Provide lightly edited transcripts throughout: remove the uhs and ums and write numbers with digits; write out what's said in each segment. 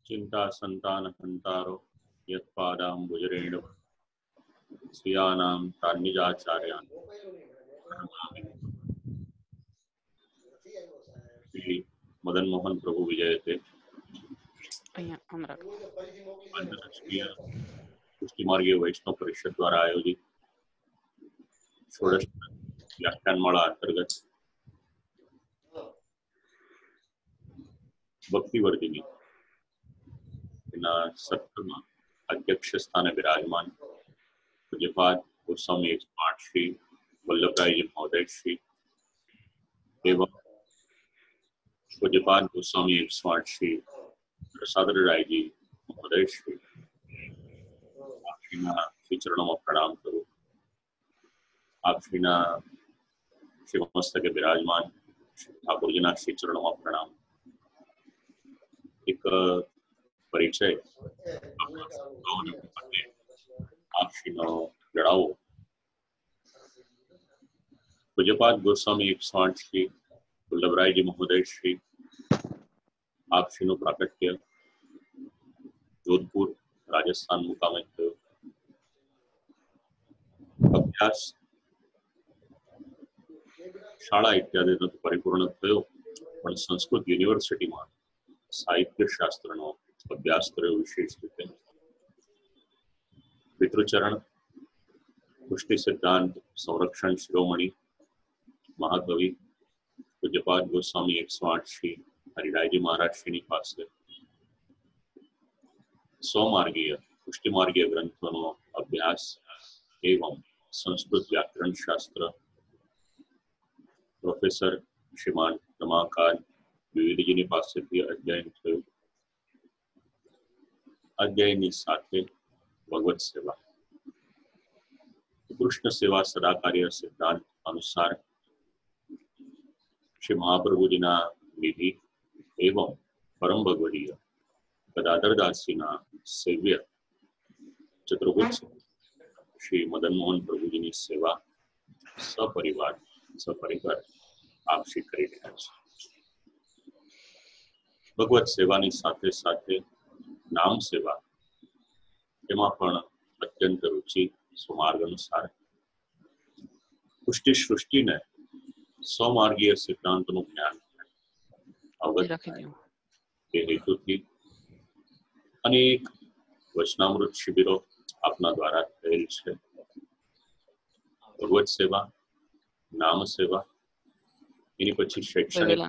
चिंता संतान हंतारो यत्पादाम्बुजरेणु स्वीयानां तान्निजाचार्यान् प्रणमामि। श्री मदन मोहन प्रभु विजयते आंतरराष्ट्रीय पुष्टि मार्गीय वैष्णव परिषद द्वारा आयोजित षोडश व्याख्यानमाला अंतर्गत भक्तिवर्धिनी सत्र में अध्यक्ष स्थाने विराजमान पूज्यपाद गोस्वामी स्मार्ट श्री वल्लभराय जी महोदय श्री एवं पूज्यपाद गोस्वामी स्मार्ट श्री प्रसाद राय जी महोदय श्री श्री चरणों में प्रणाम करूँ। आप श्रीना श्री मस्तके विराजमान ठाकुर जी श्री चरणों में प्रणाम। एक परिचय आप श्रीनो जणावो। पूज्यपाद गोस्वामी स्मार्ट श्री वल्लभराय जी महोदय श्री आप श्रीनो प्राकट्य जोधपुर राजस्थान मुकामे थयो। अभ्यास शाळा इत्यादि तो परिपूर्ण थयो, पण संस्कृत यूनिवर्सिटी में साहित्य शास्त्रनो अभ्यास कर्यो। विशेष रीते पितृचरण पुष्टि सिद्धांत संरक्षण शिरोमणि महाकवि पूज्यपाद गोस्वामी स्मार्ट श्री हरिराय जी महाराज श्री पास स्वमार्गीय पुष्टि मार्गीय ग्रंथों अभ्यास एवं संस्कृत व्याकरण शास्त्र प्रोफेसर श्रीमान रमाकांत द्विवेदी पास अध्ययन थयुं। अध्ययन साथे भगवत सेवा कृष्ण सेवा सदा कार्य सिद्धांत अनुसार श्री महाप्रभु जी विधि एवं परम भगवदीय गदाधर दास जी सेव्य चतुर्भुज श्री मदन मोहन प्रभु जी सेवा सपरिवार सपरिवार आप श्री करी रह्या छे। भगवत सेवानी साथे साथे नाम सेवा एमां पण अत्यंत रुचि स्वमार्ग अनुसार पुष्टि सृष्टि ने स्वमार्गीय सिद्धांत ज्ञान अवगत के हेतु थी अनेक वचनामृत शिबिरों अपना द्वारा थयेल छे। भगवत सेवा नाम सेवा एनी पछी शैक्षणिक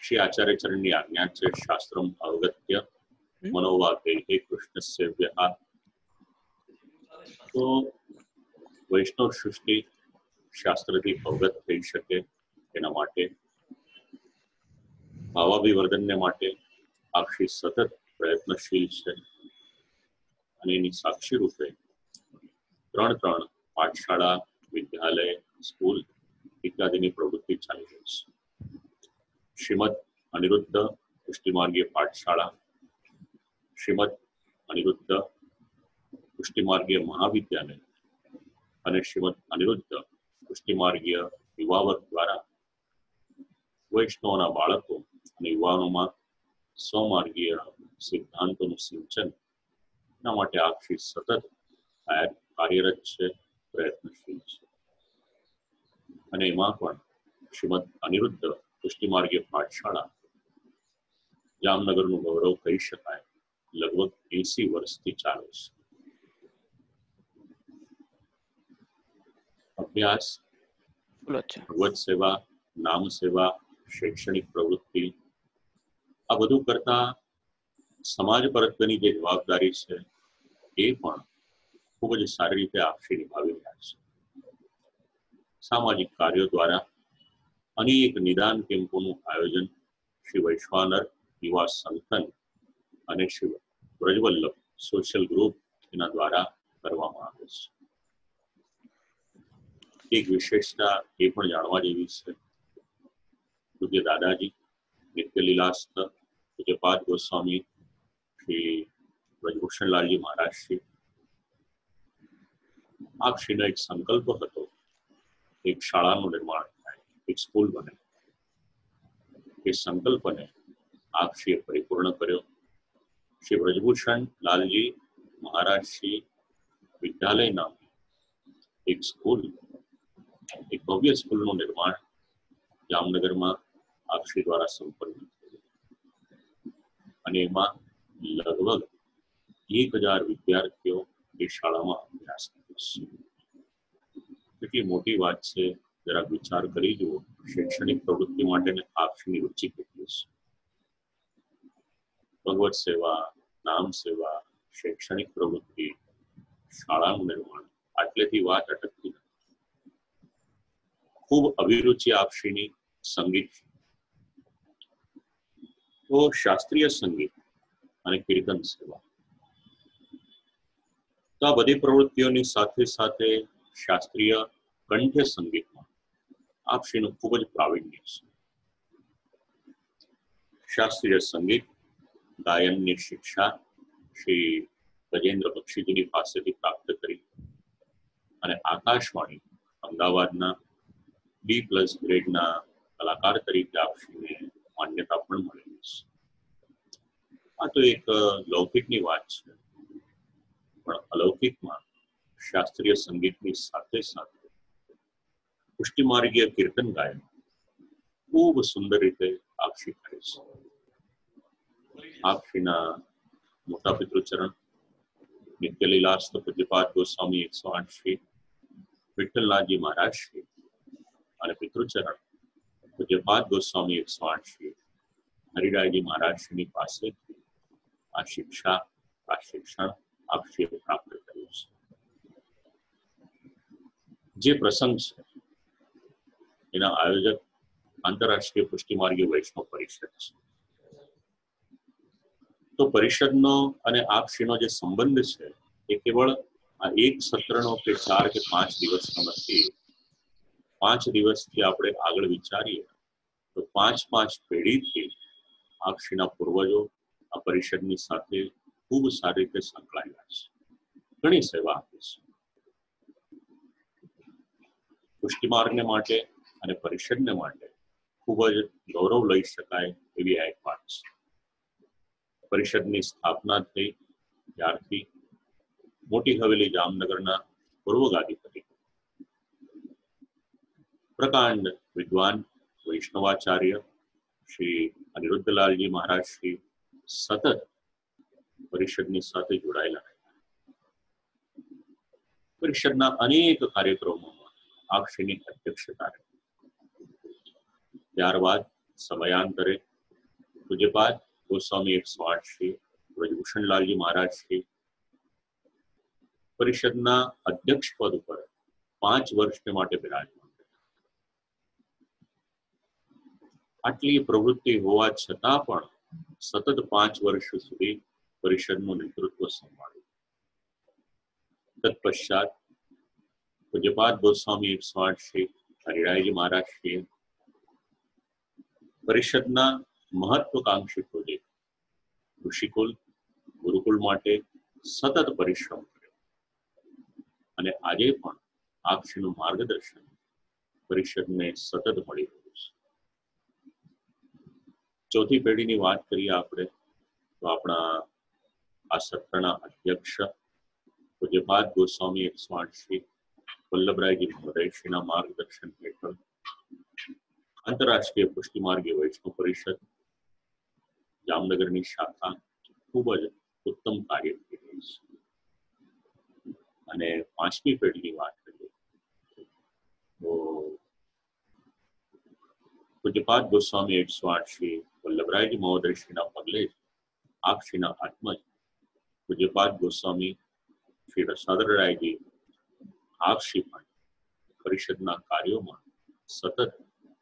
श्री आचार्य चरण की आज्ञा है शास्त्रम अवगत्य मनोवाक्य कृष्ण सेव्य। तो वैष्णव सृष्टि शास्त्र थी अवगत थई शके एना माटे भावाभिवर्धन ने माटे आप श्री सतत प्रयत्नशील है अने एनी साक्षी रूपे त्रण पाठशाला विद्यालय स्कूल इत्यादि प्रवृत्ति चाली रही है। श्रीमद अनिरुद्ध पुष्टि मार्गीय पाठशाला, श्रीमद अनिरुद्ध पुष्टि मार्गीय महाविद्यालय और श्रीमद अनिरुद्ध पुष्टि मार्गीय युवा वर्ग द्वारा वैष्णवना बाळको अने युवाओं में स्वमार्गीय सिद्धांतों सिंचन माटे आप श्री सतत कार्यरत है, प्रयत्नशील है। अने एमां पण श्रीमद अनिरुद्ध पुष्टि मार्गीय पाठशाला जामनगरનું गौरव कही शकाय। लगभग 80 वर्षथी चाले छे। अभ्यास भगवत सेवा नाम सेवा शैक्षणिक प्रवृत्ति आ बधुं करता समाज प्रत्येनी जे जवाबदारी है ए पण खूब ज सारी रीते आपशी निभावी रह्या छे। सामाजिक कार्यों द्वारा अनेक निदान केम्पोनुं आयोजन श्री वैश्वानर युवा संगठन अने श्री ब्रजवल्लभ सोशल ग्रुप एना द्वारा करवामां आवे छे। एक विशेषता ए पण जाणवा जेवी छे। पूज्य दादाजी नित्यलीलास्थ पूज्यपाद गोस्वामी श्री ब्रजभूषण लालजी महाराज श्री આપશ્રીનો એક સંકલ્પ હતો, એક શાળાનું નિર્માણ થાય, એક સ્કૂલ બને. એ સંકલ્પને આપશ્રીએ પરિપૂર્ણ કર્યો. શ્રી વ્રજભૂષણ લાલજી મહારાજશ્રી વિદ્યાલય નામની એક સ્કૂલ, એક ભવ્ય સ્કૂલનું નિર્માણ જામનગરમાં આપશ્રી દ્વારા સંપન્ન થયું અને એમાં લગભગ 1000 વિદ્યાર્થીઓ એ શાળામાં અભ્યાસ કરે છે. કેટલી મોટી વાત છે, જરા વિચાર કરી જુઓ. શૈક્ષણિક પ્રવૃત્તિ માટે આપશ્રીની રુચિ કેટલી છે. ભગવત સેવા, નામ સેવા, શૈક્ષણિક પ્રવૃત્તિ, શાળાનું નિર્માણ, આટલેથી વાત અટકતી નથી. ખૂબ અભિરુચિ આપશ્રીની સંગીત. તો શાસ્ત્રીય સંગીત અને કીર્તન સેવા, તો આ બધી પ્રવૃત્તિઓની સાથે સાથે શાસ્ત્રીય કંઠ્ય સંગીતમાં આપશ્રીનું ખૂબ જ પ્રાવીણ્ય છે. શાસ્ત્રીય સંગીત ગાયનની શિક્ષા શ્રી ગજેન્દ્ર બક્ષીજીની પાસેથી પ્રાપ્ત કરી અને આકાશવાણી અમદાવાદના B+ ગ્રેડના કલાકાર તરીકે આપશ્રીને માન્યતા પણ મળેલી છે. આ તો એક લૌકિકની વાત છે, પણ અલૌકિકમાં શાસ્ત્રીય સંગીતની સાથે સાથે પુષ્ટિમાર્ગીય કીર્તન ગાયન ખૂબ સુંદર રીતે આપશ્રી કરે છે. આપશ્રીના મોટા પિતૃચરણ નિત્યલીલાસ્ત પૂજ્યપાદ ગોસ્વામી 108 શ્રી વિઠ્ઠલનાથજી મહારાજ શ્રી અને પિતૃચરણ પૂજ્યપાદ ગોસ્વામી 108 શ્રી હરિરાયજી મહારાજ શ્રીની પાસેથી આ શિક્ષા, આ શિક્ષણ આપશ્રીએ પ્રાપ્ત કર્યું છે. જે પ્રસંગ છે એના આયોજક આંતરરાષ્ટ્રીય પુષ્ટિમાર્ગીય વૈષ્ણવ પરિષદ છે. તો પરિષદનો અને આપશ્રીનો જે સંબંધ છે એ કેવળ આ એક સત્રનો કે 4 કે 5 દિવસનો નથી. 5 દિવસથી આપણે આગળ વિચારીએ તો 5 પેઢીથી આપશ્રીના પૂર્વજો આ પરિષદની સાથે ખૂબ સારી રીતે સંકળાયેલા છે, ઘણી સેવા આપી છે. પુષ્ટિમાર્ગને માટે અને પરિષદને માટે ખૂબ જ ગૌરવ લઈ શકાય એવી આ એક વાત છે. પરિષદની સ્થાપના થઈ ત્યારથી મોટી હવેલી જામનગરના પૂર્વ ગાદીપતિ પ્રકાંડ વિદ્વાન વૈષ્ણવાચાર્ય શ્રી અનિરુદ્ધલાલજી મહારાજ શ્રી સતત પરિષદની સાથે જોડાયેલા રહ્યા. પરિષદના અનેક કાર્યક્રમોમાં આપશ્રીની અધ્યક્ષતા રહી. ત્યારબાદ સમયાંતરે પૂજ્યપાદ ગોસ્વામી 108 શ્રી વ્રજભૂષણલાલજી મહારાજ શ્રી પરિષદના અધ્યક્ષ પદ ઉપર 5 વર્ષને માટે બિરાજમાન. આટલી પ્રવૃત્તિ હોવા છતાં પણ સતત 5 વર્ષ સુધી પરિષદનું નેતૃત્વ સંભાળ્યું. તત્પશ્ચાત પૂજ્યપાદ ગોસ્વામી 108 શ્રી હરિરાયજી મહારાજ શ્રી પરિષદના મહત્વકાંક્ષી પ્રોજેક્ટ ઋષિકુલ, ગુરુકુલ માટે સતત પરિશ્રમ કર્યો અને આજે પણ આપશ્રીનું માર્ગદર્શન પરિષદને સતત મળી રહ્યું છે. ચોથી પેઢીની વાત કરીએ આપણે તો આપણા આ સત્રના અધ્યક્ષ પૂજ્યપાદ ગોસ્વામી 108 શ્રી વલ્લભરાયજી મહોદયશ્રીના માર્ગદર્શન હેઠળ આંતરરાષ્ટ્રીય પુષ્ટિમાર્ગીય વૈષ્ણવ પરિષદ જામનગરની શાખા ખૂબ જ ઉત્તમ કાર્ય કરી રહી છે. અને 5મી પેઢીની વાત કરીએ તો પૂજ્યપાદ ગોસ્વામી 108 શ્રી વલ્લભરાયજી મહોદયશ્રીના પગલે આપશ્રીના આત્મજ પૂજ્યપાદ ગોસ્વામી શ્રી રસાદરરાયજી આપશ્રી પણ પરિષદના કાર્યોમાં સતત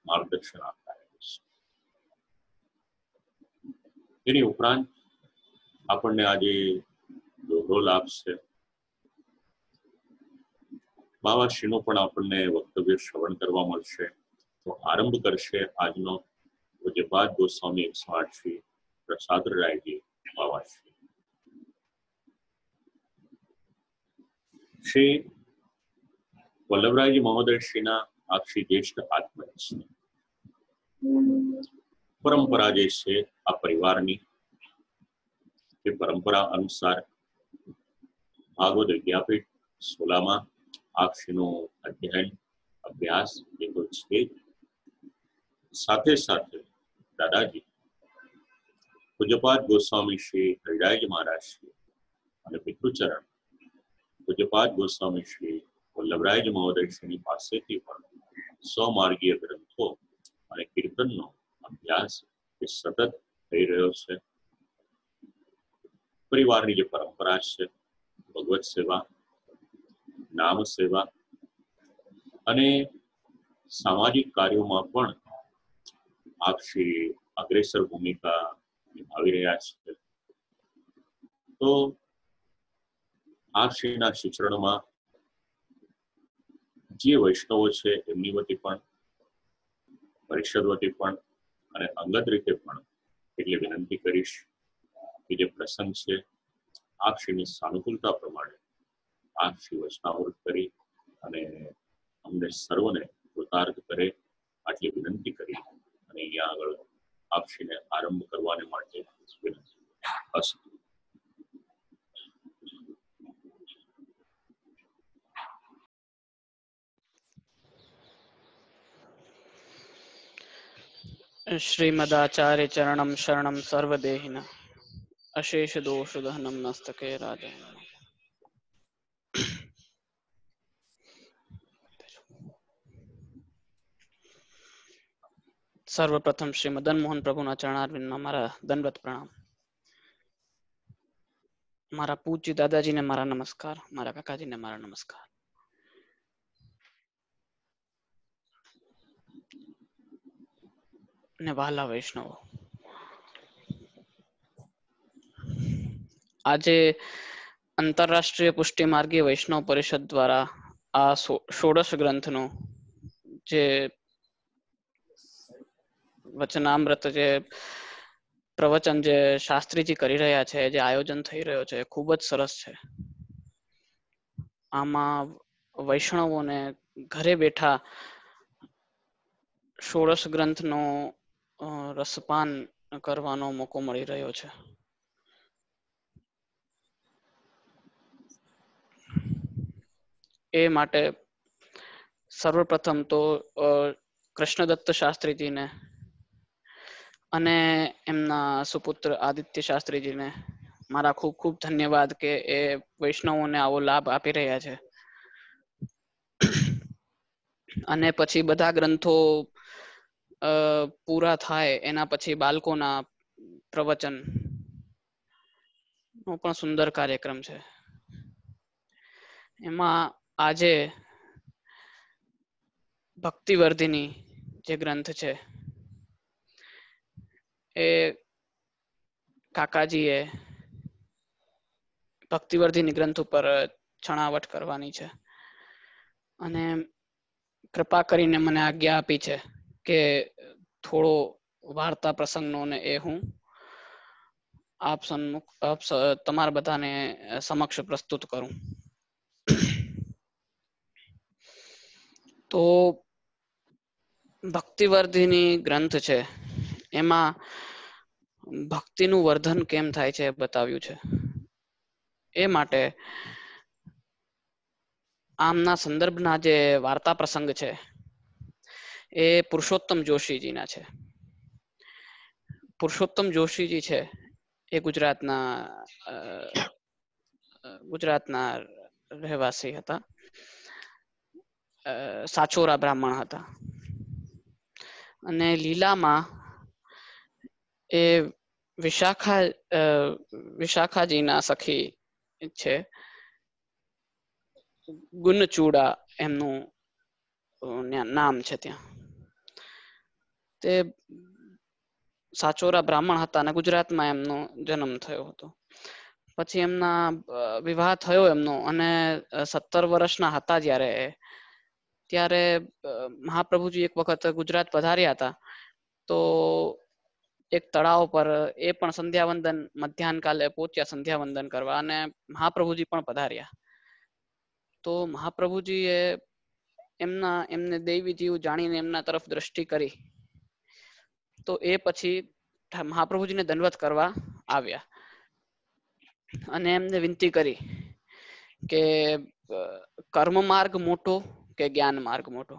માર્ગદર્શન આપતા રહે છે. તેની ઉપરાંત આપણને આજે દોહરો લાભ છે. બાવાશ્રીનું પણ આપણને વક્તવ્ય શ્રવણ કરવા મળશે. તો આરંભ કરશે આજનો પૂજ્યપાદ ગોસ્વામી 108 શ્રી પ્રસાદરાયજી બાવાશ્રી. શ્રી વલ્લભરાયજી મહોદય શ્રીના આક્ષી જ્યેષ્ઠ આત્મજ છે. પરંપરા જે છે આ પરિવારની, એ પરંપરા અનુસાર ભાગવત વિદ્યાપીઠ સોલામાં આક્ષીનું અધ્યયન અભ્યાસ એ તો છે. સાથે સાથે દાદાજી પૂજ્યપાદ ગોસ્વામી શ્રી હરિરાયજી મહારાજ શ્રી અને પિતૃચરણ પૂજ્યપાદ ગોસ્વામી શ્રી વલ્લભરાયજી મહોદય શ્રીની પાસેથી પણ સ્વમાર્ગીય ગ્રંથો અને કીર્તનનો અભ્યાસ એ સતત થઈ રહ્યો છે. પરિવારની જે પરંપરા છે, ભગવત સેવા, નામ સેવા અને સામાજિક કાર્યોમાં પણ આપશ્રી અગ્રેસર ભૂમિકા નિભાવી રહ્યા છે. તો આપશ્રીના શિક્ષણમાં જે વૈષ્ણવો છે એમની વતી પણ, પરિષદ વતી પણ અને અંગત રીતે પણ એટલે વિનંતી કરીશ કે જે પ્રસંગ છે આપશ્રીની સાનુકૂળતા પ્રમાણે આપશ્રી વચનામૃત કરી અને અમને સર્વને કૃતાર્થ કરે આટલી વિનંતી કરી અને અહીંયા આગળ આપશ્રીને આરંભ કરવાને માટે વિનંતી. અસ્તુ. श्रीमदाचार्य चरणम शरणम सर्वदेहिन अशेष दोष दहनम नस्तके राजन. સર્વપ્રથમ શ્રી મદન મોહન પ્રભુના ચરણારવિંદમાં મારા દંડવત પ્રણામ. મારા પૂજ્ય દાદાજીને મારા નમસ્કાર, મારા કાકાજીને મારા નમસ્કાર. ને વહાલા વૈષ્ણવો, આજે આંતરરાષ્ટ્રીય પુષ્ટિ માર્ગીય વૈષ્ણવ પરિષદ દ્વારા આ ષોડશ ગ્રંથનું જે વચનામૃત જે પ્રવચન જે શાસ્ત્રીજી કરી રહ્યા છે, જે આયોજન થઈ રહ્યો છે, ખૂબ જ સરસ છે. આમાં વૈષ્ણવોને ઘરે બેઠા ષોડશ ગ્રંથનો રસપાન કરવાનો મોકો મળી રહ્યો છે. એ માટે સર્વપ્રથમ તો કૃષ્ણદત્ત શાસ્ત્રીજીને અને એમના સુપુત્ર આદિત્ય શાસ્ત્રીજીને મારા ખૂબ ખૂબ ધન્યવાદ કે એ વૈષ્ણવોને આવો લાભ આપી રહ્યા છે. અને પછી બધા ગ્રંથો પૂરા થાય એના પછી બાળકોના પ્રવચન નો પણ સુંદર કાર્યક્રમ છે. એમાં આજે ભક્તિવર્ધિની જે ગ્રંથ છે એ કાકાજીએ ભક્તિવર્ધિની ગ્રંથ ઉપર છણાવટ કરવાની છે અને કૃપા કરીને મને આજ્ઞા આપી છે કે થોડો વાર્તા પ્રસંગનો ને એ હું આપ સન્મુખ તમારા બધાને સમક્ષ પ્રસ્તુત કરું. તો ભક્તિવર્ધિની ગ્રંથ છે, એમાં ભક્તિનું વર્ધન કેમ થાય છે એ બતાવ્યું છે. એ માટે આમના સંદર્ભના જે વાર્તા પ્રસંગ છે એ પુરુષોત્તમ જોશીજીના છે. પુરુષોત્તમ જોશીજી છે એ ગુજરાતના રહેવાસી હતા. સાચોરા બ્રાહ્મણ હતા અને લીલામાં એ વિશાખાજીના સખી છે. ગુનચૂડા એમનું નામ છે. ત્યાં તે સાચોરા બ્રાહ્મણ હતા અને ગુજરાતમાં એમનો જન્મ થયો હતો. પછી એમના વિવાહ થયો એમનો અને 17 વર્ષના હતા ત્યારે મહાપ્રભુજી એક વખત ગુજરાત પધાર્યા હતા. તો એક તળાવ પર એ પણ સંધ્યાવંદન મધ્યાહન કાલે પહોંચ્યા સંધ્યાવંદન કરવા અને મહાપ્રભુજી પણ પધાર્યા. તો મહાપ્રભુજી એ એમને દૈવી જીવ જાણીને એમના તરફ દ્રષ્ટિ કરી. તો એ પછી મહાપ્રભુજીને દંડવત કરવા આવ્યા અને એમને વિનંતી કરી કે કર્મ માર્ગ મોટો કે જ્ઞાન માર્ગ મોટો.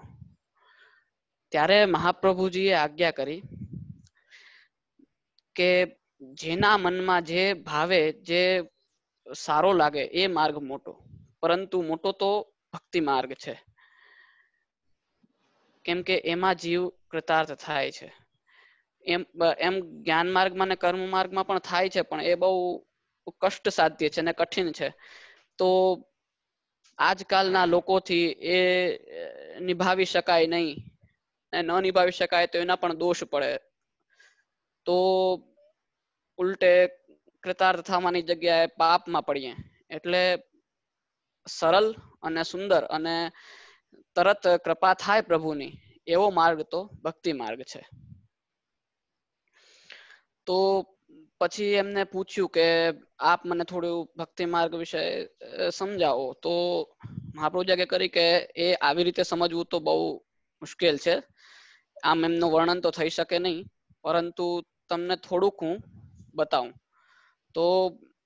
ત્યારે મહાપ્રભુજીએ આજ્ઞા કરી કે જેના મનમાં જે ભાવે, જે સારો લાગે એ માર્ગ મોટો, પરંતુ મોટો તો ભક્તિ માર્ગ છે, કેમ કે એમાં જીવ કૃતાર્થ થાય છે. એમ જ્ઞાન માર્ગમાં ને કર્મ માર્ગમાં પણ થાય છે, પણ એ બહુ કષ્ટ સાધ્ય છે અને કઠિન છે. તો આજકાલના લોકોથી એ નિભાવી શકાય નહીં, ન નિભાવી શકાય તો એના પણ દોષ પડે, તો ઉલટે કૃતાર્થ થવાની જગ્યાએ પાપમાં પડીએ. એટલે સરળ અને સુંદર અને તરત કૃપા થાય પ્રભુની એવો માર્ગ તો ભક્તિ માર્ગ છે. તો પછી એમને પૂછ્યું કે આપ મને થોડું ભક્તિ માર્ગ વિશે સમજાવો. તો મહાપ્રભુજી કરી કે એ આવી રીતે સમજવું તો બહુ મુશ્કેલ છે, આમ એમનું વર્ણન તો થઈ શકે નહીં, પરંતુ તમને થોડુંક હું બતાવું. તો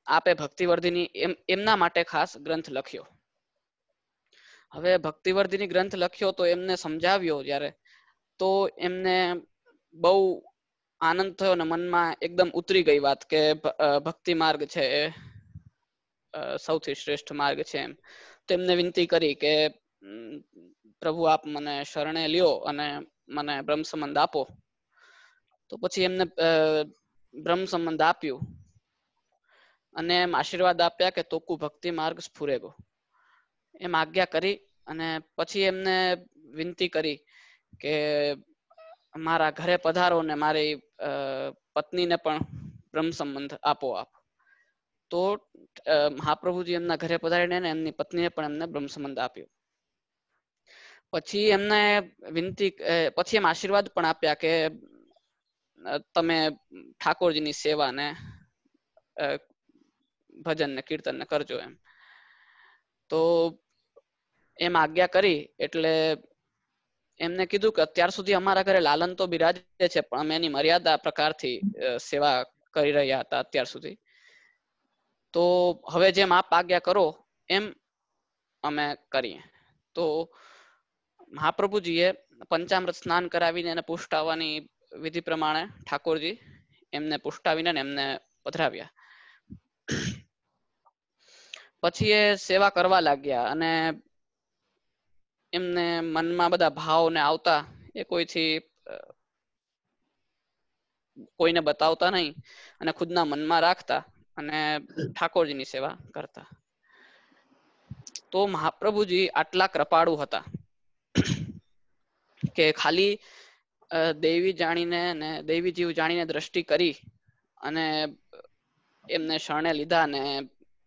આપે ભક્તિવર્ધિની એમના માટે ખાસ ગ્રંથ લખ્યો. હવે ભક્તિવર્ધિની ગ્રંથ લખ્યો તો એમને સમજાવ્યો જ્યારે, તો એમને બહુ આનંદ થયો ને મનમાં એકદમ ઉતરી ગઈ વાત કે ભક્તિ માર્ગ છે એ સૌથી શ્રેષ્ઠ માર્ગ છે એમ. તો એમને વિનંતી કરી કે પ્રભુ આપ મને શરણે લ્યો અને મને બ્રહ્મ સંબંધ આપો. તો પછી એમને બ્રહ્મ સંબંધ આપ્યું અને એમ આશીર્વાદ આપ્યા કે તોકુ ભક્તિ માર્ગ સ્ફુરેગો, એમ આજ્ઞા કરી. અને પછી એમને વિનંતી કરી કે મારા ઘરે પધારો ને મારી પત્નીને પણ બ્રહ્મ સંબંધ આપો આપ. તો મહાપ્રભુજી એમના ઘરે પધારીને એમની પત્નીને પણ એમને બ્રહ્મ સંબંધ આપ્યો. પછી એમને વિનંતી, પછી એમ આશીર્વાદ પણ આપ્યા કે તમે ઠાકોરજીની સેવા ને ભજન ને કીર્તન ને કરજો એમ. તો એમ આજ્ઞા કરી એટલે એમને કીધું કે અત્યાર સુધી અમારા ઘરે લાલન તો બિરાજે છે, પણ અમે એની મર્યાદા પ્રકારથી સેવા કરી રહ્યા હતા અત્યાર સુધી. તો હવે જેમ આપ આજ્ઞા કરો એમ અમે કરીએ. તો મહાપ્રભુજીએ પંચામૃત સ્નાન કરાવીને એને પુષ્ટાવવાની વિધિ પ્રમાણે ઠાકોરજી એમને પુષ્ટાવીને એમને પધરાવ્યા. પછી એ સેવા કરવા લાગ્યા અને એમને મનમાં બધા ભાવ ને આવતા એ કોઈને બતાવતા નહીં અને ખુદના મનમાં રાખતા અને ઠાકોરજીની સેવા કરતા. તો મહાપ્રભુજી આટલા કૃપાળુ હતા કે ખાલી દૈવી જાણીને ને દૈવી જીવ જાણીને દ્રષ્ટિ કરી અને એમને શરણે લીધા ને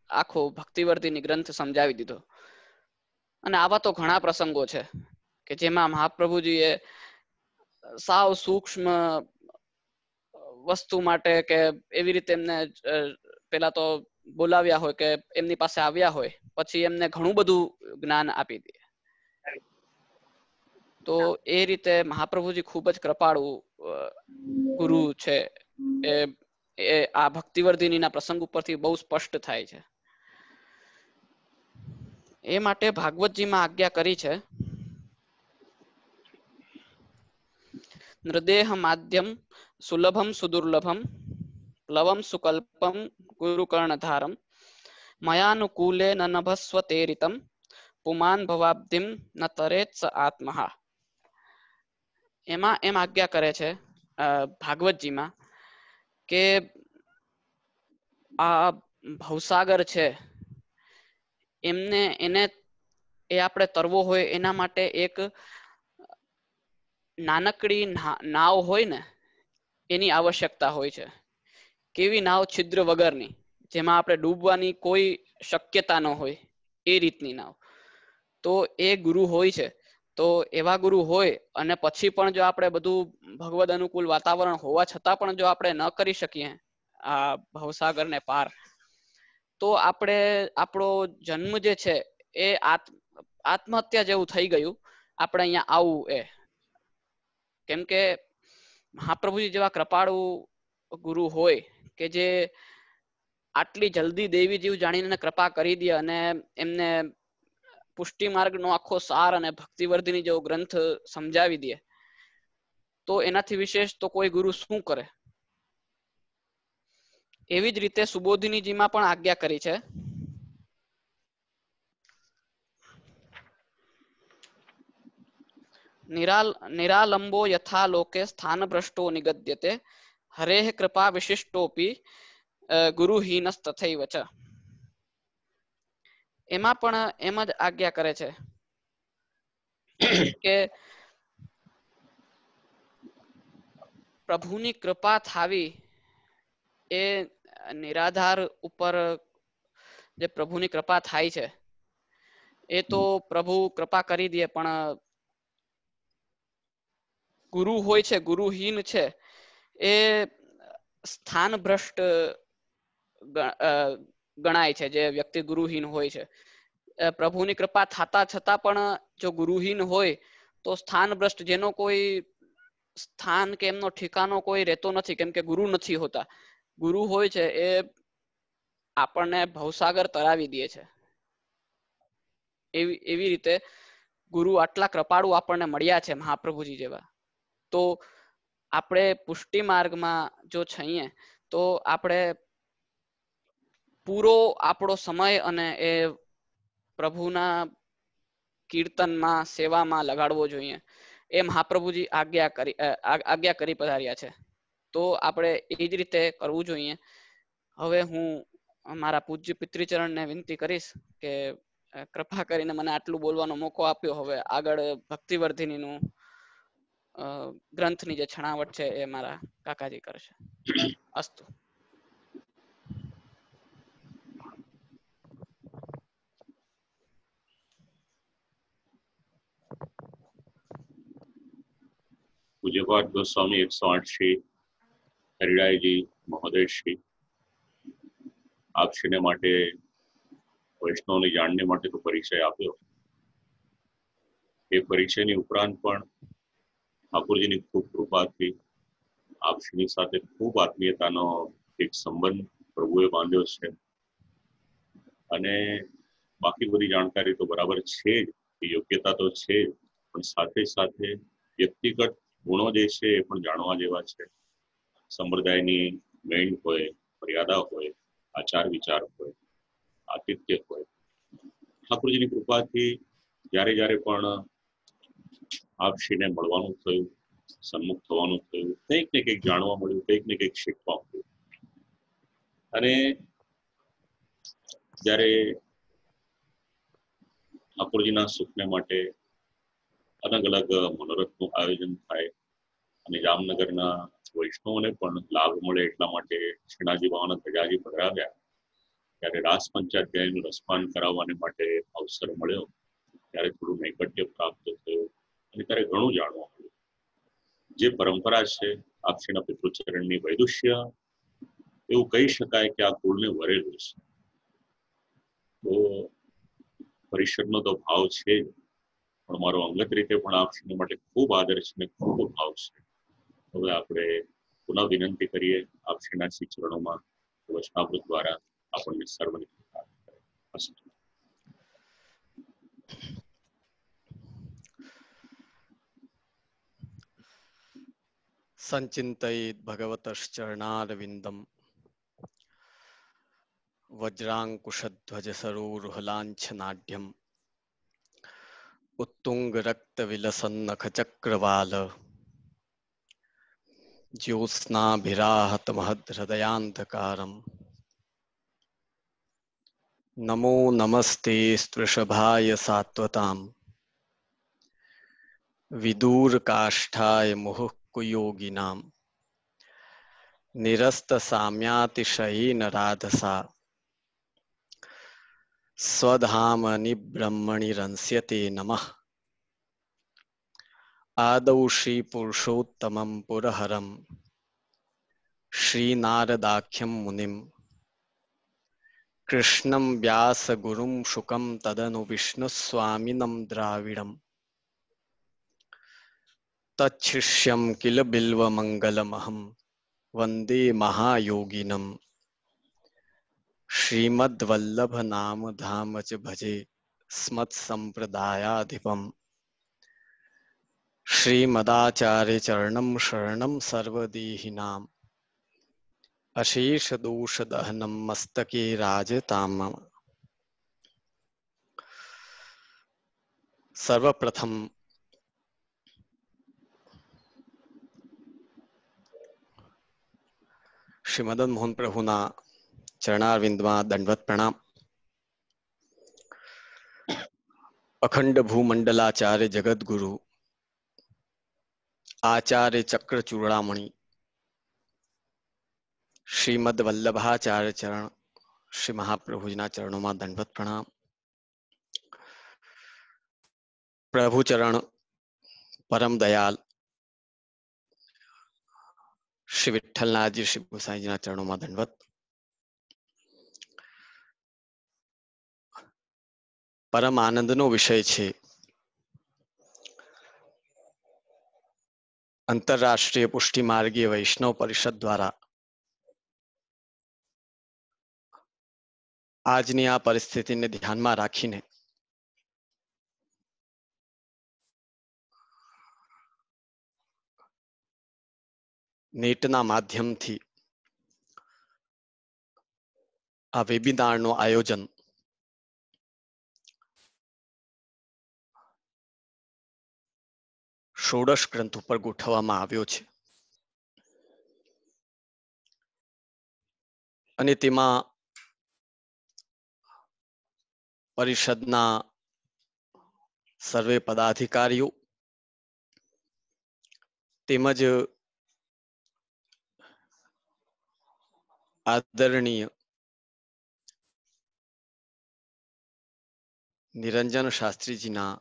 આખો ભક્તિવર્ધિની ગ્રંથ સમજાવી દીધો. અને આવા તો ઘણા પ્રસંગો છે કે જેમાં મહાપ્રભુજી એ સાવ સૂક્ષ્મ વસ્તુ માટે કે એવી રીતે એમને પેલા તો બોલાવ્યા હોય કે એમની પાસે આવ્યા હોય, પછી એમને ઘણું બધું જ્ઞાન આપી દે. તો એ રીતે મહાપ્રભુજી ખૂબ જ કૃપાળુ ગુરુ છે. એ આ ભક્તિવર્ધિનીના પ્રસંગ ઉપરથી બહુ સ્પષ્ટ થાય છે. એ માટે ભાગવતજીમાં આજ્ઞા કરી છે, નૃદેહ માધ્યમ સુલભમ સુદુર્લભમ પ્લવમ સુકલ્પમ ગુરુકર્ણધારમ મયાનુકૂલે ન નભસ્વ તેરિતમ પુમાન ભવાબ્ધિમ ન તરેત સ આત્મહા. એમાં એમ આજ્ઞા કરે છે ભાગવતજીમાં કે આ ભવસાગર છે એને આપણે તરવો હોય એના માટે એક નાનકડી નાવ હોય ને એની આવશ્યકતા હોય છે. કેવી નાવ? છિદ્ર વગરની, જેમાં આપણે ડૂબવાની કોઈ શક્યતા ન હોય એ રીતની નાવ. તો એ ગુરુ હોય છે. તો એવા ગુરુ હોય અને પછી પણ જો આપણે બધું ભગવદ અનુકૂળ વાતાવરણ હોવા છતાં પણ જો આપણે ન કરી શકીએ આ ભવસાગરને પાર, તો આપણો જન્મ જે છે એ આત્મહત્યા જેવું થઈ ગયું. આપણે અહીંયા આવવું એ. કેમ કે મહાપ્રભુજી જેવા કૃપાળુ ગુરુ હોય કે જે આટલી જલ્દી દેવી જીવ જાણીને કૃપા કરી દે અને એમને પુષ્ટિ માર્ગ નો આખો સાર અને ભક્તિવર્ધિની જેવો ગ્રંથ સમજાવી દે, તો એનાથી વિશેષ તો કોઈ ગુરુ શું કરે. એવી જ રીતે સુબોધિનીજીમાં પણ આજ્ઞા કરી છે. નિરાલંબો યથા લોકે સ્થાન ભ્રષ્ટો નિગદ્યતે હરેહ કૃપા વિશિષ્ટોપી ગુરુહીનસ તથૈવ ચ. એમાં પણ એમ જ આજ્ઞા કરે છે કે પ્રભુની કૃપા થાવી એ નિરાધાર ઉપર જે પ્રભુની કૃપા થાય છે એ તો પ્રભુ કૃપા કરી દે, પણ ગુરુ હોય છે, ગુરુહીન છે, એ સ્થાન ભ્રષ્ટ ગણાય છે. જે વ્યક્તિ ગુરુહીન હોય છે, પ્રભુની કૃપા થતા છતાં પણ જો ગુરુહીન હોય તો સ્થાન ભ્રષ્ટ, જેનો કોઈ સ્થાન કે એમનો ઠેકાનો કોઈ રહેતો નથી, કેમ કે ગુરુ નથી હોતા. ગુરુ હોય છે એ આપણને ભવસાગર તરાવી દે છે. એવી રીતે ગુરુ આટલા કૃપાળુ આપણને મળ્યા છે મહાપ્રભુજી જેવા. તો આપણે પુષ્ટિ માર્ગમાં જો છીએ તો આપણે પૂરો આપણો સમય અને એ પ્રભુના કીર્તનમાં સેવામાં લગાડવો જોઈએ. એ મહાપ્રભુજી આજ્ઞા કરી પધાર્યા છે, તો આપણે એ જ રીતે કરવું જોઈએ. હવે હું મારા પૂજ્ય પિતૃચરણને વિનંતી કરીશ કે કૃપા કરીને મને આટલું બોલવાનો મોકો આપ્યો. હવે આગળ ભક્તિવર્ધિનીનું ગ્રંથની જે છણાવટ છે એ મારા કાકાજી કરશે. અસ્તુ. પૂજ્યપાદ ગોસ્વામી 108 શ્રી હરિરાયજી મહોદય શ્રી આપશ્રીને માટે વૈષ્ણવની જાણને માટે તો પરિચય આપ્યો. એ પરિચયની ઉપરાંત પણ ઠાકોરજીની ખૂબ કૃપાથી આપશ્રીની સાથે ખૂબ આત્મીયતાનો એક સંબંધ પ્રભુએ બાંધ્યો છે. અને બાકી બધી જાણકારી તો બરાબર છે જ, યોગ્યતા તો છે જ, પણ સાથે સાથે વ્યક્તિગત ગુણો જે છે એ પણ જાણવા જેવા છે. સંપ્રદાયની મેળ હોય, મર્યાદા હોય, આચાર વિચાર હોય, આતિથ્ય હોય. ઠાકોરજીની કૃપાથી જ્યારે જ્યારે પણ આપશ્રીને મળવાનું થયું, સન્મુખ થવાનું થયું, કંઈક ને કંઈક જાણવા મળ્યું, કંઈક ને કંઈક શીખવા મળ્યું. અને જ્યારે ઠાકોરજીના સુખને માટે અલગ અલગ મનોરથનું આયોજન થાય અને જામનગરના વૈષ્ણવોને પણ લાભ મળે એટલા માટે શ્રીનાથજી બાવાના ધજાજી પધરાવ્યા, ત્યારે રાસ પંચાધ્યાયનું રસપાન કરાવવાને માટે અવસર મળ્યો. ત્યારે થોડું નૈકટ્ય પ્રાપ્ત થયું અને ત્યારે ઘણું જાણવા મળ્યું. જે પરંપરા છે આપશ્રીના પિતૃચરણની વૈદુષ્ય, એવું કહી શકાય કે આ કુળને વરેલું છે. તો પરિષદનો તો ભાવ છે, પણ મારો અંગત રીતે પણ આપશ્રી માટે ખૂબ આદર છે અને ખૂબ ભાવ છે. હવે આપણે પુનઃ વિનંતી કરીએ આપશ્રીના શ્રી ચરણોમાં વચનામૃત દ્વારા આપણને સર્વને સંચિંતયેત ભગવતશ્ચરણારવિંદમ વજ્રાંકુશધ્વજ સરોરુહલાંછનાઢ્યમ ઉત્તુંગ રક્ત વિલસન્નખ ચક્રવાલ જ્યોત્સ્નાભિરાહત મહદ્હૃદયાંધકારમ નમો નમસ્તે સ્પૃષભાય સાત્વતામ વિદૂરકાષ્ઠાય મુહુઃ નિરસ્ત સામ્યાતિશયીન રાધસા સ્વધામનિ બ્રહ્મણિ રંસ્યતે નમઃ. આદૌ શ્રી પુરુષોત્તમં પુરહરમ શ્રીનારદાખ્યમ મુનિમ કૃષ્ણં વ્યાસગુરું શુકં તદનુ વિષ્ણુસ્વામિनं દ્રાવિડમ तच्छिष्यं किल बिल्वमङ्गलमहं वन्दे महायोगिनं श्रीमद्वल्लभनाम धाम च भजे स्मत्सम्प्रदायाधिपम् श्रीमदाचार्यचरणं शरणं सर्वदेहिनाम् अशेषदोषदहनं मस्तके राजताम। सर्वप्रथम શ્રી મદન મોહન પ્રભુના ચરણારવિંદમાં દંડવત પ્રણામ. અખંડ ભૂમંડલાચાર્ય જગદગુરુ આચાર્ય ચક્ર ચૂડામણી શ્રીમદ વલ્લભાચાર્ય ચરણ શ્રી મહાપ્રભુજીના ચરણોમાં દંડવત પ્રણામ. પ્રભુ ચરણ પરમ દયાલ શ્રી વિઠ્ઠલનાથજી શ્રી ગુસાઈજીના ચરણોમાં દંડવત. પરમ આનંદનો વિષય છે આંતરરાષ્ટ્રીય પુષ્ટિ માર્ગીય વૈષ્ણવ પરિષદ દ્વારા આજની આ પરિસ્થિતિને ધ્યાનમાં રાખીને નેટના માધ્યમથી આ વેબિનારનું આયોજન ષોડશ ગ્રંથ ઉપર ગોઠવવામાં આવ્યો છે અને તેમાં પરિષદના સર્વે પદાધિકારીઓ તેમજ આદરણીય નિરંજન શાસ્ત્રીજીના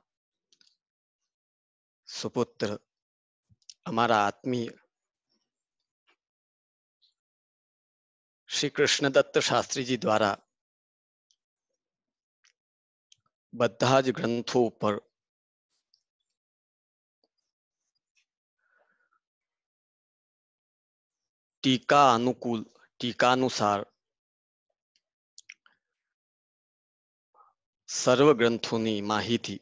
સુપુત્ર અમારા આત્મીય શ્રી કૃષ્ણદત્ત શાસ્ત્રીજી દ્વારા બધા જ ગ્રંથો ઉપર ટીકા અનુકૂળ ટીકાનુસાર સર્વ ગ્રંથોની માહિતી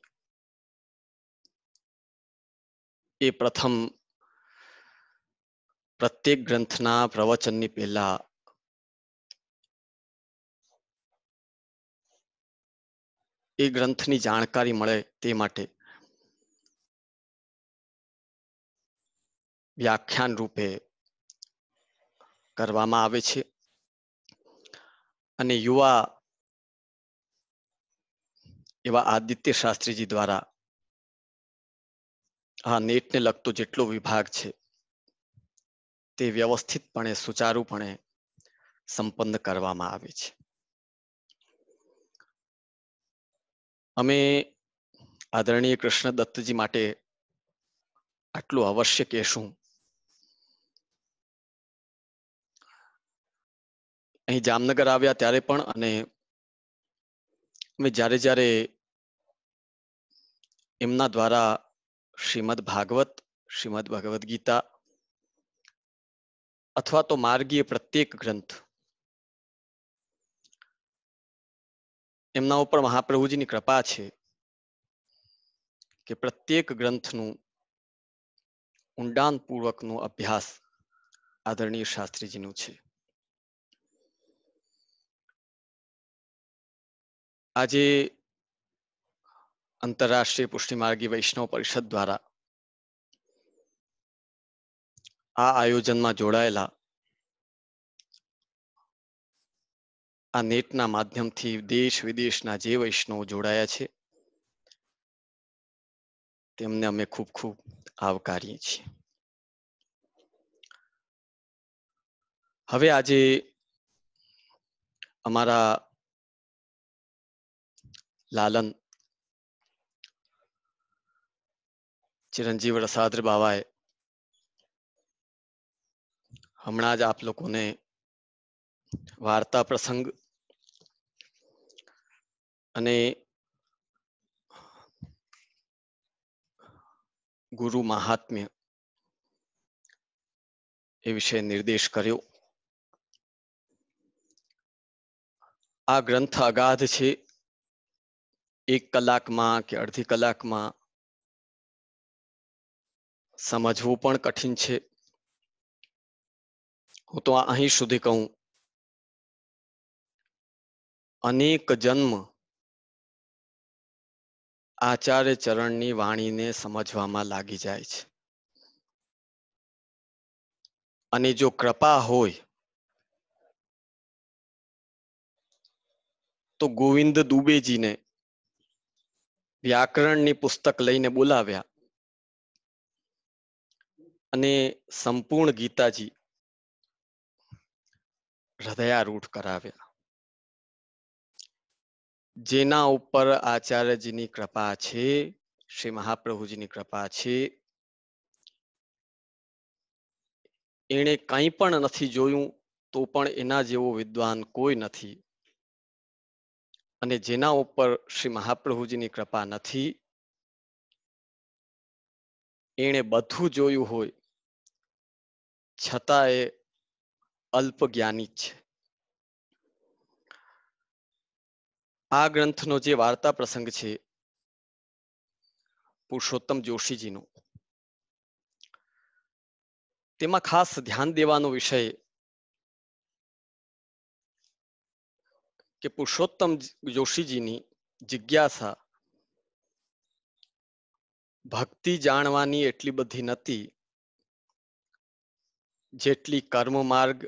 એ પ્રથમ પ્રત્યેક ગ્રંથના પ્રવચનની પહેલા એ ગ્રંથની જાણકારી મળે તે માટે વ્યાખ્યાન રૂપે કરવામાં આવે છે અને યુવા એવા આદિત્ય શાસ્ત્રીજી દ્વારા આ નેટને લગતો જેટલો વિભાગ છે તે વ્યવસ્થિતપણે સુચારુપણે સંપન્ન કરવામાં આવે છે. અમે આદરણીય કૃષ્ણદત્તજી માટે આટલું અવશ્ય કહેશું. અહીં જામનગર આવ્યા ત્યારે પણ અને અમે જ્યારે જ્યારે એમના દ્વારા શ્રીમદ ભાગવત શ્રીમદ ભગવદ ગીતા અથવા તો માર્ગીય પ્રત્યેક ગ્રંથ એમના ઉપર મહાપ્રભુજીની કૃપા છે કે પ્રત્યેક ગ્રંથનું ઊંડાણપૂર્વકનો અભ્યાસ આદરણીય શાસ્ત્રીજીનું છે. આજે આંતરરાષ્ટ્રીય પુષ્ટિ માર્ગી વૈષ્ણવ પરિષદ દ્વારા આ આયોજનમાં જોડાયેલા આ નેટના માધ્યમથી દેશ વિદેશના જે વૈષ્ણવ જોડાયા છે તેમને અમે ખૂબ ખૂબ આવકારીએ છીએ. હવે આજે અમારા લાલન ચિરંજીવ રસાદ્ર બાવાએ હમણાં જ આપ લોકોને વાર્તા પ્રસંગ અને ગુરુ મહાત્મ્ય એ વિશે નિર્દેશ કર્યો. આ ગ્રંથ અગાધ છે. 1 કલાકમાં કે અડધી કલાકમાં સમજવું પણ કઠિન છે. હું તો અહીં સુધી કહું, અનેક જન્મ આચાર્ય ચરણની વાણીને સમજવામાં લાગી જાય છે. અને જો કૃપા હોય તો ગોવિંદ દુબેજીને વ્યાકરણની પુસ્તક લઈને બોલાવ્યા અને સંપૂર્ણ ગીતાજી હૃદયારૂઢ કરાવ્યા. જેના ઉપર આચાર્યજીની કૃપા છે, શ્રી મહાપ્રભુજીની કૃપા છે, એણે કંઈ પણ નથી જોયું તો પણ એના જેવો વિદ્વાન કોઈ નથી. અને જેના ઉપર શ્રી મહાપ્રભુજીની કૃપા નથી, એણે બધું જોયું હોય છતાં એ અલ્પ જ્ઞાની જ છે. આ ગ્રંથનો જે વાર્તા પ્રસંગ છે પુરુષોત્તમ જોશીજીનો, તેમાં ખાસ ધ્યાન દેવાનો વિષય કે પુરુષોત્તમ જોશીજીની જિજ્ઞાસા ભક્તિ જાણવાની એટલી બધી નથી જેટલી કર્મ માર્ગ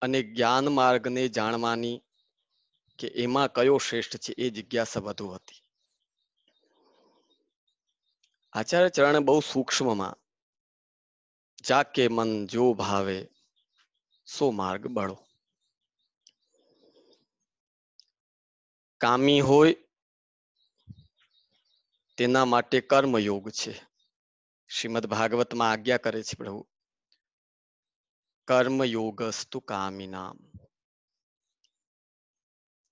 અને જ્ઞાન માર્ગને જાણવાની, કે એમાં કયો શ્રેષ્ઠ છે એ જિજ્ઞાસા વધુ હતી. આચાર્ય ચરણે બહુ સૂક્ષ્મમાં જાકે મન જો ભાવે સો માર્ગ બળો. કામી હોય તેના માટે કર્મયોગ છે. શ્રીમદ ભાગવતમાં આજ્ઞા કરે છે પ્રભુ, કર્મયોગસ્તુ કામિનામ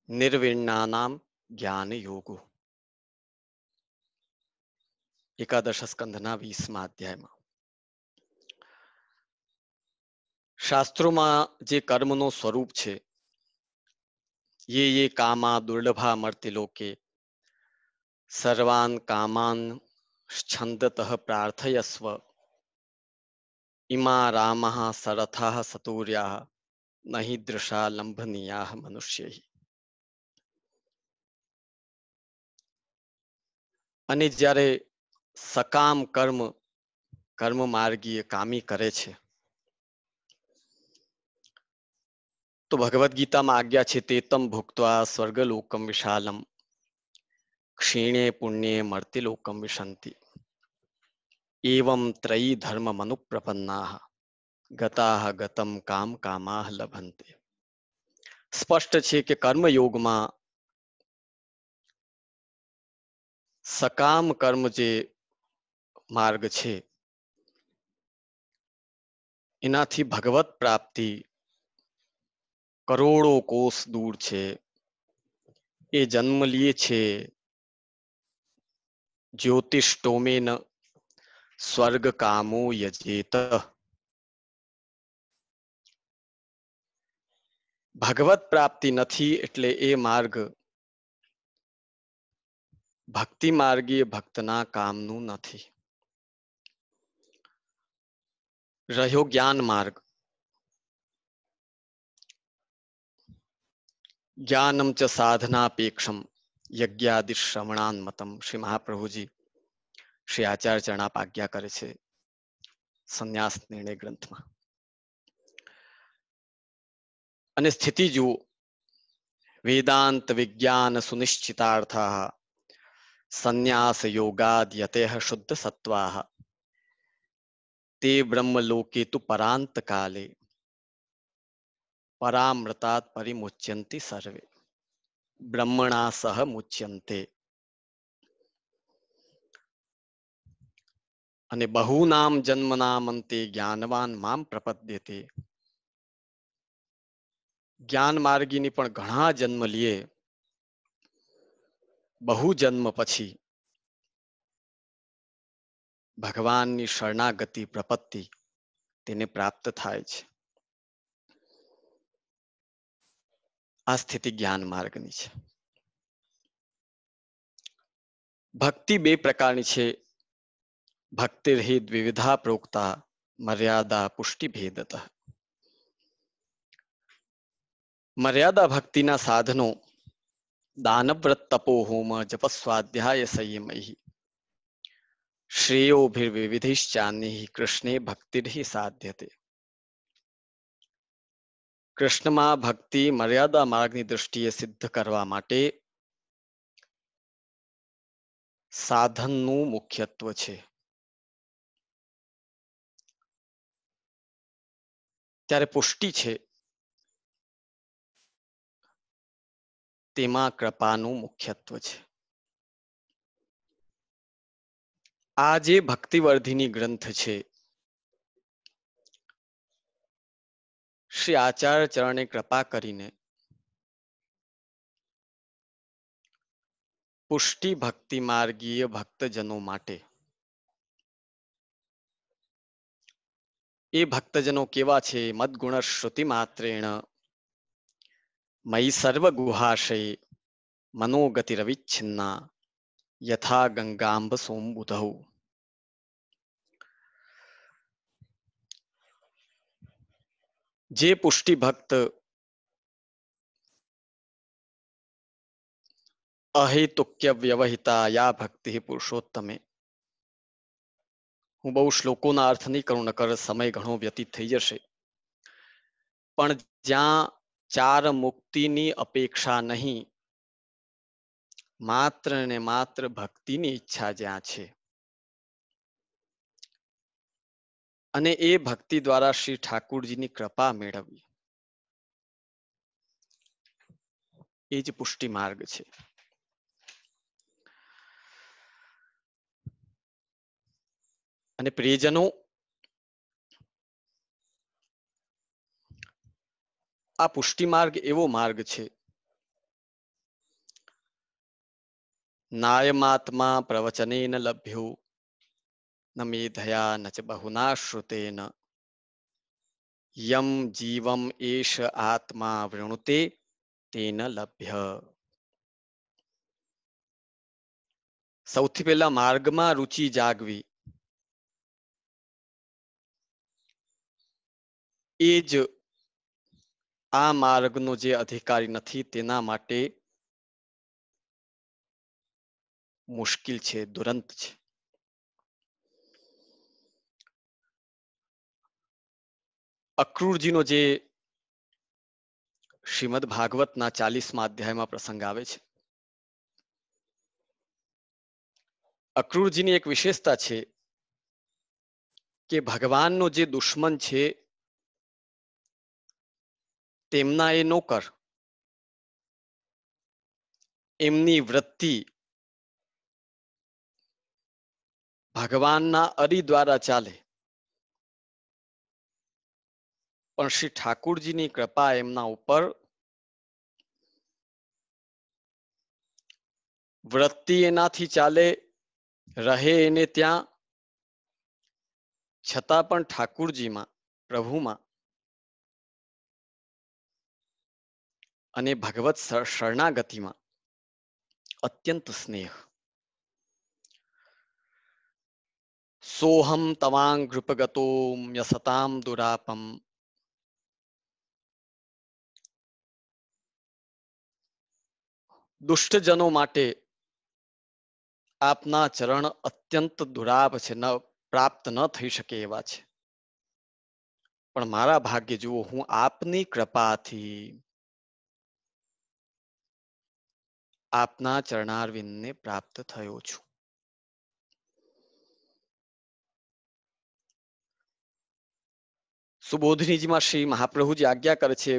નિર્વિણ્ણાનામ જ્ઞાન યોગો. એકાદશ સ્કંધના 20મા અધ્યાયમાં શાસ્ત્રોમાં જે કર્મનો સ્વરૂપ છે, ये कामा दुर्लभा मर्त्य लोके सर्वान् कामान् छन्दतः प्रार्थयस्व इमा रामः सरथः सतूर्याः नहि दृशा लंभनीयाः मनुष्यैः. અને જ્યારે સકામ કર્મ માર્ગીય કામી કરે છે તો ભગવદ્ ગીતામાં આજ્ઞા છે, તેતમ ભુક્ત્વા સ્વર્ગલોકમ વિશાલમ ક્ષીણે પુણ્યે મર્ત્યલોકમ વિશંતિ એવમ ત્રયી ધર્મ મનુપ્રપન્નાઃ ગતાઃ ગતમ કામ કામાઃ લભન્તે. સ્પષ્ટ છે કે કર્મયોગમાં સકામ કર્મ જે માર્ગ છે એનાથી ભગવત પ્રાપ્તિ કરોડો કોષ દૂર છે. એ જન્મ લે છે જ્યોતિષોમેન સ્વર્ગ કામો યજેત. ભગવત પ્રાપ્તિ નથી એટલે એ માર્ગ ભક્તિ માર્ગીય ભક્તના કામનું નથી. રહ્યો જ્ઞાન માર્ગ, જ્ઞાનમ ચ સાધનાપેક્ષમ યજ્ઞાદિ શ્રવણાન મતમ. શ્રી મહાપ્રભુજી શ્રી આચાર્ય ચરણાપ આજ્ઞા કરે છે સંન્યાસ નિર્ણય ગ્રંથમાં. અને સ્થિતિ જુઓ, વેદાંત વિજ્ઞાન સુનિશ્ચિતાર્થાઃ સંન્યાસ યોગાદ યતેઃ શુદ્ધ સત્વાઃ તે બ્રહ્મલોકે તુ પરાંત કાલે પરામૃતાત પરિમુચ્યંતિ સર્વે બ્રહ્મણા સહ મુચ્યંતે. અને બહુનામ જન્મનામ અંતે જ્ઞાનવાન મામ પ્રપદ્યતે. જ્ઞાન માર્ગીની પણ ઘણા જન્મ લીએ, બહુ જન્મ પછી ભગવાનની શરણાગતિ પ્રપત્તિ તેને પ્રાપ્ત થાય છે. આ સ્થિતિ જ્ઞાન માર્ગની છે. ભક્તિ બે પ્રકારની છે. ભક્તિર્હિ દ્વિવિધા પ્રોક્તા મર્યાદા પુષ્ટિ ભેદતઃ. મર્યાદા ભક્તિના સાધનો દાનવ્રત તપો હોમ જપ સ્વાધ્યાય સંયમૈ શ્રેયોભિર્વિવિધિશ્ચાન્યૈ કૃષ્ણે ભક્તિર્હિ સાધ્યતે. કૃષ્ણમાં ભક્તિ મર્યાદા માર્ગની દૃષ્ટિએ સિદ્ધ કરવા માટે સાધનનું મુખ્યત્વ છે. ત્યારે પુષ્ટિ છે તેમાં કૃપાનું મુખ્યત્વ છે. આ જે ભક્તિવર્ધિની ગ્રંથ છે, શ્રી આચાર્ય ચરણે કૃપા કરીને પુષ્ટિ ભક્તિ માર્ગીય ભક્તજનો માટે, એ ભક્તજનો કેવા છે? મદગુણ શ્રુતિ માત્રેણ મયી સર્વ ગુહાશય મનોગતિ રવિચ્છિન્ના યથા ગંગાંબ સોમબુધૌ. જે પુષ્ટિ ભક્ત અહેતુક્ય વ્યવહિતા યા ભક્તિ પુરુષોત્તમે. હું બહુ શ્લોકોના અર્થ નહીં કરું, નકર સમય ઘણો વ્યતીત થઈ જશે. પણ જ્યાં ચાર મુક્તિની અપેક્ષા નહીં, માત્ર ને માત્ર ભક્તિની ઈચ્છા જ્યાં છે, અને એ ભક્તિ દ્વારા શ્રી ઠાકુરજીની કૃપા મેળવવી, એ જ પુષ્ટિ માર્ગ છે. અને પ્રિયજનો, આ પુષ્ટિ માર્ગ એવો માર્ગ છે, નાયમાત્મા પ્રવચનેન લભ્યો ન મેધયા ન ચ બહુના શ્રુતેન યમ જીવમ એષ આત્મા વૃણુતે તેન લભ્ય. સૌથી પહેલા માર્ગમાં રુચિ જાગવી, એ જ આ માર્ગનો જે અધિકારી નથી તેના માટે મુશ્કેલ છે, દુરંત છે. અક્રૂરજીનો જે શ્રીમદ ભાગવતના 40મા અધ્યાયમાં પ્રસંગ આવે છે, અક્રૂરજીની એક વિશેષતા છે કે ભગવાનનો જે દુશ્મન છે તેમના એ નોકર, એમની વૃત્તિ ભગવાનના અરી દ્વારા ચાલે, પણ શ્રી ઠાકુરજીની કૃપા એમના ઉપર વૃત્તિ એનાથી ચાલે રહે એને ત્યાં, છતાં પણ ઠાકુરજીમાં, પ્રભુમાં અને ભગવત શરણાગતિમાં અત્યંત સ્નેહ. સોહમ તવાંગ કૃપગતો યસતામ દુરાપમ. દુષ્ટજનો માટે આપના ચરણ અત્યંત દુરાપ છે, ન પ્રાપ્ત ન થઈ શકે એવા છે. પણ મારા ભાગ્ય જુઓ, હું આપની કૃપાથી આપના ચરણારવિંદને પ્રાપ્ત થયો છું. સુબોધિનીજીમાં શ્રી મહાપ્રભુજી આજ્ઞા કરે છે,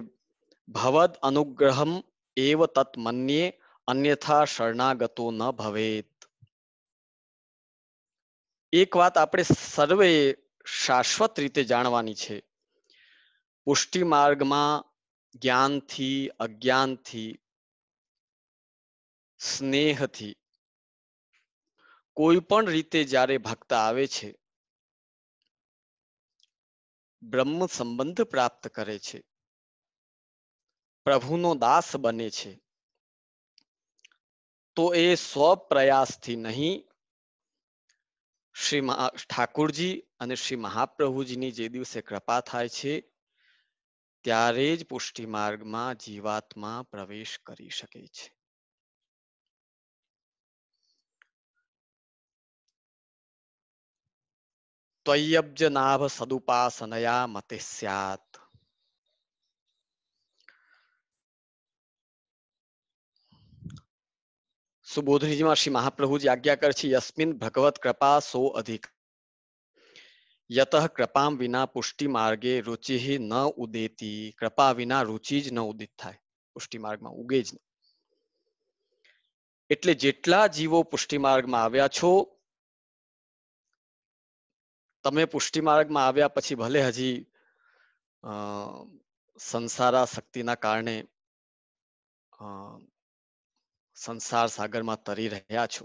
ભવદ અનુગ્રહમ એવ તત મન્યે અન્યથા શરણાગતો ન ભવેત. એક વાત આપણે સર્વે શાશ્વત રીતે જાણવાની છે, પુષ્ટિ માર્ગમાં જ્ઞાનથી, અજ્ઞાનથી, સ્નેહથી કોઈ પણ રીતે જ્યારે ભક્ત આવે છે, બ્રહ્મ સંબંધ પ્રાપ્ત કરે છે, પ્રભુનો દાસ બને છે, તો એ સ્વપ્રયાસથી નહીં, શ્રી ઠાકુરજી અને શ્રી મહાપ્રભુજીની જે દિવસે કૃપા થાય છે ત્યારે જ પુષ્ટિ માર્ગમાં જીવાત્મા પ્રવેશ કરી શકે છે. ત્વય્યબ્જ નાભ સદુપાસનયા મતે સ્યાત. સુબોધનીજીમાં શ્રી મહાપ્રભુજી આજ્ઞા કરે છે, યસ્મિન ભગવત કૃપા સો અધિક, યતઃ કૃપામ વિના પુષ્ટિ માર્ગે રુચિ ન ઉદેતી. કૃપા વિના રુચિ જ ન ઉદિત થાય, પુષ્ટિ માર્ગમાં ઉગે જ નહીં. એટલે જેટલા જીવો પુષ્ટિ માર્ગમાં આવ્યા છો, તમે પુષ્ટિ માર્ગમાં આવ્યા પછી ભલે હજી સંસારાસક્તિના કારણે સંસાર સાગરમાં તરી રહ્યા છો,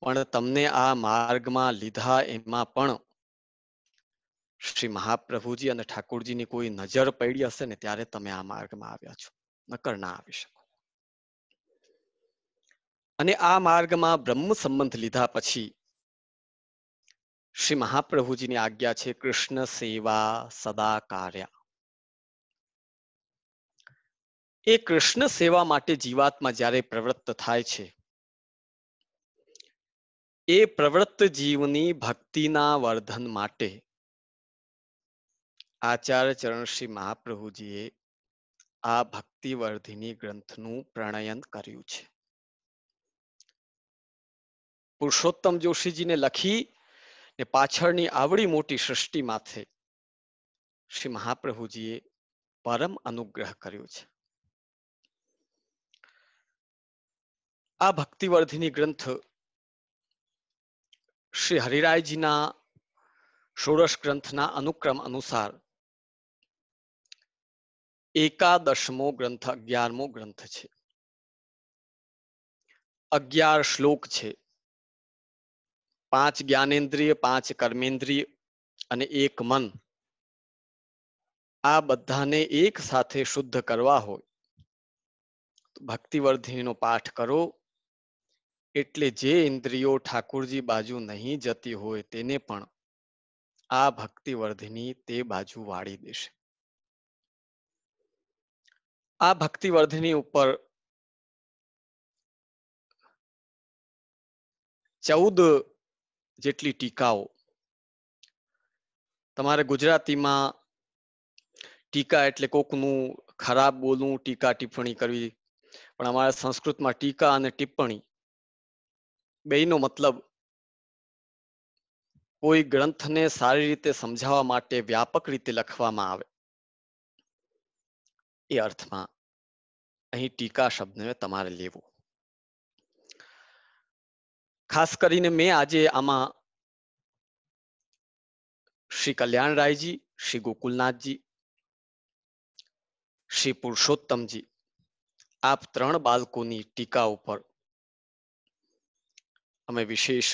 પણ તમને આ માર્ગમાં લીધા એમાં પણ શ્રી મહાપ્રભુજી અને ઠાકોરજીની કોઈ નજર પડી હશે ને ત્યારે તમે આ માર્ગમાં આવ્યા છો, નકર ના આવી શકો. અને આ માર્ગમાં બ્રહ્મ સંબંધ લીધા પછી શ્રી મહાપ્રભુજીની આજ્ઞા છે, કૃષ્ણ સેવા સદા કાર્ય. એ કૃષ્ણ સેવા માટે જીવાત્મા જ્યારે પ્રવૃત્ત થાય છે, એ પ્રવૃત્ત જીવની ભક્તિના વર્ધન માટે આચાર્ય ચરણ શ્રી મહાપ્રભુજીએ આ ભક્તિવર્ધિની ગ્રંથનું પ્રણયન કર્યું છે. પુરુષોત્તમ જોશીજીને લખી ને પાછળની આવડી મોટી સૃષ્ટિ માથે શ્રી મહાપ્રભુજીએ પરમ અનુગ્રહ કર્યો છે. આ ભક્તિવર્ધિની ગ્રંથ શ્રી હરિરાયજીના ષોડશ ગ્રંથના અનુક્રમ અનુસાર 11મો ગ્રંથ, 11મો ગ્રંથ છે. 11 શ્લોક છે, 5 જ્ઞાનેન્દ્રિય, 5 કર્મેન્દ્રિય અને 1 મન. આ બધાને એક સાથે શુદ્ધ કરવા હોય તો ભક્તિવર્ધિનીનો પાઠ કરો, એટલે જે ઇન્દ્રિયો ઠાકોરજી બાજુ નહીં જતી હોય તેને પણ આ ભક્તિવર્ધિની તે બાજુ વાળી દેશે. આ ભક્તિવર્ધિની ઉપર 14 જેટલી ટીકાઓ. તમારે ગુજરાતીમાં ટીકા એટલે કોકનું ખરાબ બોલવું, ટીકા ટિપ્પણી કરવી, પણ અમારા સંસ્કૃતમાં ટીકા અને ટિપ્પણી બેયનો મતલબ કોઈ ગ્રંથને સારી રીતે સમજાવવા માટે વ્યાપક રીતે લખવામાં આવે એ અર્થમાં અહીં ટીકા શબ્દને તમારે લેવો. ખાસ કરીને મેં આજે આમાં શ્રી કલ્યાણરાયજી, શ્રી ગોકુલનાથજી, શ્રી પુરુષોત્તમજી, આપ 3 બાળકોની ટીકા ઉપર અમે વિશેષ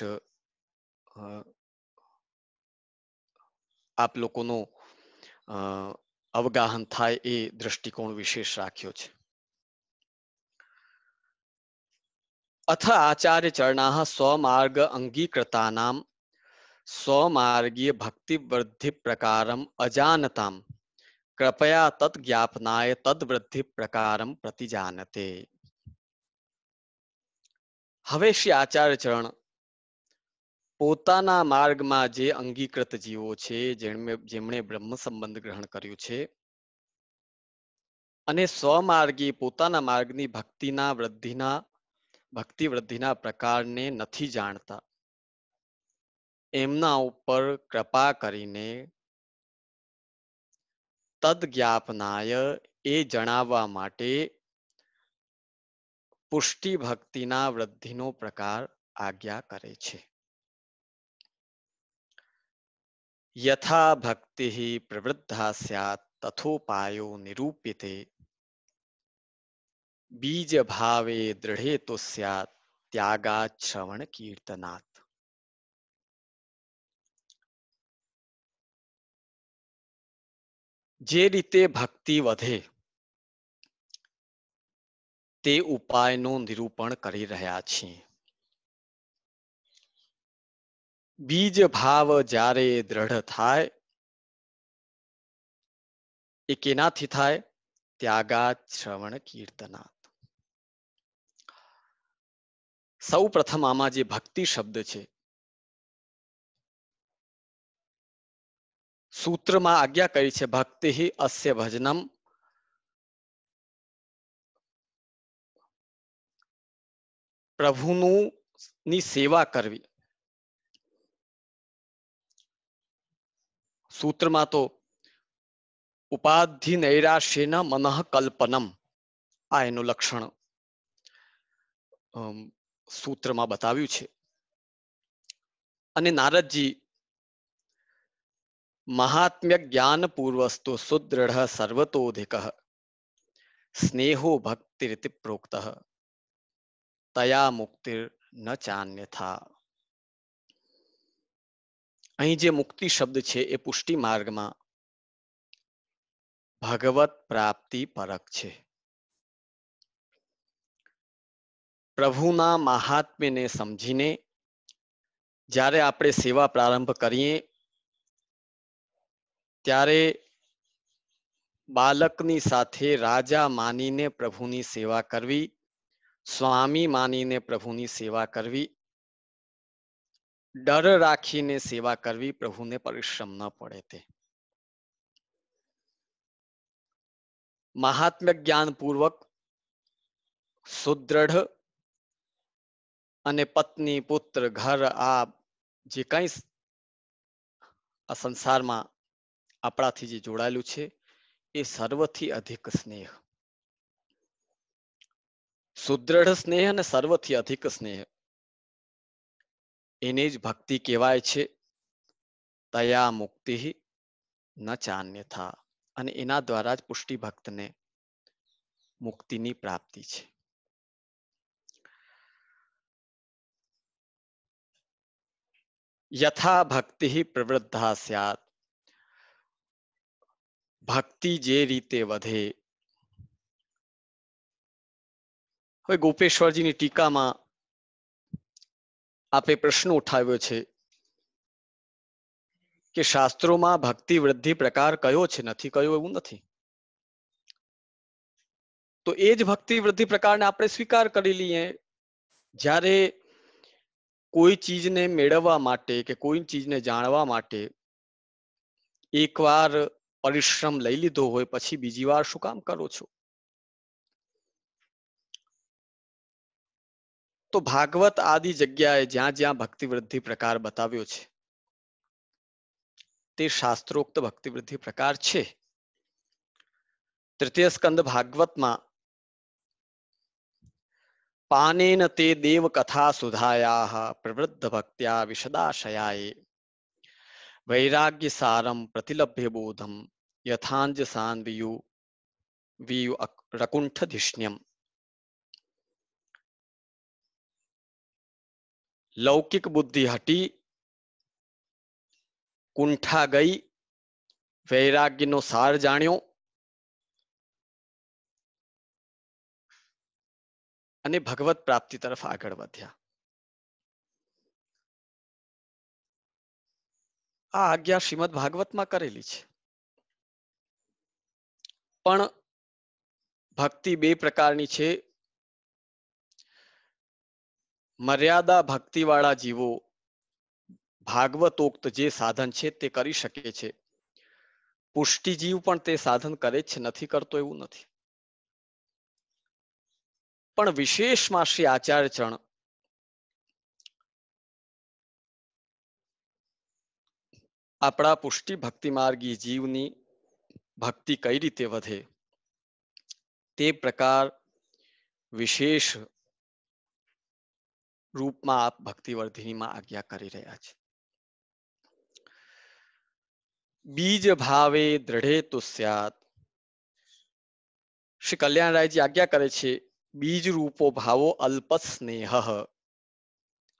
આપ લોકોનો અવગાહન થાય એ દ્રષ્ટિકોણ વિશેષ રાખ્યો છે. અથ આચાર્ય ચરણાઃ સ્વમાર્ગ અંગીકૃતાનામ સ્વમાર્ગીય ભક્તિ વૃદ્ધિ પ્રકારમ અજાનતામ કૃપયા તદ જ્ઞાપનાય તદ વૃદ્ધિ પ્રકારમ પ્રતિજાનતે. હવે શ્રી આચાર્ય ચરણ પોતાના માર્ગમાં જે અંગીકૃત જીવો છે, જેમણે બ્રહ્મ સંબંધ ગ્રહણ કર્યું છે અને સ્વમાર્ગી પોતાના માર્ગની ભક્તિ વૃદ્ધિના પ્રકારને નથી જાણતા, એમના ઉપર કૃપા કરીને તદ જ્ઞાપનાય એ જણાવવા માટે પુષ્ટિ ભક્તિના વૃદ્ધિનો પ્રકાર આજ્ઞા કરે છે. યથા ભક્તિ પ્રવૃદ્ધા સ્યાત તથોપાયો નિરૂપ્યતે બીજ ભાવે દૃઢે તો સ્યાત ત્યાગાત શ્રવણ કીર્તનાત. જે રીતે ભક્તિ વધે તે ઉપાયનું નિરૂપણ કરી રહ્યા છીએ. બીજ ભાવ જ્યારે દ્રઢ થાય એ કેનાથી થાય? ત્યાગાત શ્રવણ કીર્તનાત. સૌ પ્રથમ આમાં જે ભક્તિ શબ્દ છે, સૂત્રમાં આજ્ઞા કરી છે, ભક્તિ અસ્ય ભજનમ પ્રભુનું ની સેવા કરવી. સૂત્રમાં તો ઉપાધિ નૈરાશ્યન મનઃ કલ્પનમ, આ એનું લક્ષણ સૂત્રમાં બતાવ્યું છે. અને નારદજી મહાત્મ્ય જ્ઞાન પૂર્વસ્તુ સુદૃઢ સર્વતોધિક સ્નેહો ભક્તિરિતિ પ્રોક્ત તયા મુક્તિર ન ચાન્યથા. અહીં જે મુક્તિ શબ્દ છે એ પુષ્ટિ માર્ગમાં ભગવત પ્રાપ્તિ પરક છે. પ્રભુના મહાત્મ્યને સમજીને જ્યારે આપણે સેવા પ્રારંભ કરીએ ત્યારે બાલકની સાથે રાજા માનીને પ્રભુની સેવા કરવી, સ્વામી માનીને પ્રભુની સેવા કરવી, ડર રાખીને સેવા કરવી, પ્રભુને પરિશ્રમ ન પડે તે. મહાત્મ્ય જ્ઞાન પૂર્વક સુદ્રઢ અને પત્ની પુત્ર ઘર આ જે કઈ આ સંસારમાં આપણાથી જે જોડાયેલું છે એ સર્વથી અધિક સ્નેહ, સુદ્રઢ સ્નેહ અને સર્વથી અધિક સ્નેહ, એને જ ભક્તિ કહેવાય છે. તયા મુક્તિ ન ચાન્યથા. અને એના દ્વારા જ પુષ્ટિ ભક્તને મુક્તિની પ્રાપ્તિ છે. યથા ભક્તિ પ્રવૃદ્ધા સ્યાત, ભક્તિ જે રીતે વધે. હવે ગોપેશ્વરજીની ટીકામાં આપે પ્રશ્ન ઉઠાવ્યો છે કે શાસ્ત્રોમાં ભક્તિ વૃદ્ધિ પ્રકાર કયો છે? નથી કયો એવું નથી. તો એ જ ભક્તિ વૃદ્ધિ પ્રકારને આપણે સ્વીકાર કરી લઈએ. જ્યારે કોઈ ચીજને મેળવવા માટે કે કોઈ ચીજને જાણવા માટે એકવાર પરિશ્રમ લઈ લીધો હોય પછી બીજી વાર શું કામ કરો છો? તો ભાગવત આદિ જગ્યાએ જ્યાં જ્યાં ભક્તિ વૃદ્ધિ પ્રકાર બતાવ્યો છે તે શાસ્ત્રોક્ત ભક્તિ વૃદ્ધિ પ્રકાર છે. તૃતીય સ્કંદ ભાગવતમાં પાનેન તે દેવ કથા સુધાયા પ્રવૃદ્ધ ભક્ત્યા વિશદાશયાએ વૈરાગ્ય સારમ પ્રતિલભ્ય બોધમ યથાંજ સાન્વિયુ વિયુ રકુંઠ ધિષ્ણ્યમ. લૌકિક બુદ્ધિ હટી, કુંઠા ગઈ, વૈરાગ્યનો સાર જાણ્યો અને ભગવત પ્રાપ્તિ તરફ આગળ વધ્યા. આ આજ્ઞા શ્રીમદ ભાગવતમાં કરેલી છે. પણ ભક્તિ બે પ્રકારની છે. મર્યાદા ભક્તિ વાળા જીવો ભાગવતોક્ત જે સાધન છે તે કરી શકે છે. પુષ્ટિ જીવ પણ તે સાધન કરે છે, નથી કરતો એવું નથી. પણ વિશેષમાં શ્રી આચાર્ય ચરણ આપણા પુષ્ટિ ભક્તિ માર્ગી જીવની ભક્તિ કઈ રીતે વધે તે પ્રકાર વિશેષ રૂપમાં આપ ભક્તિવર્ધિનીમાં આજ્ઞા કરી રહ્યા છે. બીજ ભાવે દ્રઢે તો સ્યાત. શ્રી કલ્યાણરાયજી આજ્ઞા કરે છે બીજ રૂપો ભાવો અલ્પ સ્નેહ.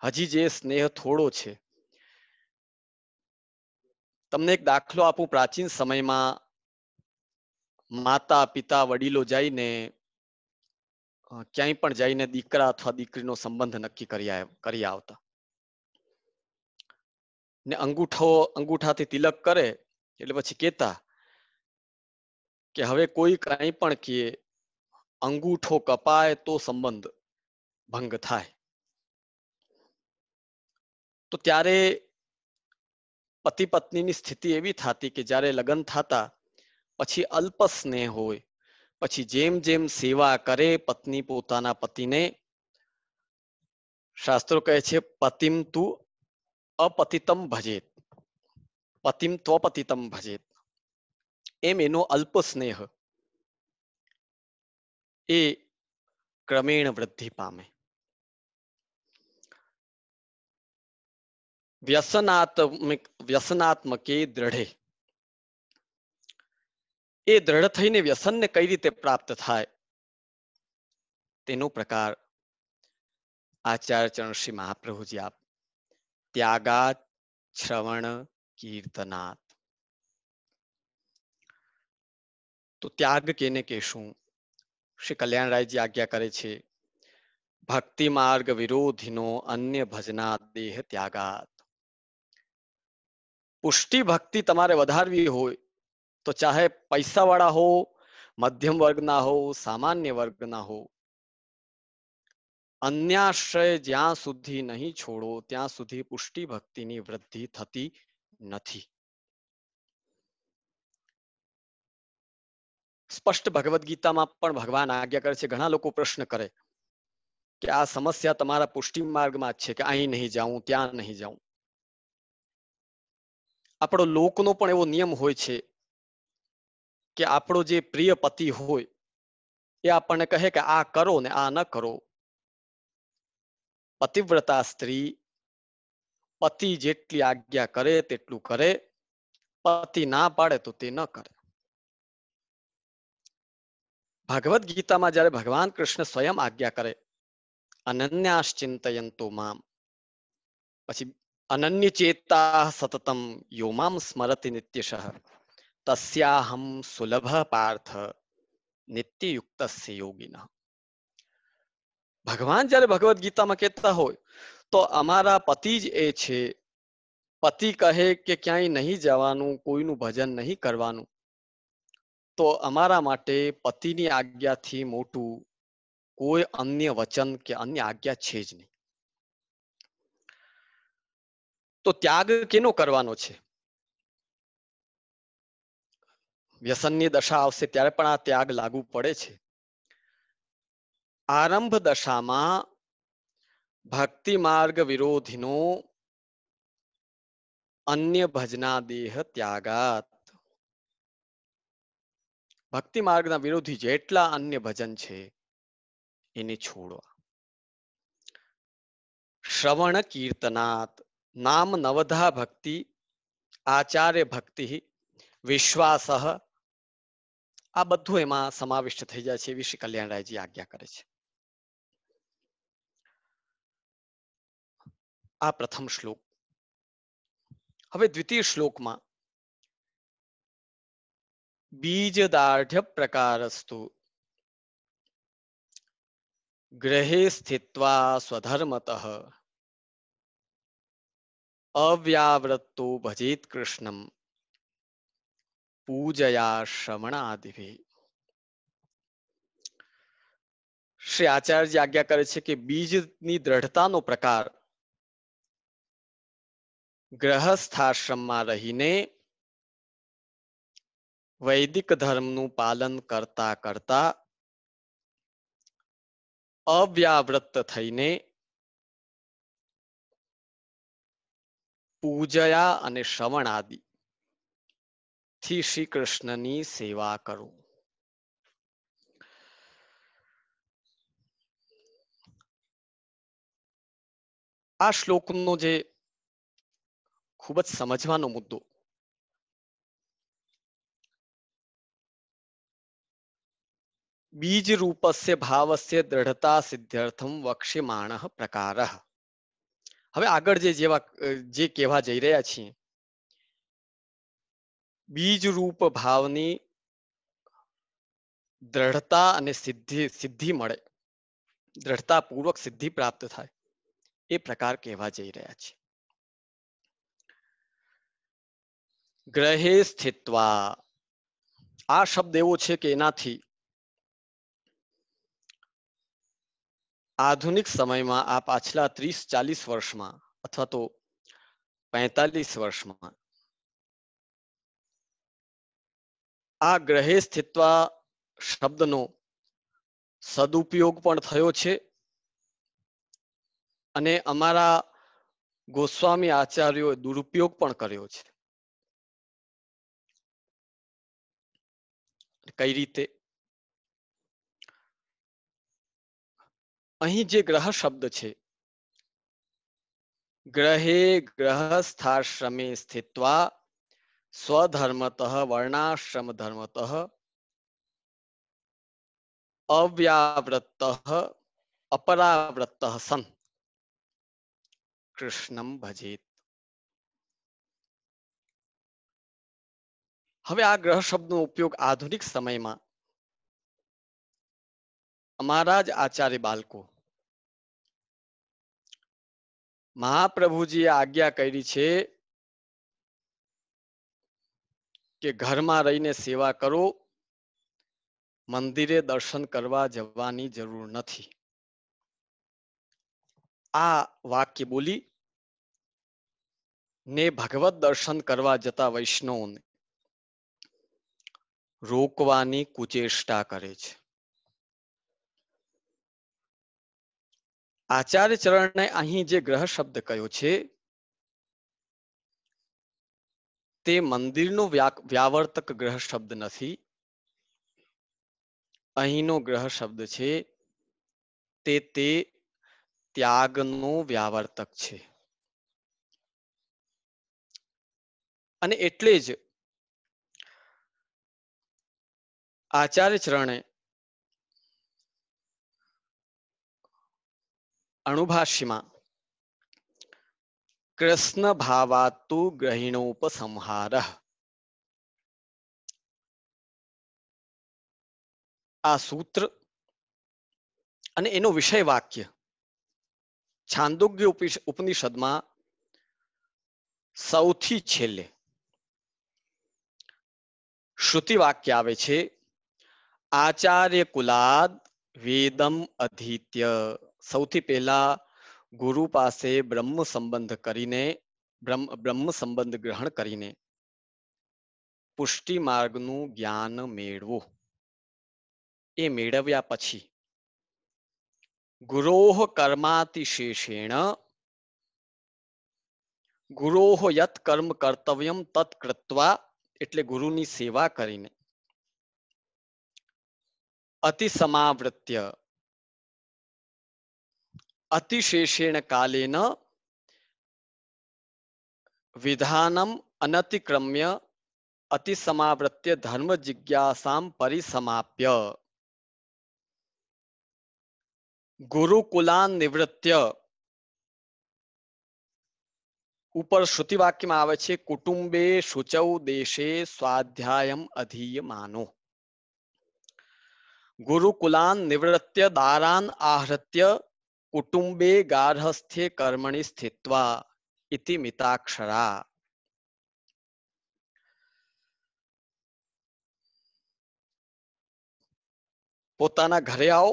હજી જે સ્નેહ થોડો છે. તમને એક દાખલો આપું. પ્રાચીન સમયમાં માતા પિતા વડીલો જઈને ક્યાંય પણ જઈને દીકરા અથવા દીકરીનો સંબંધ નક્કી કરી આવતા ને અંગૂઠાથી તિલક કરે એટલે પછી કેતા કે હવે કોઈ કઈ પણ કે અંગૂઠો કપાય તો સંબંધ ભંગ થાય. તો ત્યારે પતિ પત્નીની સ્થિતિ એવી થતી કે જ્યારે લગ્ન થતા પછી અલ્પ સ્નેહ હોય, પછી જેમ જેમ સેવા કરે પત્ની પોતાના પતિને, શાસ્ત્રો કહે છે પતિમ તું અપતિતમ ભજેત, પતિમ ત્વપતિતમ ભજેત, એમ એનો અલ્પ સ્નેહ એ ક્રમેણ વૃદ્ધિ પામે. વ્યસનાત્મકે દ્રઢે, એ દ્રઢ થઈને વ્યસનને કઈ રીતે પ્રાપ્ત થાય તેનો પ્રકાર આચાર્ય ચરણ શ્રી મહાપ્રભુજી આપ ત્યાગાત શ્રવણ કીર્તનાત. તો ત્યાગ કેને કહેશું? શ્રી કલ્યાણરાયજી આજ્ઞા કરે છે ભક્તિ માર્ગ વિરોધીનો અન્ય ભજના દેહ ત્યાગાત. પુષ્ટિ ભક્તિ તમારે વધારવી હોય તો ચાહે પૈસા વાળા હો, મધ્યમ વર્ગના હો, સામાન્ય વર્ગના હો, અન્યાશ્રય જ્યાં સુધી નહીં છોડો ત્યાં સુધી પુષ્ટિ ભક્તિની વૃદ્ધિ થતી નથી. સ્પષ્ટ ભગવદ્ ગીતામાં પણ ભગવાન આજ્ઞા કરે છે. ઘણા લોકો પ્રશ્ન કરે કે આ સમસ્યા તમારા પુષ્ટિ માર્ગમાં જ છે કે અહીં નહીં જાઉં, ત્યાં નહીં જાઉં. આપણો લોકનો પણ એવો નિયમ હોય છે કે આપણો જે પ્રિય પતિ હોય એ આપણને કહે કે આ કરો ને આ ન કરો. પતિવ્રતા સ્ત્રી પતિ જેટલી આજ્ઞા કરે તેટલું કરે, પતિ ના પાડે તો તે ન કરે. ભગવદ્ ગીતામાં જ્યારે ભગવાન કૃષ્ણ સ્વયં આજ્ઞા કરે અનન્યાશ્ચિંતયંતો મામ, પછી અનન્ય ચેતા સતતમ યો મામ સ્મરતિ નિત્યશઃ તસ્યાહમ સુલભ પાર્થ નિત્યયુક્તસ્ય યોગિનઃ. ભગવાન જ્યારે ભગવદ્ ગીતામાં કહેતા હોય તો અમારા પતિ જ એ છે. પતિ કહે કે ક્યાંય નહીં જવાનું, કોઈનું ભજન નહીં કરવાનું, તો અમારા માટે પતિની આજ્ઞાથી મોટું કોઈ અન્ય વચન કે અન્ય આજ્ઞા છે જ નહીં. તો ત્યાગ કેનો કરવાનો છે? વ્યસનની દશા આવશે ત્યારે પણ આ ત્યાગ લાગુ પડે છે. આરંભ દશામાં ભક્તિ માર્ગ વિરોધીનો અન્ય ભજના દેહ ત્યાગાત. ભક્તિ માર્ગના વિરોધી જેટલા અન્ય ભજન છે એને છોડવા. શ્રવણ કીર્તનાત, નામ નવધા ભક્તિ, આચાર્ય ભક્તિ, વિશ્વાસ, આ બધું એમાં સમાવિષ્ટ થઈ જાય છે એવી શ્રી કલ્યાણરાયજી આજ્ઞા કરે છે. આ પ્રથમ શ્લોક. હવે દ્વિતીય શ્લોકમાં બીજ દાઢ્ય પ્રકારસ્તુ ગ્રહે સ્થિત્વા સ્વધર્મતઃ અવ્યાવૃત્તો ભજેત કૃષ્ણમ પૂજયા શ્રવણાદિભિ. શ્રી આચાર્યજી આજ્ઞા કરે છે કે બીજની દ્રઢતાનો પ્રકાર ગ્રહસ્થાશ્રમમાં રહીને વૈદિક ધર્મનું પાલન કરતા કરતા અવ્યાવૃત્ત થઈને પૂજયા અને શ્રવણ આદિ થી શ્રી કૃષ્ણની સેવા કરો. આ શ્લોકનો જે ખૂબ જ સમજવાનો મુદ્દો, બીજ રૂપસ્ય ભાવસ્ય દ્રઢતા સિદ્ધ્યર્થમ વક્ષ્યમાણઃ પ્રકારઃ. હવે આગળ જે કહેવા જઈ રહ્યા છીએ, બીજ રૂપ ભાવની દ્રઢતા અને સિદ્ધિ મળે, દ્રઢતા પૂર્વક સિદ્ધિ પ્રાપ્ત થાય એ પ્રકાર કહેવા જઈ રહ્યા છે. ગ્રહે સ્થિત્વા આ શબ્દ એવો છે કે એનાથી આધુનિક સમયમાં આ પાછલા 30-40 વર્ષમાં અથવા તો 45 વર્ષમાં આ ગ્રહે સ્થિત્વા શબ્દનો સદુપયોગ પણ થયો છે અને અમારા ગોસ્વામી આચાર્યોએ દુરુપયોગ પણ કર્યો છે. કઈ રીતે? અહીં જે ગ્રહ શબ્દ છે, ગ્રહે ગ્રહસ્થાશ્રમે સ્થિત્વા સ્વધર્મતઃ વર્ણાશ્રમ ધર્મતઃ અવ્યાવૃત્તઃ અપરાવૃત્તઃ સન કૃષ્ણમ ભજેત. હવે આ ગ્રહ શબ્દનો ઉપયોગ આધુનિક સમયમાં અમારા જ આચાર્ય બાળકો મહાપ્રભુજીએ આજ્ઞા કરી છે કે ઘરમાં રહીને સેવા કરો, મંદિરે દર્શન કરવા જવાની જરૂર નથી. આ વાક્ય બોલી ને ભગવત દર્શન કરવા જતા વૈષ્ણવોને રોકવાની કુચેષ્ટા કરે છે. આચાર્ય ચરણે અહીં જે ગ્રહ શબ્દ કયો છે તે મંદિરનો વ્યાવર્તક ગ્રહ શબ્દ નથી. અહીંનો ગ્રહ શબ્દ છે તે ત્યાગનો વ્યાવર્તક છે. અને એટલે જ આચાર્ય ચરણે અણુભાષ્યમાં કૃષ્ણ ભાવાતુ ગ્રહિણોપસંહાર આ સૂત્ર અને એનો વિષય વાક્ય છાંદોગ્ય ઉપનિષદમાં સૌથી છેલ્લે શ્રુતિ વાક્ય આવે છે. આચાર્ય કુલાદ વેદમ અધીત્ય, સૌથી પહેલા ગુરુ પાસે બ્રહ્મ સંબંધ કરીને બ્રહ્મ સંબંધ ગ્રહણ કરીને પુષ્ટિ માર્ગનું જ્ઞાન મેળવો. એ મેળવ્યા પછી ગુરોહ કર્માતિશેષેણ ગુરોહ યત કર્મ કર્તવ્યમ તત કૃત્વા એટલે ગુરુની સેવા કરીને અતિ સમાવૃત્ય અતિશેષેણ કાલેન વિધાનમ અનતિક્રમ્ય અતિ સમાવૃત્ય ધર્મ જિજ્ઞાસામ પરિસમાપ્ય ગુરુકુલાન નિવૃત્ય ઉપર શ્રુતિ વાક્યમાં આવે છે કુટુંબે શુચૌ દેશે સ્વાધ્યાયમ અધીયમાનો. ગુરુકુલાન નિવૃત્ય દારાન આહૃત્ય કુટુંબે ગાર્હસ્થ્યે કર્મણિ સ્થિત્વા ઇતિ મિતાક્ષરા. પોતાના ઘરે આવો,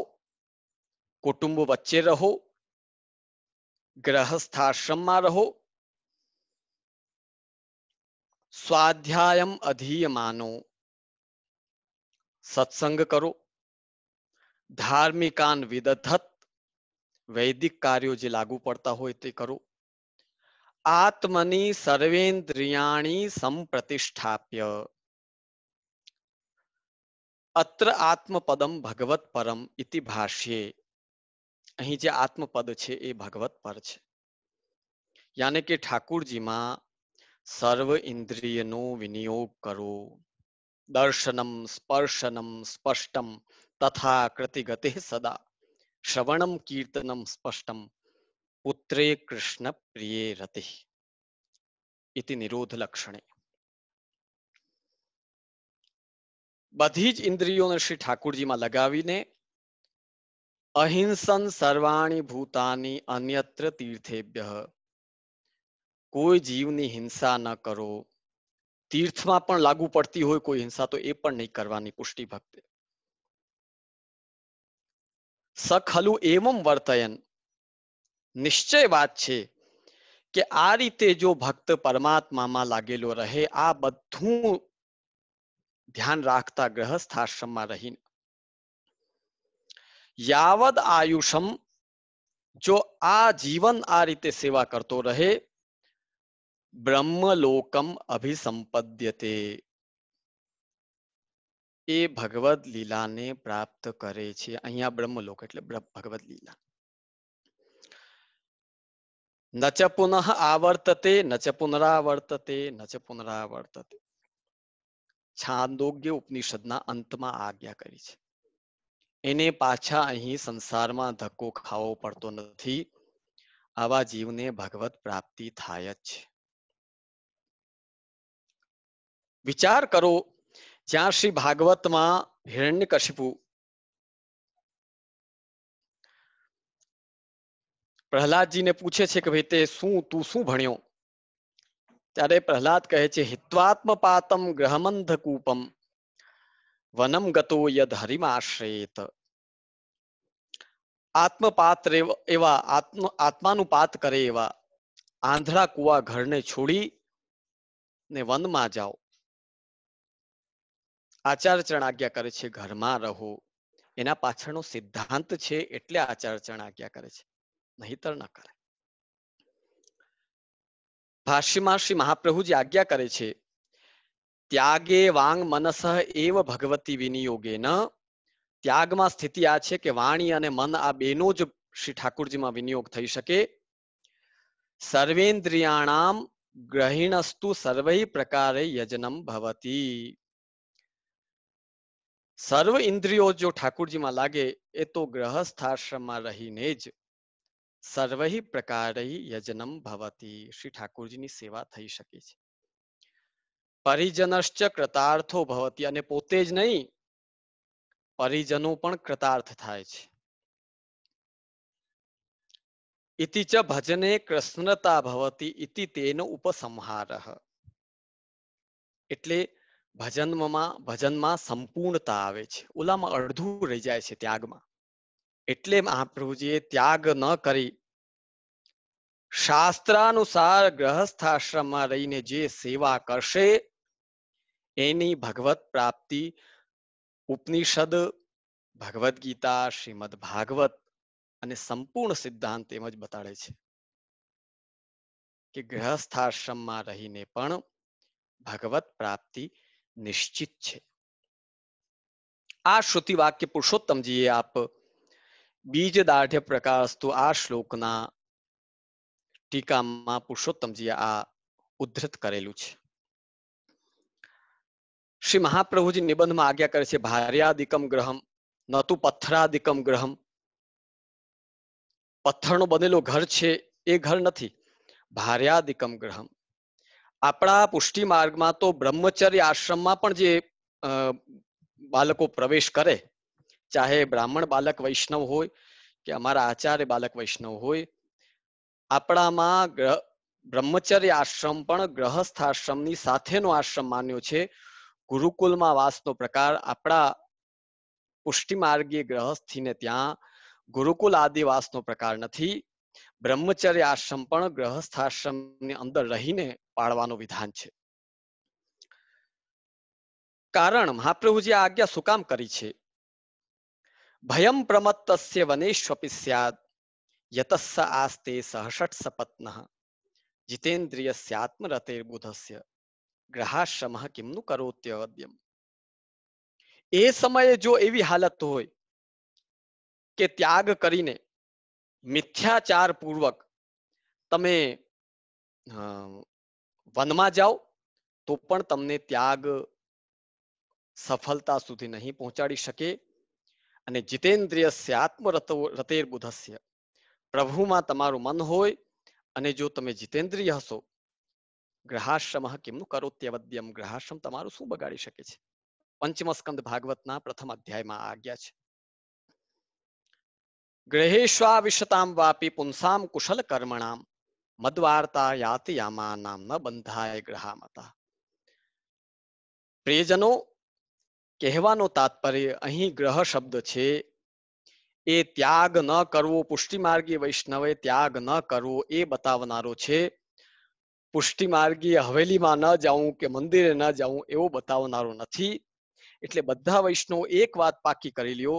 કુટુંબ વચ્ચે રહો, ગ્રહસ્થાશ્રમમાં રહો, સ્વાધ્યાયમ અધીયમાનો સત્સંગ કરો, ધાર્મિકાન વિદધત વૈદિક કાર્યો જે લાગુ પડતા હોય તે કરો, આત્મની સર્વેન્દ્રિયાણી સંપ્રતિષ્ઠાપ્ય અત્ર આત્મપદમ ભગવત પરમ ઇતિ ભાષ્યે. અહીં જે આત્મપદ છે એ ભગવત પર છે. યાને કે ઠાકુરજીમાં સર્વ ઇન્દ્રિયનો વિનિયોગ કરો. દર્શનમ સ્પર્શનમ સ્પષ્ટમ તથા કૃતિગતે સદા શ્રવણમ કીર્તનમ સ્પષ્ટમ પુત્રે કૃષ્ણ પ્રિયે રતિ ઇતિ નિરોધ લક્ષણે. બધી જ ઇન્દ્રિયોને શ્રી ઠાકુરજીમાં લગાવીને અહિંસન સર્વાણી ભૂતાની અન્યત્ર તીર્થેભ્ય, કોઈ જીવની હિંસા ન કરો. તીર્થમાં પણ લાગુ પડતી હોય કોઈ હિંસા તો એ પણ નહીં કરવાની પુષ્ટિ ભક્તે. સખલુ એવમ વર્તયન, નિશ્ચય વાત છે કે આ રીતે જો ભક્ત પરમાત્મામાં લાગેલો રહે, આ બધું ધ્યાન રાખતા ગ્રહસ્થ આશ્રમમાં રહીને, યાવદ આયુષમ, જો આ જીવન આ રીતે સેવા કરતો રહે, બ્રહ્મલોકમ અભિસંપદ્યતે, એ ભગવદ લીલાને પ્રાપ્ત કરે છે. અહીંયા બ્રહ્મલોક એટલે ભગવદ લીલા. નચ પુનઃ આવર્તતે નચ પુનરાવર્તતે નચ પુનરાવર્તતે. છાંદોગ્ય ઉપનિષદના અંતમાં આજ્ઞા કરી છે. એને પાછા અહીં સંસારમાં ધક્કો ખાવો પડતો નથી. આવા જીવને ભગવત પ્રાપ્તિ થાય જ છે. વિચાર કરો, જ્યાં શ્રી ભાગવતમાં હિરણ્યકશિપુ પ્રહલાદજીને પૂછે છે કે ભાઈ તું શું ભણ્યો? ત્યારે પ્રહલાદ કહે છે, હિત્વાત્મપાતમ ગ્રહમંધકૂપમ વનમ ગતો યદ હરિમાશ્રયેત. આત્મપાત એવા આત્માનું પાત કરે એવા આંધળા કુવા ઘરને છોડી ને વનમાં જાઓ. આચાર્યચરણ આજ્ઞા કરે છે ઘરમાં રહો. એના પાછળનો સિદ્ધાંત છે એટલે આચાર્યચરણ આજ્ઞા કરે છે, નહીતર ન કરે. ભાષ્યમાં શ્રી મહાપ્રભુજી આજ્ઞા કરે છે, ત્યાગે વાંગ મનસ એવ ભગવતી વિનિયોગે ન. ત્યાગમાં સ્થિતિ આ છે કે વાણી અને મન આ બેનો જ શ્રી ઠાકુરજીમાં વિનિયોગ થઈ શકે. સર્વેન્દ્રિયાણામ ગ્રહિણસ્તુ સર્વૈ પ્રકારે યજનમ ભવતી. સર્વ ઇન્દ્રિયો જો ઠાકુરજીમાં લાગે એ તો ગ્રહસ્થાશ્રમમાં રહીને જ સર્વૈ પ્રકારે યજનમ ભવતી, શ્રી ઠાકુરજીની સેવા થઈ શકે છે. પરિજનશ્ચ કૃતાર્થો ભવતી, અને પોતે જ નહીં પરિજનો પણ કૃતાર્થ થાય છે. ઇતિ ચ ભજને કૃષ્ણતા ભવતી ઇતિ તેનો ઉપસંહારઃ. એટલે ભજનમાં સંપૂર્ણતા આવે છે, ઓલામાં અડધું રહી જાય છે ત્યાગમાં. એટલે મહાપ્રભુજીએ ત્યાગ ન કરી શાસ્ત્રાનુસાર ગ્રહસ્થાશ્રમમાં રહીને જે સેવા કરશે એની ભગવત પ્રાપ્તિ ઉપનિષદ, ભગવદ ગીતા, શ્રીમદ ભાગવત અને સંપૂર્ણ સિદ્ધાંત એમ જ બતાડે છે કે ગ્રહસ્થાશ્રમમાં રહીને પણ ભગવત પ્રાપ્તિ નિશ્ચિત છે. આ શ્રુતિ વાક્ય પુરુષોત્તમજીએ આપ બીજ દાઢ્ય પ્રકાશતું આ શ્લોકના ટીકામાં પુરુષોત્તમજીએ આ ઉદ્ધૃત કરેલું છે. શ્રી મહાપ્રભુજી નિબંધમાં આજ્ઞા કરે છે, ભાર્યાદિકમ ગ્રહમ ન તુ પથ્થરાદિકમ ગ્રહમ. પથ્થરનો બનેલો ઘર છે એ ઘર નથી, ભાર્યાદિકમ ગ્રહમ. આપણા પુષ્ટિ માર્ગમાં તો બ્રહ્મચર્ય આશ્રમમાં પણ જે બાળકો પ્રવેશ કરે, ચાહે બ્રાહ્મણ બાલક વૈષ્ણવ હોય કે અમારા આચાર્ય બાલક વૈષ્ણવ હોય, આપણામાં બ્રહ્મચર્ય આશ્રમ પણ ગ્રહસ્થ આશ્રમની સાથેનો આશ્રમ માન્યો છે. ગુરુકુલમાં વાસનો પ્રકાર આપણા પુષ્ટિ માર્ગીય ગ્રહસ્થીને ત્યાં ગુરુકુલ આદિવાસનો પ્રકાર નથી. બ્રહ્મચર્ય આશ્રમ પણ ગ્રહસ્થ આશ્રમની અંદર રહીને પાળવાનો વિધાન છે. કારણ મહાપ્રભુજી આ આજ્ઞા શું કામ કરી છે? ભયમ પ્રમત્તસ્ય વનેષ્વપી સ્યાદ યતસ્સ આસ્તે સહષટ સપત્નઃ જીતેન્દ્રિયસ્યાત્મરતેર્બુધસ્ય ગ્રહાશ્રમઃ કિમનું કરોત્યવદ્યમ. એ સમયે જો એવી હાલત હોય કે ત્યાગ કરીને મિથ્યાચાર પૂર્વક તમે વનમાં જાઓ તો પણ તમને ત્યાગ સફળતા સુધી નહીં પહોંચાડી શકે. અને જીતેન્દ્રિયસ્ય આત્મરતેર્બુધસ્ય, પ્રભુમાં તમારું મન હોય અને જો તમે જીતેન્દ્રિય હશો, ગ્રહાશ્રમઃ કિમનું કરોત્યવદ્યમ, ગ્રહાશ્રમ તમારું શું બગાડી શકે છે? પંચમ સ્કંદ ભાગવતના પ્રથમ અધ્યાયમાં આ આજ્ઞા છે. ગ્રહેશ્વા વિશતામ વાપી પુંસામ કુશલ કર્મણામ મદવાર્તા યાતિ યામાનામ ન બંધાય ગ્રહામતા. પ્રિયજનો, કહેવાનો તાત્પર્ય અહીં ગ્રહ શબ્દ છે એ ત્યાગ ન કરવો, પુષ્ટિ માર્ગી વૈષ્ણવે ત્યાગ ન કરવો એ બતાવનારો છે. પુષ્ટિ માર્ગી હવેલીમાં ન જાવું કે મંદિરે ન જાવું એવો બતાવનારો નથી. એટલે બધા વૈષ્ણવ એક વાત પાકી કરી લ્યો,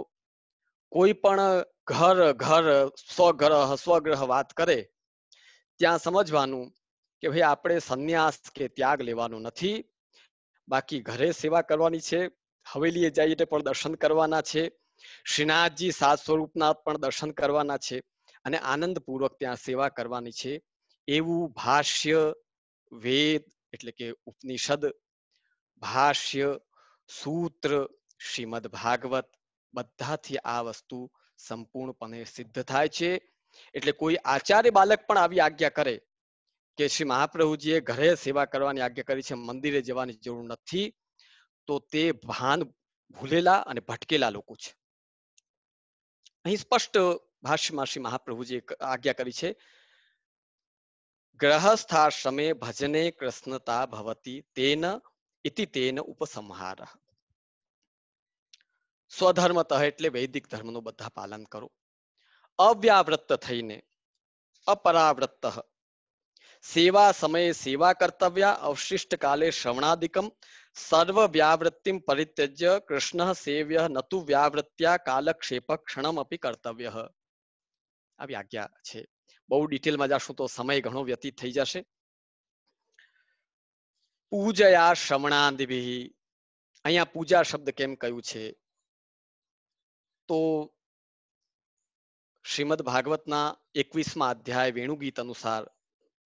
કોઈ પણ ઘર સ્વગ્રહ વાત કરે ત્યાં સમજવાનું કે ભાઈ આપણે સંન્યાસ કે ત્યાગ લેવાનો નથી. બાકી ઘરે સેવા કરવાની છે, હવેલીએ જઈને પણ દર્શન કરવાના છે, શ્રીનાથજી સાત સ્વરૂપના પણ દર્શન કરવાના છે અને આનંદપૂર્વક ત્યાં સેવા કરવાની છે. એવું ભાષ્ય, વેદ એટલે કે ઉપનિષદ, ભાષ્ય, સૂત્ર, શ્રીમદ ભાગવત બધાથી આ વસ્તુ સંપૂર્ણપણે સિદ્ધ થાય છે. એટલે કોઈ આચાર્ય બાલક પણ આવી આજ્ઞા કરે કે શ્રી મહાપ્રભુજીએ ઘરે સેવા કરવાની આજ્ઞા કરી છે, મંદિરે જવાની જરૂર નથી, તો તે ભાન ભૂલેલા અને ભટકેલા લોકો છે. અહીં સ્પષ્ટ ભાષ્યમાં શ્રી મહાપ્રભુજીએ આજ્ઞા કરી છે, ગ્રહસ્થાશ્રમે ભજને કૃષ્ણતા ભવતી તેન ઇતિ તેન ઉપસંહાર. સ્વધર્મતઃ એટલે વૈદિક ધર્મનું બધા પાલન કરો, અવ્યાવૃત્ત થઈને, અપરાવૃત્ત, સેવા સમયે સેવા કર્તવ્ય, અવશિષ્ટ કાલે શ્રવણાદિકમ, સર્વ વ્યાવૃત્તિમ પરિત્યજ્ય કૃષ્ણ સેવ્ય નતુ વ્યાવૃત્યા કાલક્ષેપ ક્ષણમ અપી કર્તવ્ય. આવી આજ્ઞા છે. બહુ ડિટેલમાં જાશું તો સમય ઘણો વ્યતીત થઈ જશે. પૂજયા શ્રવણાદિભિ, અહીંયા પૂજા શબ્દ કેમ કહ્યું છે તો શ્રીમદ ભાગવતના 21મા અધ્યાય વેણુગીત અનુસાર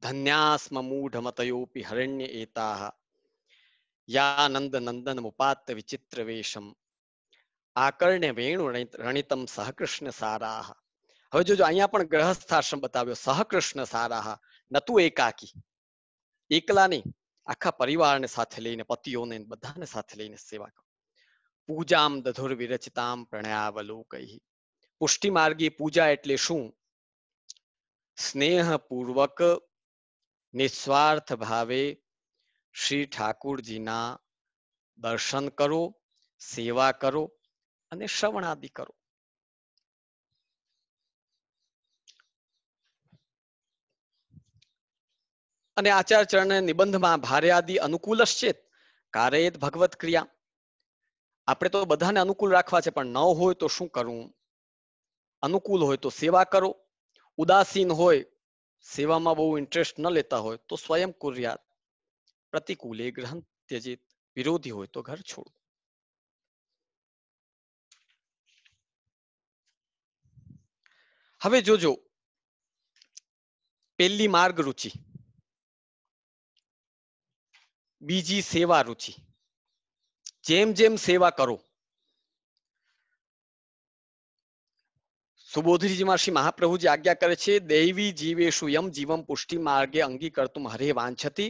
ધન્યાસ્મ મૂઢમતયોપી હરણ્ય એતાહ યા નંદ નંદન મુપાત વિચિત્ર વેશમ આકર્ણ્ય વેણુ રણિતમ સહકૃષ્ણ સારાહ. હવે જોજો અહીંયા પણ ગ્રહસ્થાશ્રમ બતાવ્યો, સહકૃષ્ણ સારાહ, નતું એકાકી, એકલા નહીં, આખા પરિવારને સાથે લઈને, પતિઓને બધાને સાથે લઈને સેવા કરો. પૂજામ દધુર વિરચિતામ પ્રણયાવલોકૈ. પુષ્ટિ માર્ગી પૂજા એટલે શું? સ્નેહપૂર્વક નિસ્વાર્થ ભાવે શ્રી ઠાકુરજીના દર્શન કરો, સેવા કરો અને શ્રવણાદિ કરો. અને આચાર્ય ચરણ નિબંધમાં ભાર્યાદિ અનુકૂલશ્ચેત કારયેત ભગવત ક્રિયા. આપણે તો બધાને અનુકૂળ રાખવા છે, પણ ન હોય તો શું કરવું? અનુકૂળ હોય તો સેવા કરો, ઉદાસીન હોય, સેવામાં બહુ ઇન્ટરેસ્ટ ન લેતા હોય તો સ્વયં કુર્યાત, પ્રતિકૂલે ગ્રહણ ત્યજેત, વિરોધી હોય તો ઘર છોડો. હવે જોજો, પહેલી માર્ગ રુચિ, બીજી સેવા રુચિ. જેમ જેમ સેવા કરો, સુબોધીજીમાં શ્રી મહાપ્રભુજી આજ્ઞા કરે છે, દૈવી જીવેશુ યમ જીવમ પુષ્ટિ માર્ગે અંગીકર્તુમ હરે વાંછતિ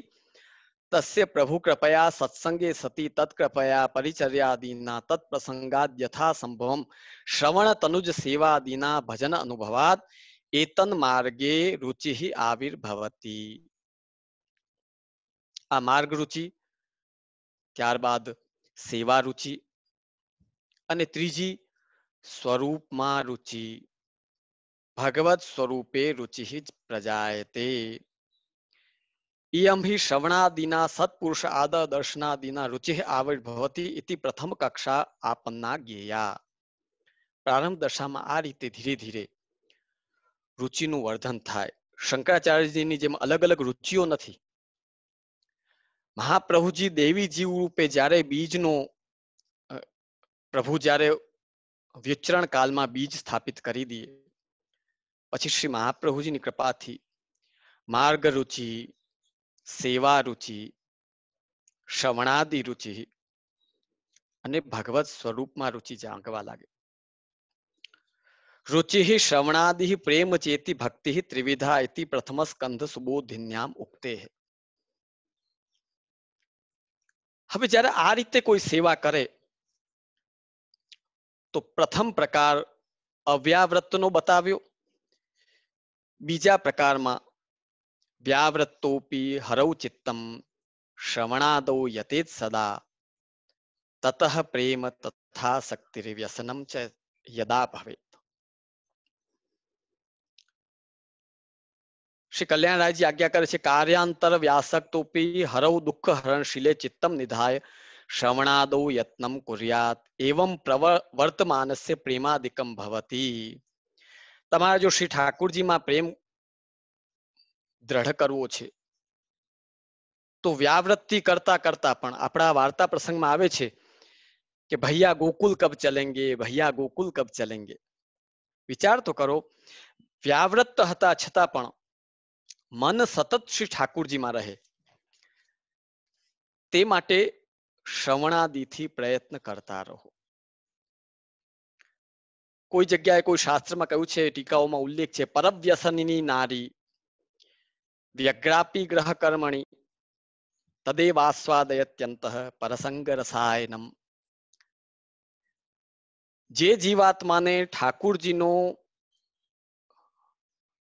તસ્ય પ્રભુ કૃપયા સત્સંગે સતી તત્કૃપયા પરિચર્યાદીના તત્પ્રસંગાદ યથા સંભવમ શ્રવણ તનુજ સેવાદીના ભજન અનુભવાત એતન માર્ગે રુચિ આવિર્ભવતી. આ માર્ગ રુચિ, ત્યારબાદ સેવા રુચિ અને ત્રીજી સ્વરૂપમાં રુચિ. ભગવત સ્વરૂપે રુચિ પ્રજાયતે. इयं हि श्रवणादिना सत्पुरुष आदर दर्शनादिना रुचि आविर्भवति इति प्रथम कक्षा आपन्ना ज्ञेया. પ્રારંભ દશામાં આ રીતે ધીરે ધીરે રુચિનું વર્ધન થાય. શંકરાચાર્યજીની જેમ અલગ અલગ રુચિઓ નથી. મહાપ્રભુજી દેવી જીવ રૂપે જ્યારે બીજનો પ્રભુ જ્યારે વિચરણ કાળમાં બીજ સ્થાપિત કરી દે પછી શ્રી મહાપ્રભુજીની કૃપાથી માર્ગ રુચિ, સેવા રુચિ, શ્રવણાદિ રુચિ અને ભગવત સ્વરૂપમાં રુચિ જાગવા લાગે. રુચિ શ્રવણાદિ પ્રેમ ચેતી ભક્તિ ત્રિવિધા ઇતિ પ્રથમ સ્કંધ સુબોધિન્યામ ઉક્તે. હવે જ્યારે આ રીતે કોઈ સેવા કરે તો પ્રથમ પ્રકાર અવ્યાવૃત્તનો બતાવ્યો. બીજા પ્રકારમાં વ્યાવૃત્તોપી હરૌ ચિત્તમ શ્રવણાદો યતેત સદા તતઃ પ્રેમ તથા શક્તિર વ્યસનમ ચ યદા ભવેત. શ્રી કલ્યાણરાયજી આજ્ઞા કરે છે, કાર્યાંતર વ્યાસક્તોપી હરૌ દુઃખ હરણશીલે ચિત્તમ નિધાય શ્રવણાદો યત્નમ કુર્યાત એવં પ્રવર્તમાનસ્ય પ્રેમાદિકમ ભવતી. તમારે જો શ્રી ઠાકુરજીમાં પ્રેમ દ્રઢ કરવો છે તો વ્યાવૃત્તિ કરતા કરતા પણ આપણા વાર્તા પ્રસંગમાં આવે છે કે ભૈયા ગોકુલ કબ ચલેંગે, ભૈયા ગોકુલ કબ ચલેંગે. વિચાર તો કરો, વ્યાવૃત્ત હતા છતાં પણ મન સતત શ્રી ઠાકુરજીમાં રહે તે માટે શ્રવણાદિથી પ્રયત્ન કરતા રહો. કોઈ જગ્યાએ કોઈ શાસ્ત્રમાં કહ્યું છે, ટીકાઓમાં ઉલ્લેખ છે, પરવ્યસનની નારી વ્યગ્રાપી ગ્રહ કર્મણી તદેવાસ્વાદયત્યંત પરસંગ રસાયનમ. જે જીવાત્માને ઠાકુરજીનો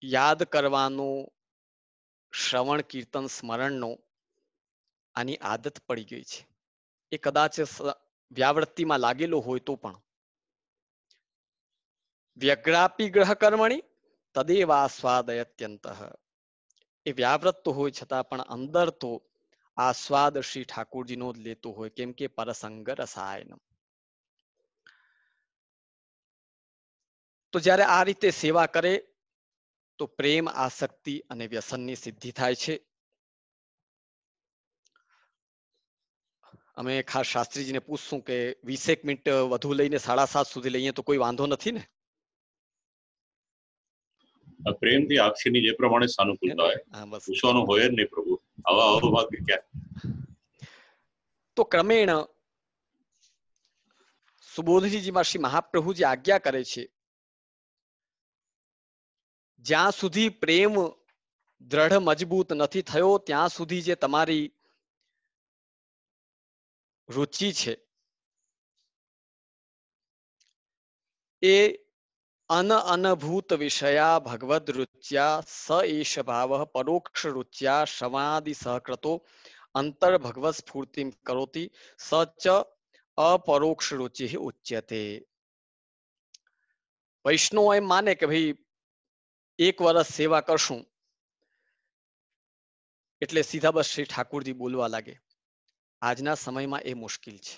યાદ કરવાનો, શ્રવણ કીર્તન સ્મરણનો આની આદત પડી ગઈ છે, એ કદાચ વ્યાવૃત્તિમાં લાગેલો હોય તો પણ વ્યગ્રાપી ગ્રહ કર્મણી તદેવાસ્વાદયત્યંત, એ વ્યાવૃત્ત હોય છતાં પણ અંદર તો આસ્વાદ શ્રી ઠાકુરજીનો જ લેતો હોય, કેમ કે પરસંગ રસાયનમ. તો જ્યારે આ રીતે સેવા કરે તો પ્રેમ, આસક્તિ અને વ્યસનની સિદ્ધિ થાય છે. અમે ખાસ શાસ્ત્રીજીને પૂછશું કે 20 મિનિટ વધુ લઈને 7:30 સુધી લઈએ તો કોઈ વાંધો નથી ને? પ્રેમથી આક્ષીની જે પ્રમાણે સાનુકૂળતા હોય, પૂછવાનું હોય જ નહીં પ્રભુ, આવા અવભાગ્ય ક્યાં. તો ક્રમેણ સુબોધજીમાં શ્રી મહાપ્રભુજી આજ્ઞા કરે છે, જ્યાં સુધી પ્રેમ દ્રઢ મજબૂત નથી થયો ત્યાં સુધી જે તમારી રુચિ છે એ અનભૂત વિષયા ભગવદ રુચ્યા સ એષ ભાવ પરોક્ષ રુચ્યા શ્રવણાદિ સહકૃતો અંતર ભગવત સ્ફૂર્તિ કરોતિ સચ અપરોક્ષ રુચિ ઉચ્યતે. વૈષ્ણવ એમ માને કે ભાઈ 1 વર્ષ સેવા કરશું એટલે સીધા બસ શ્રી ઠાકુરજી બોલવા લાગે. આજના સમયમાં એ મુશ્કેલ છે.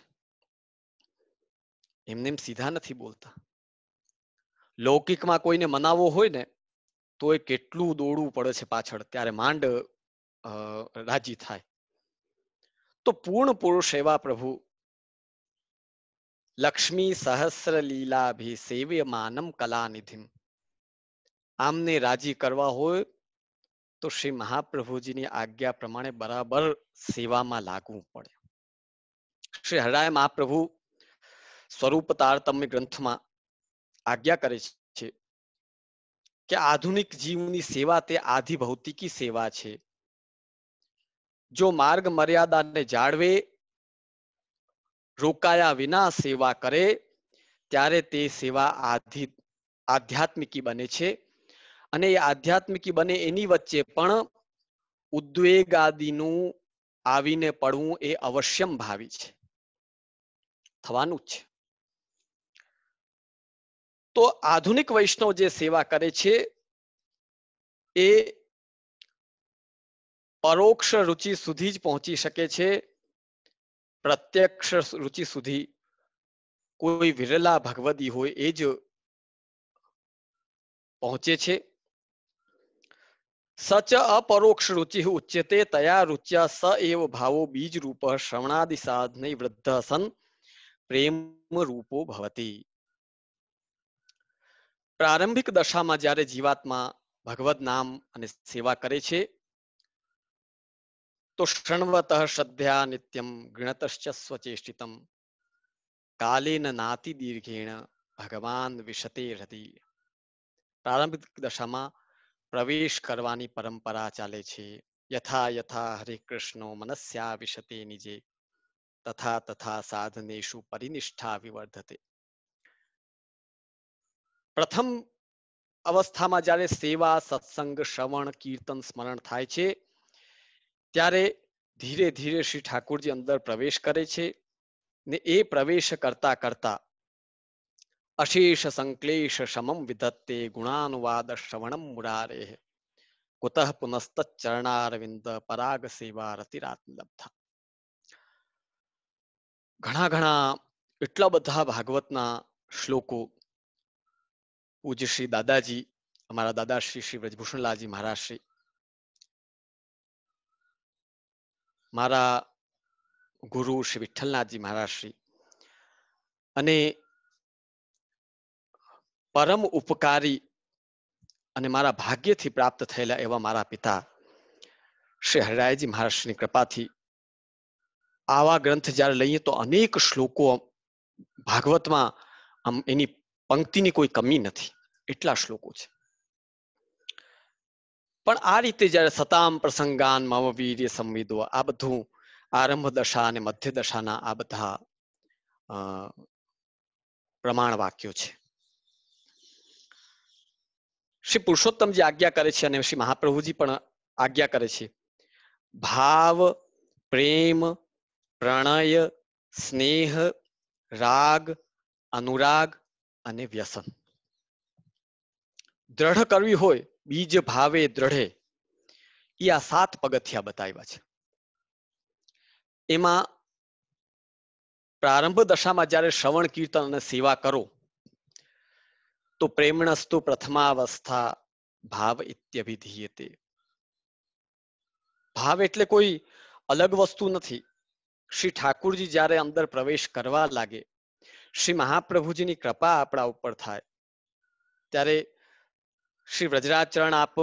એમને એમ સીધા નથી બોલતા. લૌકિકમાં કોઈને મનાવવો હોય ને તો એ કેટલું દોડવું પડે છે પાછળ, ત્યારે માંડ રાજી થાય. તો પૂર્ણ પુરુષ એવા પ્રભુ લક્ષ્મી સહસ્ર લીલાભી સેવ્ય માનમ કલાનિધિમ, આમને રાજી કરવા હોય તો શ્રી મહાપ્રભુજીની આજ્ઞા પ્રમાણે બરાબર સેવામાં લાગવું પડે. શ્રી હરાય મહાપ્રભુ સ્વરૂપ તારતમ્ય ગ્રંથમાં આજ્ઞા કરે છે કે આધુનિક જીવની સેવા તે આધિ ભૌતિકી સેવા છે. જો માર્ગ મર્યાદાને જાળવે, રોકાયા વિના સેવા કરે ત્યારે તે સેવા આધ્યાત્મિકી બને છે. અને એ આધ્યાત્મિકી બને એની વચ્ચે પણ ઉદ્વેગ આદિનું આવીને પડવું એ અવશ્યમ ભાવી છે, થવાનું જ છે. તો આધુનિક વૈષ્ણવ જે સેવા કરે છે એ પરોક્ષ રુચિ સુધી જ પહોંચી શકે છે. પ્રત્યક્ષ રુચિ સુધી કોઈ વિરલા ભગવદી હોય એ જ પહોંચે છે. સચ અપરોક્ષ રુચિ ઉચ્યતે તયા રુચ્યા સ એવ ભાવો બીજ રૂપ શ્રવણાદિ સાધને વૃદ્ધ સન પ્રેમ રૂપો ભવતી. પ્રારંભિક દશામાં જ્યારે જીવાત્મા ભગવદ નામ અને સેવા કરે છે તો શૃણવત શ્રદ્ધ્યા નિત્યમ ગૃણતશ્ચ સ્વચેષ્ટિતમ કાલેન નાતિ દીર્ઘેણ ભગવાન વિશતે હૃદય. પ્રારંભિક દશામાં પ્રવેશ કરવાની પરંપરા ચાલે છે. યથા યથા હરે કૃષ્ણો મનસ્યા વિશતે નિજે તથા તથા સાધનેષુ પરિનિષ્ઠા વિવર્ધતે. પ્રથમ અવસ્થામાં જ્યારે સેવા, સત્સંગ, શ્રવણ, કીર્તન, સ્મરણ થાય છે ત્યારે ધીરે ધીરે શ્રી ઠાકોરજી અંદર પ્રવેશ કરે છે ને એ પ્રવેશ કરતા કરતા અશેષ સંક્લેશ સમમ વિધત્તે ગુણાનુવાદ શ્રવણમ મુરારે કુતઃ પુનસ્ત ચરણારવિંદ પરાગ સેવા રતિરાત્મલબ્ધા. ઘણા ઘણા એટલા બધા ભાગવતના શ્લોકો પૂજ્ય શ્રી દાદાજી, અમારા દાદાશ્રી શ્રી બ્રજભૂષણલાલજી મહારાજશ્રી, મારા ગુરુ શ્રી વિઠ્ઠલનાથજી મહારાજશ્રી અને પરમ ઉપકારી અને મારા ભાગ્યથી પ્રાપ્ત થયેલા એવા મારા પિતા શ્રી હરિરાયજી મહારાજની કૃપાથી આવા ગ્રંથ જ્યારે લઈએ તો અનેક શ્લોકો ભાગવતમાં આમ એની પંક્તિની કોઈ કમી નથી, એટલા શ્લોકો છે. પણ આ રીતે જ્યારે સતામ પ્રસંગાન મમ વીર્ય સંવિદો, આ બધું આરંભ દશા અને મધ્ય દશાના આ બધા પ્રમાણ વાક્યો છે. શ્રી પુરુષોત્તમજી આજ્ઞા કરે છે અને શ્રી મહાપ્રભુજી પણ આજ્ઞા કરે છે, ભાવ, પ્રેમ, પ્રણય, સ્નેહ, રાગ, અનુરાગ અને વ્યસન દ્રઢ કરવી હોય, બીજ ભાવે દ્રઢે, એ આ 7 પગથિયા બતાવ્યા છે. એમાં પ્રારંભ દશામાં જ્યારે શ્રવણ, કીર્તન અને સેવા કરો તો પ્રેમણસ્તુ પ્રથમાવસ્થા ભાવ ઇત્યભિધીયતે. ભાવ એટલે કોઈ અલગ વસ્તુ નથી. શ્રી ઠાકુરજી જ્યારે અંદર પ્રવેશ કરવા લાગે, શ્રી મહાપ્રભુજીની કૃપા આપણા ઉપર થાય ત્યારે શ્રી વ્રજરાચરણ આપ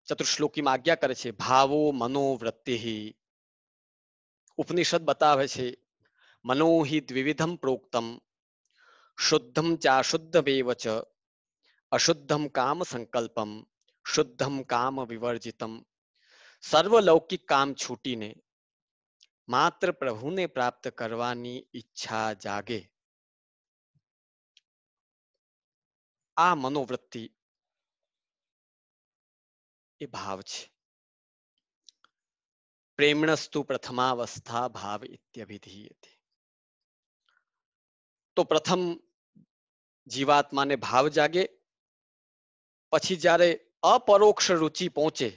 ચતુશ્લોકીમાં આજ્ઞા કરે છે, ભાવો મનોવૃત્તિ. ઉપનિષદ બતાવે છે, મનો હિ દ્વિવિધમ પ્રોક્તમ શુદ્ધમ ચાશુદ્ધમેવ ચ અશુદ્ધમ કામ સંકલ્પમ શુદ્ધમ કામ વિવર્જિતમ. સર્વલૌકિક કામ છૂટીને માત્ર પ્રભુને પ્રાપ્ત કરવાની ઈચ્છા જાગે, આ મનોવૃત્તિ એ ભાવ છે. પ્રેમણસ્તુ પ્રથમાવસ્થા ભાવ ઇત્યભિધીયતે. તો પ્રથમ જીવાત્માને ભાવ જાગે, પછી જ્યારે અપરોક્ષ રુચિ પહોંચે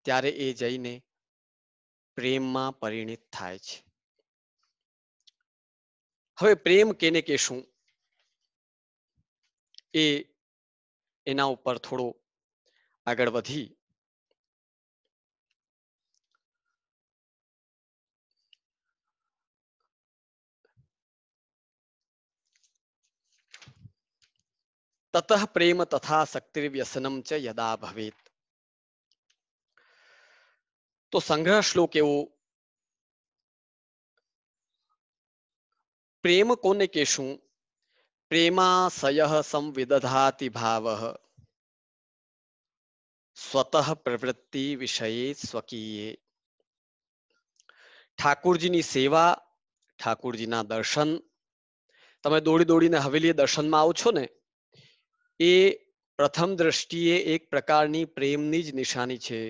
ત્યારે એ જઈને પ્રેમમાં પરિણિત થાય છે. હવે પ્રેમ કેને કહેશું એ એના ઉપર થોડો આગળ વધી તતઃ પ્રેમ તથા શક્તિર્વ્યસનમ ચ યદા ભવેત. તો સંગ્રહ શ્લોક એવો, પ્રેમ કોને કહેશું? પ્રેમાશય સંવિદધાતિ ભાવ સ્વતઃ પ્રવૃત્તિ વિષયે સ્વકીયે. ઠાકુરજીની સેવા, ઠાકુરજીના દર્શન, તમે દોડી દોડીને હવેલી દર્શનમાં આવો છો ને, એ પ્રથમ દ્રષ્ટિએ એક પ્રકારની પ્રેમની જ નિશાની છે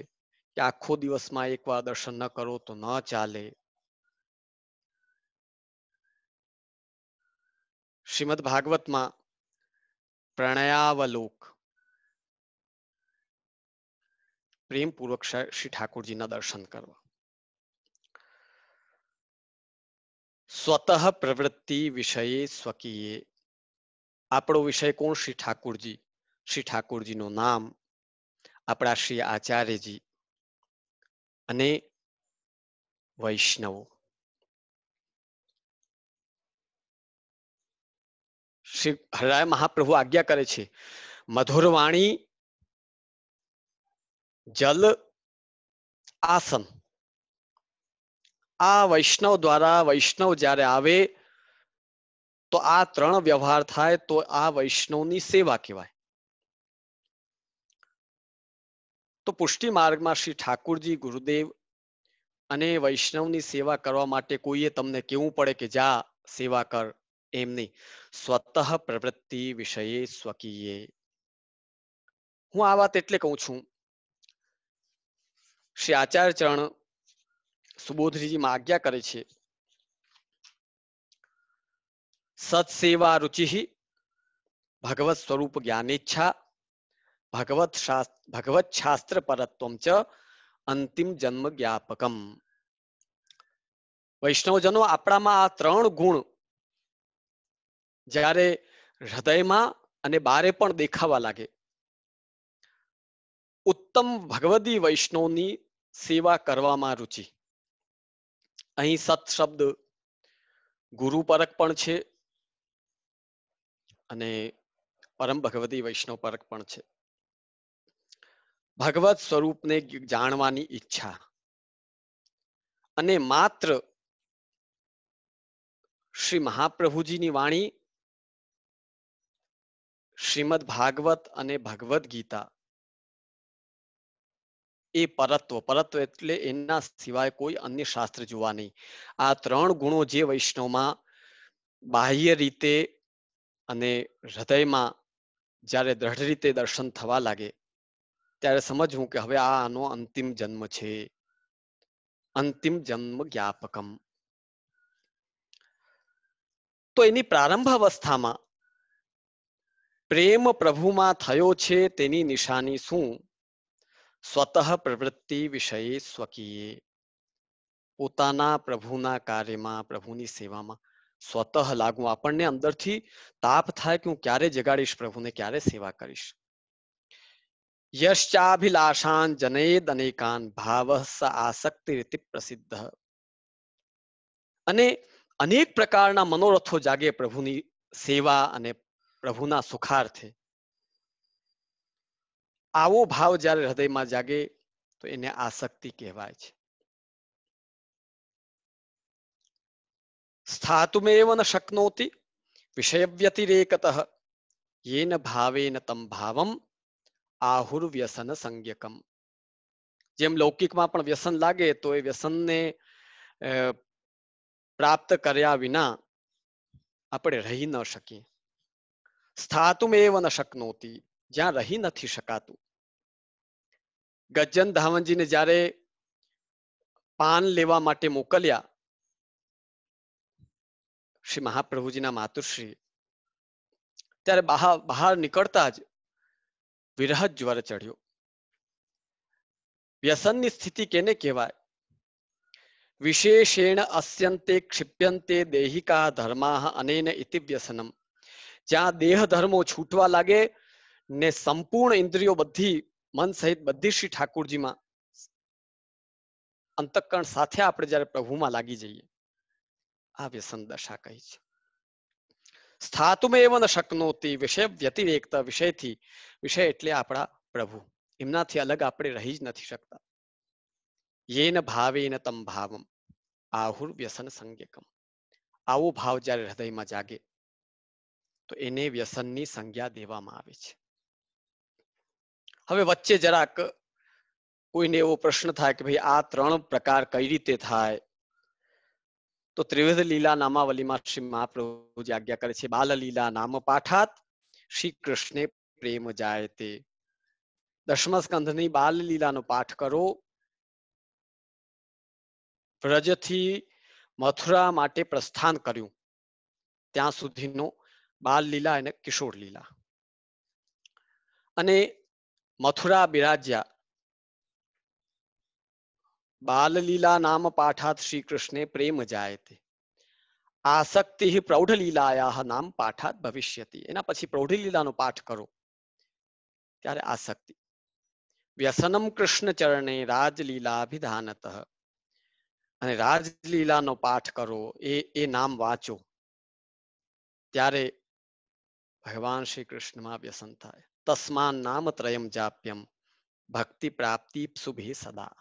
કે આખો દિવસમાં એકવાર દર્શન ન કરો તો ન ચાલે. શ્રીમદ ભાગવતમાં પ્રણયાવલોક, પ્રેમપૂર્વક શ્રી ઠાકુરજીના દર્શન કરવા. સ્વતઃ પ્રવૃત્તિ વિષયે સ્વકીયે. આપણો વિષય કોણ? શ્રી ઠાકુરજી. શ્રી ઠાકુરજીનું નામ, આપણા શ્રી આચાર્યજી અને વૈષ્ણવો. શ્રી હરિરાય મહાપ્રભુ આજ્ઞા કરે છે, મધુરવાણી જલ આસન. આ વૈષ્ણવ દ્વારા, વૈષ્ણવ જ્યારે આવે તો આ 3 વ્યવહાર થાય તો આ વૈષ્ણવની સેવા કહેવાય. તો પુષ્ટિ માર્ગમાં શ્રી ઠાકુરજી, ગુરુદેવ અને વૈષ્ણવની સેવા કરવા માટે કોઈએ તમને કહેવું પડે કે જા સેવા કર, એમની સ્વતઃ પ્રવૃત્તિ વિષયે સ્વકીયે. હું આ વાત એટલે કહું છું, શ્રી આચાર્ય ચરણ સુબોધજીમાં આજ્ઞા કરે છે, સત્સેવા રુચિ ભગવત સ્વરૂપ જ્ઞાનેચ્છા ભગવત શાસ્ત્ર પરત્વમ ચ અંતિમ જન્મ જ્ઞાપકમ. વૈષ્ણવજનો, આપણામાં આ 3 ગુણ જ્યારે હૃદયમાં અને બારે પણ દેખાવા લાગે, ઉત્તમ ભગવદી વૈષ્ણવની સેવા કરવામાં રુચિ. અહીં સત શબ્દ ગુરુ પરક પણ છે અને પરમ ભગવદી વૈષ્ણવ પરક પણ છે. ભગવત સ્વરૂપને જાણવાની ઈચ્છા અને માત્ર શ્રી મહાપ્રભુજીની વાણી, શ્રીમદ ભાગવત અને ભગવદ ગીતા એ પરત્વ એટલે એના સિવાય કોઈ અન્ય શાસ્ત્ર જોવા નહીં. આ 3 ગુણો જે વૈષ્ણવમાં બાહ્ય રીતે અને હૃદયમાં જ્યારે દ્રઢ રીતે દર્શન થવા લાગે ત્યારે સમજવું કે હવે આનો અંતિમ જન્મ છે, અંતિમ જન્મ જ્ઞાપકમ. તો એની પ્રારંભ અવસ્થામાં પ્રેમ પ્રભુમાં થયો છે તેની નિશાની શું? સ્વતઃ પ્રવૃત્તિ વિષયે સ્વકીયે. પોતાના પ્રભુના કાર્યમાં, પ્રભુની સેવામાં સ્વતઃ લાગવું. આપણને અંદરથી તાપ થાય કે હું ક્યારે જગાડીશ પ્રભુને, ક્યારે સેવા કરીશ. યશ્ચાભિલાષાન જનેદ અનેકાન ભાવઃ સ આસક્તિરિતિ પ્રસિદ્ધ. અને અનેક પ્રકારના મનોરથો જાગે પ્રભુની સેવા અને પ્રભુના સુખાર્થે. આવો ભાવ જ્યારે હૃદયમાં જાગે તો એને આસક્તિ કહેવાય છે. સ્થાતુમેવ ન શક્નોતિ વિષયવ્યતિરેકતઃ યેન ભાવેન તમ ભાવમ આહુર્વ્યસન સંજ્ઞકમ. જેમ લૌકિકમાં પણ વ્યસન લાગે તો એ વ્યસનને પ્રાપ્ત કર્યા વિના આપણે રહી ન શકીએ. સ્થાતુમેવ ન શક્નોતિ, જ્યાં રહી નથી શકાતું. ગજ્જન ધામનજીને જ્યારે પાન લેવા માટે મોકલ્યા શ્રી મહાપ્રભુજીના માતુશ્રી, ત્યારે બહાર નીકળતા જ વિરહ જ્વર ચડ્યો. વ્યસનની સ્થિતિ કેને કહેવાય? વિશેષેણ अस्यन्ते क्षिप्यन्ते દેહિકા ધર્માઃ અનેન ઇતિ વ્યસનમ. જ્યાં દેહ ધર્મો છૂટવા લાગે ને સંપૂર્ણ ઇન્દ્રિયો બધી, મન સહિત બધી શ્રી ઠાકુરજીમાં અંતઃકરણ સાથે આપણે જ્યારે પ્રભુમાં લાગી જઈએ, આ વ્યસન દશા કહી છે. સ્થાતુમેવ ન શક્નોતિ વિષય વ્યતિરેકતા. વિષયથી, વિષય એટલે આપણા પ્રભુ, એમનાથી અલગ આપણે રહી જ નથી શકતા. યેન ભાવેન તમ ભાવમ આહુર વ્યસન સંજ્ઞકમ. આવો ભાવ જ્યારે હૃદયમાં જાગે તો એને વ્યસનની સંજ્ઞા દેવામાં આવે છે. હવે વચ્ચે જરાક કોઈને એવો પ્રશ્ન થાય કે ભાઈ આ 3 પ્રકાર કઈ રીતે થાય? તો ત્રિવિધ લીલા નામાવલીમાં શ્રી મહાપ્રભુજી આજ્ઞા કરે છે, બાલ લીલા નામ પાઠાત શ્રી કૃષ્ણે પ્રેમ જાયતે. 10મા સ્કંધની બાલ લીલાનો પાઠ કરો. વ્રજથી મથુરા માટે પ્રસ્થાન કર્યું ત્યાં સુધીનો બાલ લીલા અને કિશોર લીલા, અને મથુરા બિરાજ્યા. બાલ લીલા નામ પાઠાત શ્રી કૃષ્ણે પ્રેમ જાયતે. આસક્તિ પ્રૌઢ લીલાયા નામ પાઠાત ભવિષ્યતિ. એના પછી પ્રૌઢ લીલાનો પાઠ કરો ત્યારે આસક્તિ. વ્યસનમ કૃષ્ણ ચરણે રાજલીલાભિધાનતઃ. અને રાજલીલાનો પાઠ કરો, એ નામ વાંચો ત્યારે ભગવાન શ્રી કૃષ્ણમાં વ્યસન થાય. તસ્માન નામ ત્રયમ જાપ્યમ ભક્તિ પ્રાપ્તિ શુભે સદા.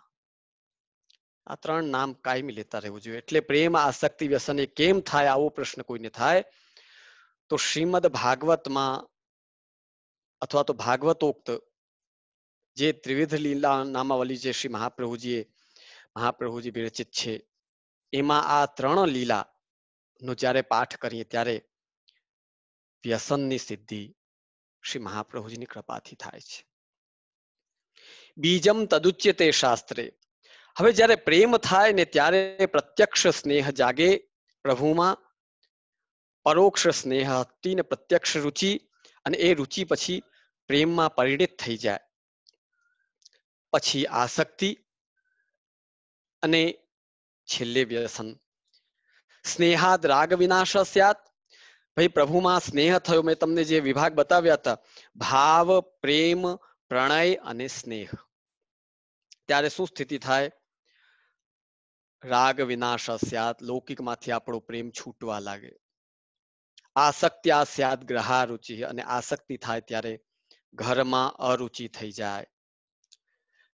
આ 3 નામ કાયમી લેતા રહેવું જોઈએ. એટલે પ્રેમ આસક્તિ વ્યસન એ કેમ થાય, આવો પ્રશ્ન કોઈને થાય તો શ્રીમદ ભાગવતમાં અથવા તો ભાગવતોક્ત જે ત્રિવિધ લીલા નામાવલી જે શ્રી મહાપ્રભુજી વિરચિત છે, એમાં આ 3 લીલા નો જ્યારે પાઠ કરીએ ત્યારે વ્યસનની સિદ્ધિ શ્રી મહાપ્રભુજીની કૃપાથી થાય છે. બીજમ તદુચ્યતે શાસ્ત્રે. હવે જ્યારે પ્રેમ થાય ને ત્યારે પ્રત્યક્ષ સ્નેહ જાગે પ્રભુમાં, પરોક્ષ સ્નેહ હતી ને પ્રત્યક્ષ રુચિ, અને એ રુચિ પછી પ્રેમમાં પરિણિત થઈ જાય. પછી આસક્તિ અને છેલ્લે વ્યસન. સ્નેહાદ રાગ વિનાશ સ્યાત. ભાઈ પ્રભુમાં સ્નેહ થયો, મેં તમને જે વિભાગ બતાવ્યા હતા, ભાવ, પ્રેમ, પ્રણય અને સ્નેહ. ત્યારે શું સ્થિતિ થાય? રાગ વિનાશ સ્યાત, લૌકિકમાંથી આપણો પ્રેમ છૂટવા લાગે. આસક્તિ સ્યાત ગ્રહા રુચિ, અને આસક્તિ થાય ત્યારે ઘરમાં અરુચિ થઈ જાય.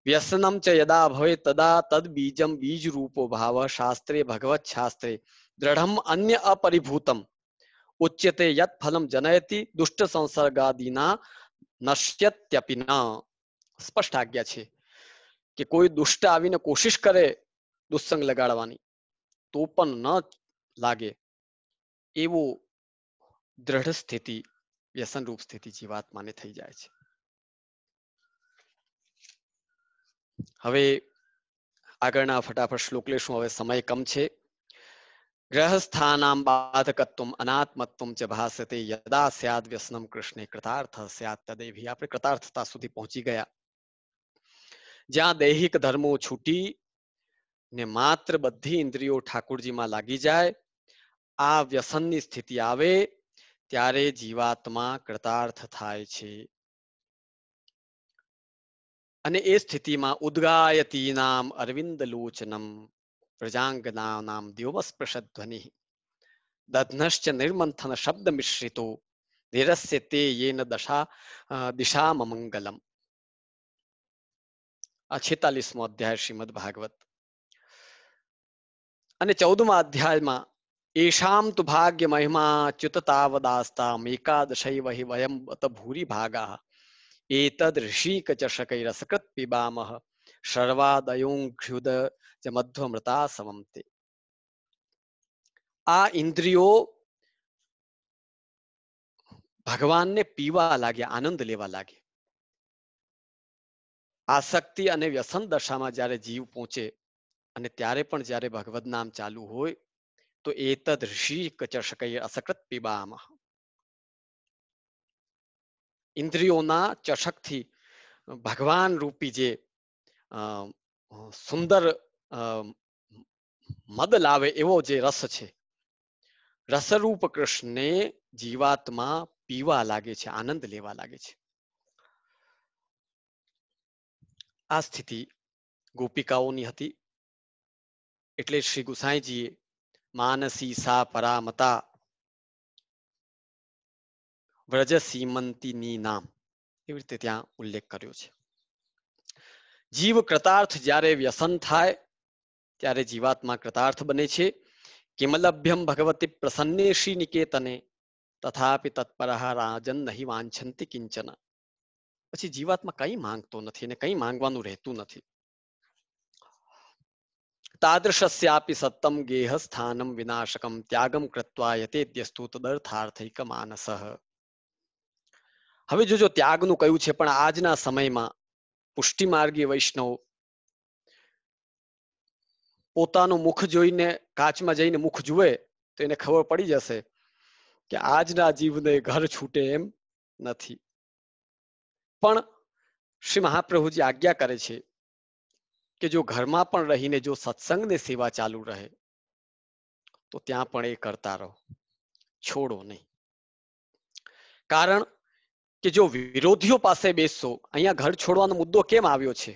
વ્યસનમ ચ યદા ભવે તદા તદ બીજમ બીજ રૂપો ભાવ શાસ્ત્રે ભગવત શાસ્ત્રે દ્રઢમ અન્ય અપરિભૂતમ ઉચ્યતે યત ફલમ જનયતિ દુષ્ટ સંસર્ગાદિના નશ્યત્યપિ ન. સ્પષ્ટ આજ્ઞા છે કે કોઈ દુષ્ટ આવીને કોશિશ કરે દુસ્સંગ લગાડવાની તો પણ ન લાગે એવું દ્રઢ સ્થિતિ, વ્યસન રૂપ સ્થિતિ જીવાત્માને થઈ જાય છે. હવે આગળના ફટાફટ શ્લોક લેશું, હવે સમય કમ છે. ગ્રહસ્થાનામ બાધકત્વમ અનાત્મત્વમ ચ ભાસતે યદા સ્યાદ વ્યસનમ કૃષ્ણે કૃતાર્થ સ્યાદ તદેવી. આપણે કૃતાર્થતા સુધી પહોંચી ગયા, જ્યાં દૈહિક ધર્મો છૂટી ને માત્ર બધી ઇન્દ્રિયો ઠાકોરજીમાં લાગી જાય, આ વ્યસનની સ્થિતિ આવે ત્યારે જીવાત્મા કૃતાર્થ થાય છે. અને એ સ્થિતિમાં ઉદ્ગાયતી નામ અરવિંદ લોચનમ પ્રજાંગનાનામ દ્યોમસ્પૃશધ્વનિ દધ્નશ્ચ નિર્મંથન શબ્દ મિશ્રિતો નિરસ્ય તે યેન દિશામંગલમ. આ 46મો અધ્યાય શ્રીમદ ભાગવત. અને 14મા અધ્યાયમાં એશામ તુ ભાગ્ય મહિમા ચ્યુતતાવદાસ્તા એકાદશૈવ હિ વયમ બત ભૂરી ભાગા એતદ ઋષિક ચષકૈ રસકૃત પિબામહ શર્વાદયોંઘ્યુદ જ મધ્વમૃતા સમંતે. આ ઇન્દ્રિયો ભગવાનને પીવા લાગ્યા, આનંદ લેવા લાગે. આસક્તિ અને વ્યસન દશામાં જ્યારે જીવ પહોંચે અને ત્યારે પણ જ્યારે ભગવદ નામ ચાલુ હોય તો એતદ ઋષિક ચષકૈ અસકૃત પિબામહ. ઇન્દ્રિયોના ચષકથી ભગવાન રૂપી જે સુંદર મદ લાવે એવો જે રસ છે, રસરૂપ કૃષ્ણને જીવાત્મા પીવા લાગે છે, આનંદ લેવા લાગે છે. આ સ્થિતિ ગોપિકાઓની હતી. એટલે શ્રી ગુસાઈજીએ માનસી સા પરામતા વ્રજ સીમંતીની નામ એવી રીતે ત્યાં ઉલ્લેખ કર્યો છે. જીવ કૃતાર્થ જ્યારે વ્યસન થાય ત્યારે જીવાત્મા કૃતાર્થ બને છે. કિમલભ્યમ ભગવતી પ્રસન્ને શ્રી નિકેતને તથાપિ તત્પરઃ રાજન નહીં વાંછંતિ કિંચન. પછી જીવાત્મા કંઈ માંગતો નથી અને કંઈ માંગવાનું રહેતું નથી. તાદૃશસ્યાપી સત્તમ ગેહ સ્થાનમ વિનાશકમ ત્યાગમ કૃત્વા યતેદ્યસ્તુ તદર્થાર્થૈક માનસઃ. હવે જો ત્યાગનું કયું છે, પણ આજના સમયમાં પુષ્ટિ માર્ગી વૈષ્ણવ પોતાનું મુખ જોઈને કાચમાં જઈને મુખ જુએ તો એને ખબર પડી જશે કે આજના જીવને ઘર છૂટે એમ નથી. પણ શ્રી મહાપ્રભુજી આજ્ઞા કરે છે કે જો ઘરમાં પણ રહીને જો સત્સંગની સેવા ચાલુ રહે તો ત્યાં પણ એ કરતા રહો, છોડો નહીં. કારણ કે જો વિરોધીઓ પાસે બેસશો, અહીંયા ઘર છોડવાનો મુદ્દો કેમ આવ્યો છે?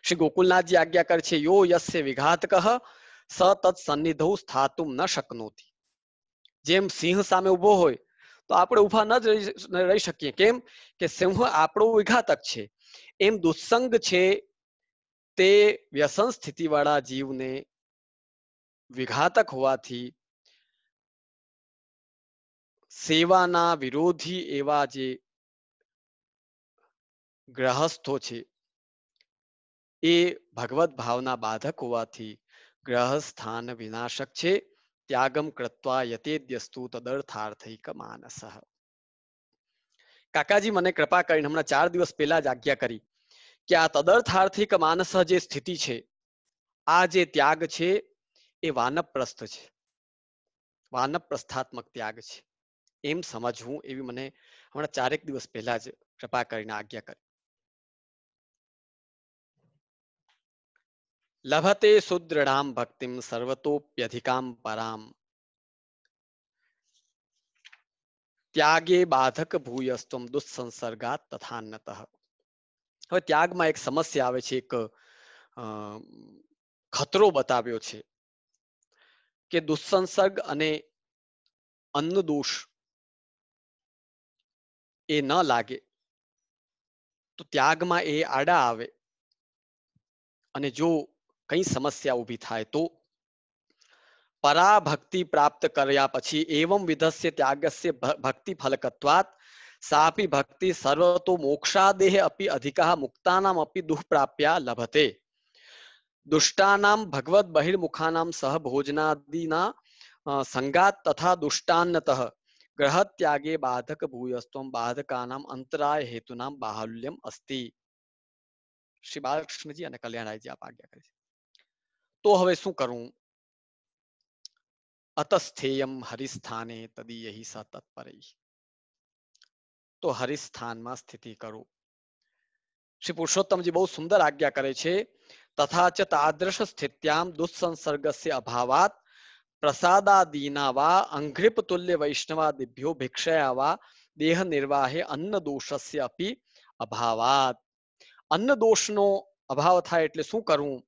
શ્રી ગોકુલનાથજી આજ્ઞા કરે છે યો યસ્ય વિઘાતકઃ સ તત્ સન્નિધૌ સ્થાતુમ ન શક્નોતિ. જેમ સિંહ સામે ઉભો હોય તો આપણે ઉભા ન રહી શકીએ. કેમ કે સિંહ આપણો વિઘાતક છે. એમ દુસ્સંગ છે તે વ્યસન સ્થિતિ વાળા જીવને વિઘાતક હોવાથી સેવાના વિરોધી એવા જે ગ્રહસ્થો છે એ ભગવત ભાવના બાધક હોવાથી ગ્રહસ્થાન વિનાશક છે. ત્યાગમ કૃત્વા યતેદ્યસ્તુ તદર્થાર્થૈક માનસઃ. કાકાજી મને કૃપા કરીને હમણાં 4 દિવસ પહેલા જ આજ્ઞા કરી કે આ તદર્થાર્થિક માનસ જે સ્થિતિ છે, આ જે ત્યાગ છે એ વાનપ્રસ્થ છે, વાનપ્રસ્થાત્મક ત્યાગ છે એમ સમજવું, એવી મને હમણાં 4 દિવસ પહેલા જ કૃપા કરીને આજ્ઞા કરી. લભતે સુદૃઢામ ભક્તિમ સર્વતોપ્યધિકામ પરામ ત્યાગે બાધક ભૂયસ્ત્વમ દુસ્સંસર્ગાત તથાન્નતઃ. હવે ત્યાગમાં એક સમસ્યા આવે છે, એક ખતરો બતાવ્યો છે કે દુસ્સંસર્ગ અને અન્ન દોષ એ ન લાગે તો ત્યાગમાં એ આડા આવે, અને જો કઈ સમસ્યા ઊભી થાય તો પરાભક્તિ પ્રાપ્ત કર્યા પછી એવમ વિધસ્ય ત્યાગસ્ય ભક્તિ ફલકત્વાત સાપી ભક્તિ સર્વતો મોક્ષાદેહ અપી અધિકઃ મુક્તાનામ અપી દુઃપ્રાપ્યા લભતે દુષ્ટાનામ ભગવદ બહિર્મુખાનામ સહ ભોજનાદિના સંગાત તથા દુષ્ટાન્નતઃ ગ્રહત્યાગે બાધક ભૂયસ્ત્વમ બાધકાનામ અંતરાય હેતુનામ બાહુલ્યમ અસ્તિ. શ્રી બાલકૃષ્ણજી અને કલ્યાણરાયજી આપ આજ્ઞા કરે છે. તો હવે શું કરવું? અતસ્થેયમ હરિસ્થાને તદીયહિ સ તત્પરૈ. તો હરિસ્થાનમાં સ્થિતિ કરો. શ્રી પુરુષોત્તમજી બહુ સુંદર આજ્ઞા કરે છે. તથા ચ તાદૃશ સ્થિત્યામ દુસ્સંસર્ગસ્ય અભાવાત પ્રસાદાદીના વા અંઘ્રિપ તુલ્ય વૈષ્ણવાદિભ્યો ભિક્ષયા વા દેહ નિર્વાહે અન્ન દોષસ્ય અપી અભાવાત. અન્ન દોષનો અભાવ થાય એટલે શું કરવું?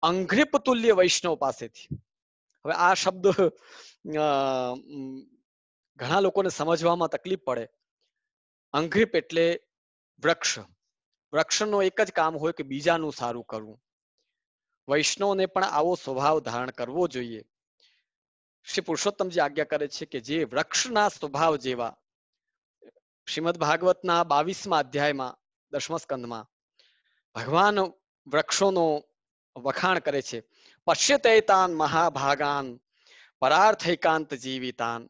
અંઘ્રિપ તુલ્ય વૈષ્ણવ પાસેથી. હવે આ શબ્દ ઘણા લોકોને સમજવામાં તકલીફ પડે. અંઘ્રિપ એટલે વૃક્ષ. વૃક્ષનો એક જ કામ હોય કે બીજાનું સારું કરવું. વૈષ્ણવને પણ આવો સ્વભાવ ધારણ કરવો જોઈએ. શ્રી પુરુષોત્તમજી આજ્ઞા કરે છે કે જે વૃક્ષના સ્વભાવ જેવા, શ્રીમદ ભાગવતના 22મા અધ્યાયમાં 10મા સ્કંદમાં ભગવાન વૃક્ષોનો વખાણ કરે છે. પશ્યતૈતાન મહાભાગાન પરાર્થૈકાંત જીવિતાન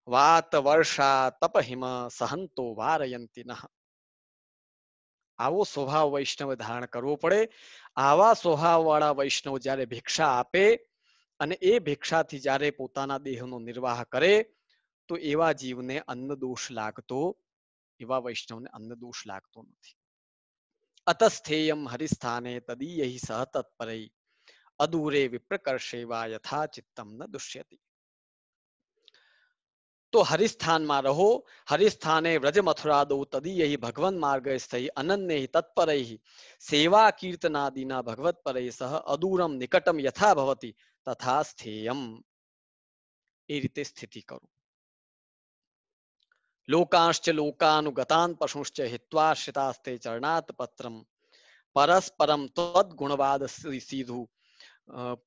વાત વર્ષા તપહિમ સહંતો વારયંતી નઃ. આવો સ્વભાવ વૈષ્ણવ ધારણ કરવો પડે. આવા સ્વભાવ વાળા વૈષ્ણવ જ્યારે ભિક્ષા આપે અને એ ભિક્ષાથી જ્યારે પોતાના દેહનો નિર્વાહ કરે તો એવા જીવને અન્ન દોષ લાગતો, એવા વૈષ્ણવને અન્ન દોષ લાગતો નથી. અતસ્થેયમ હરિસ્થાને તદીયહિ સહ તત્પરૈ અદૂરે વિપ્રકર્ષે વા યથા ચિત્તમ ન દુષ્યતિ. તો હરિસ્થાનમાં રહો. હરિસ્થાને વ્રજ મથુરાદો તદીયહિ ભગવન માર્ગે સ્થૈ અનન્યૈ તત્પરૈ સેવા કીર્તનાદિના ભગવત પરૈ સહ અદૂરમ નિકટમ યથા ભવતિ તથા સ્થેયમ. એ રીતે સ્થિતિ કરો. લોકાંશ્ચ લોકાનુગતાન પશુશ્ચ હિત્વાશ્રિતાસ્તે ચરણાત પત્રમ પરસ્પરમ તદ્ગુણવાદ સીધુ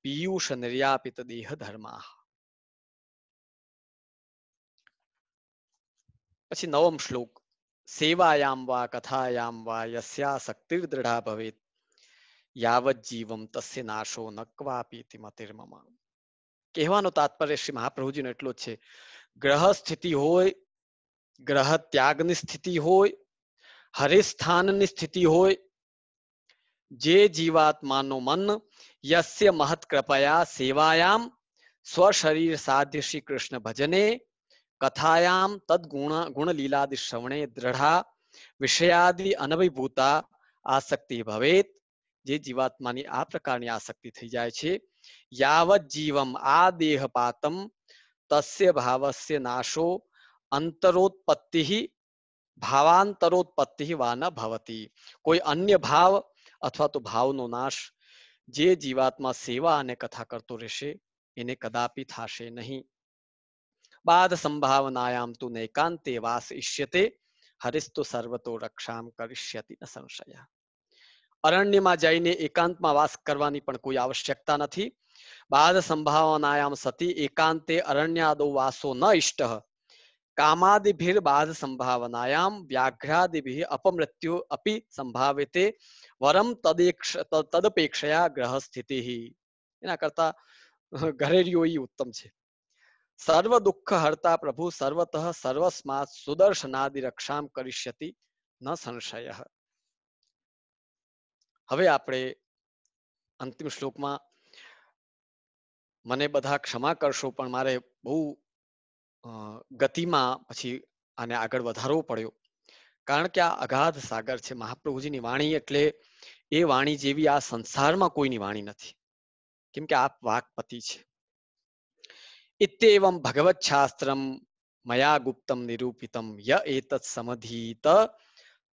પીયુષ નિર્યાપિત દેહ ધર્મા. પછી 9મ શ્લોક. સેવાયામ વા કથાયામ વા યસ્યાસક્તિર દૃઢા ભવેત યાવત જીવમ તસ્ય નાશો ન ક્વાપી મતિર્મમ. કહેવાનો તાત્પર્ય શ્રી મહાપ્રભુજીનો એટલો જ છે. ગ્રહ સ્થિતિ હોય, ગ્રહ ત્યાગની સ્થિતિ હોય, હરિસ્થાનની સ્થિતિ હોય, જે જીવાત્માનો મન યસ્ય મહત કૃપયા સેવાયામ સ્વશરીર સાધ્ય શ્રી કૃષ્ણ ભજને કથાયામ તદ્ગુણ ગુણ લીલાદિ શ્રવણે દ્રઢા વિષયાદિ અનભિભૂતા આસક્તિ ભવેત. જે જીવાત્માની આ પ્રકારની આસક્તિ થઈ જાય છે, યાવત જીવમ આ દેહ પાતમ તસ્ય ભાવસ્ય નાશો અંતરોત્પત્તિ ભાવાંતરોત્પત્તિ વા ન ભવતી. કોઈ અન્ય ભાવ અથવા તો ભાવનો નાશ જે જીવાત્મા સેવા અને કથા કરતો રહેશે એને કદાપી થશે નહીં. બાધ સંભાવનાયામ તુ નૈકાંતે વાસ ઇષ્યતે હરિસ્તુ સર્વતો રક્ષામ કરિષ્યતિ ન સંશય. અરણ્યમાં જઈને એકાંતમાં વાસ કરવાની પણ કોઈ આવશ્યકતા નથી. બાધ સંભાવનાયામ સતી એકાંતે અરણ્યાદો વાસો ન ઇષ્ટઃ કામાદિભિર બાધ સંભાવનાયામ વ્યાઘ્રાદિભિ અપમૃત્યુ અપી સંભાવ્યતે વરમ તદપેક્ષયા ગ્રહ સ્થિતિ. એના કરતા ઘરે રહ્યો એ ઉત્તમ છે. સર્વ દુઃખ હર્તા પ્રભુ સર્વતઃ સર્વસ્માત સુદર્શનાદિ રક્ષામ કરિષ્યતિ ન સંશય. હવે આપણે અંતિમ શ્લોકમાં, મને બધા ક્ષમા કરશો પણ મારે બહુ ગતિમાં પછી આને આગળ વધારવો પડ્યો, કારણ કે આ અગાધ સાગર છે. મહાપ્રભુજીની વાણી એટલે એ વાણી જેવી આ સંસારમાં કોઈની વાણી નથી, કેમ કે આપ વાકપતિ છે. ઇત્યેવમ ભગવત શાસ્ત્રમ મયા ગુપ્તમ નિરૂપિતમ ય એતત સમધીત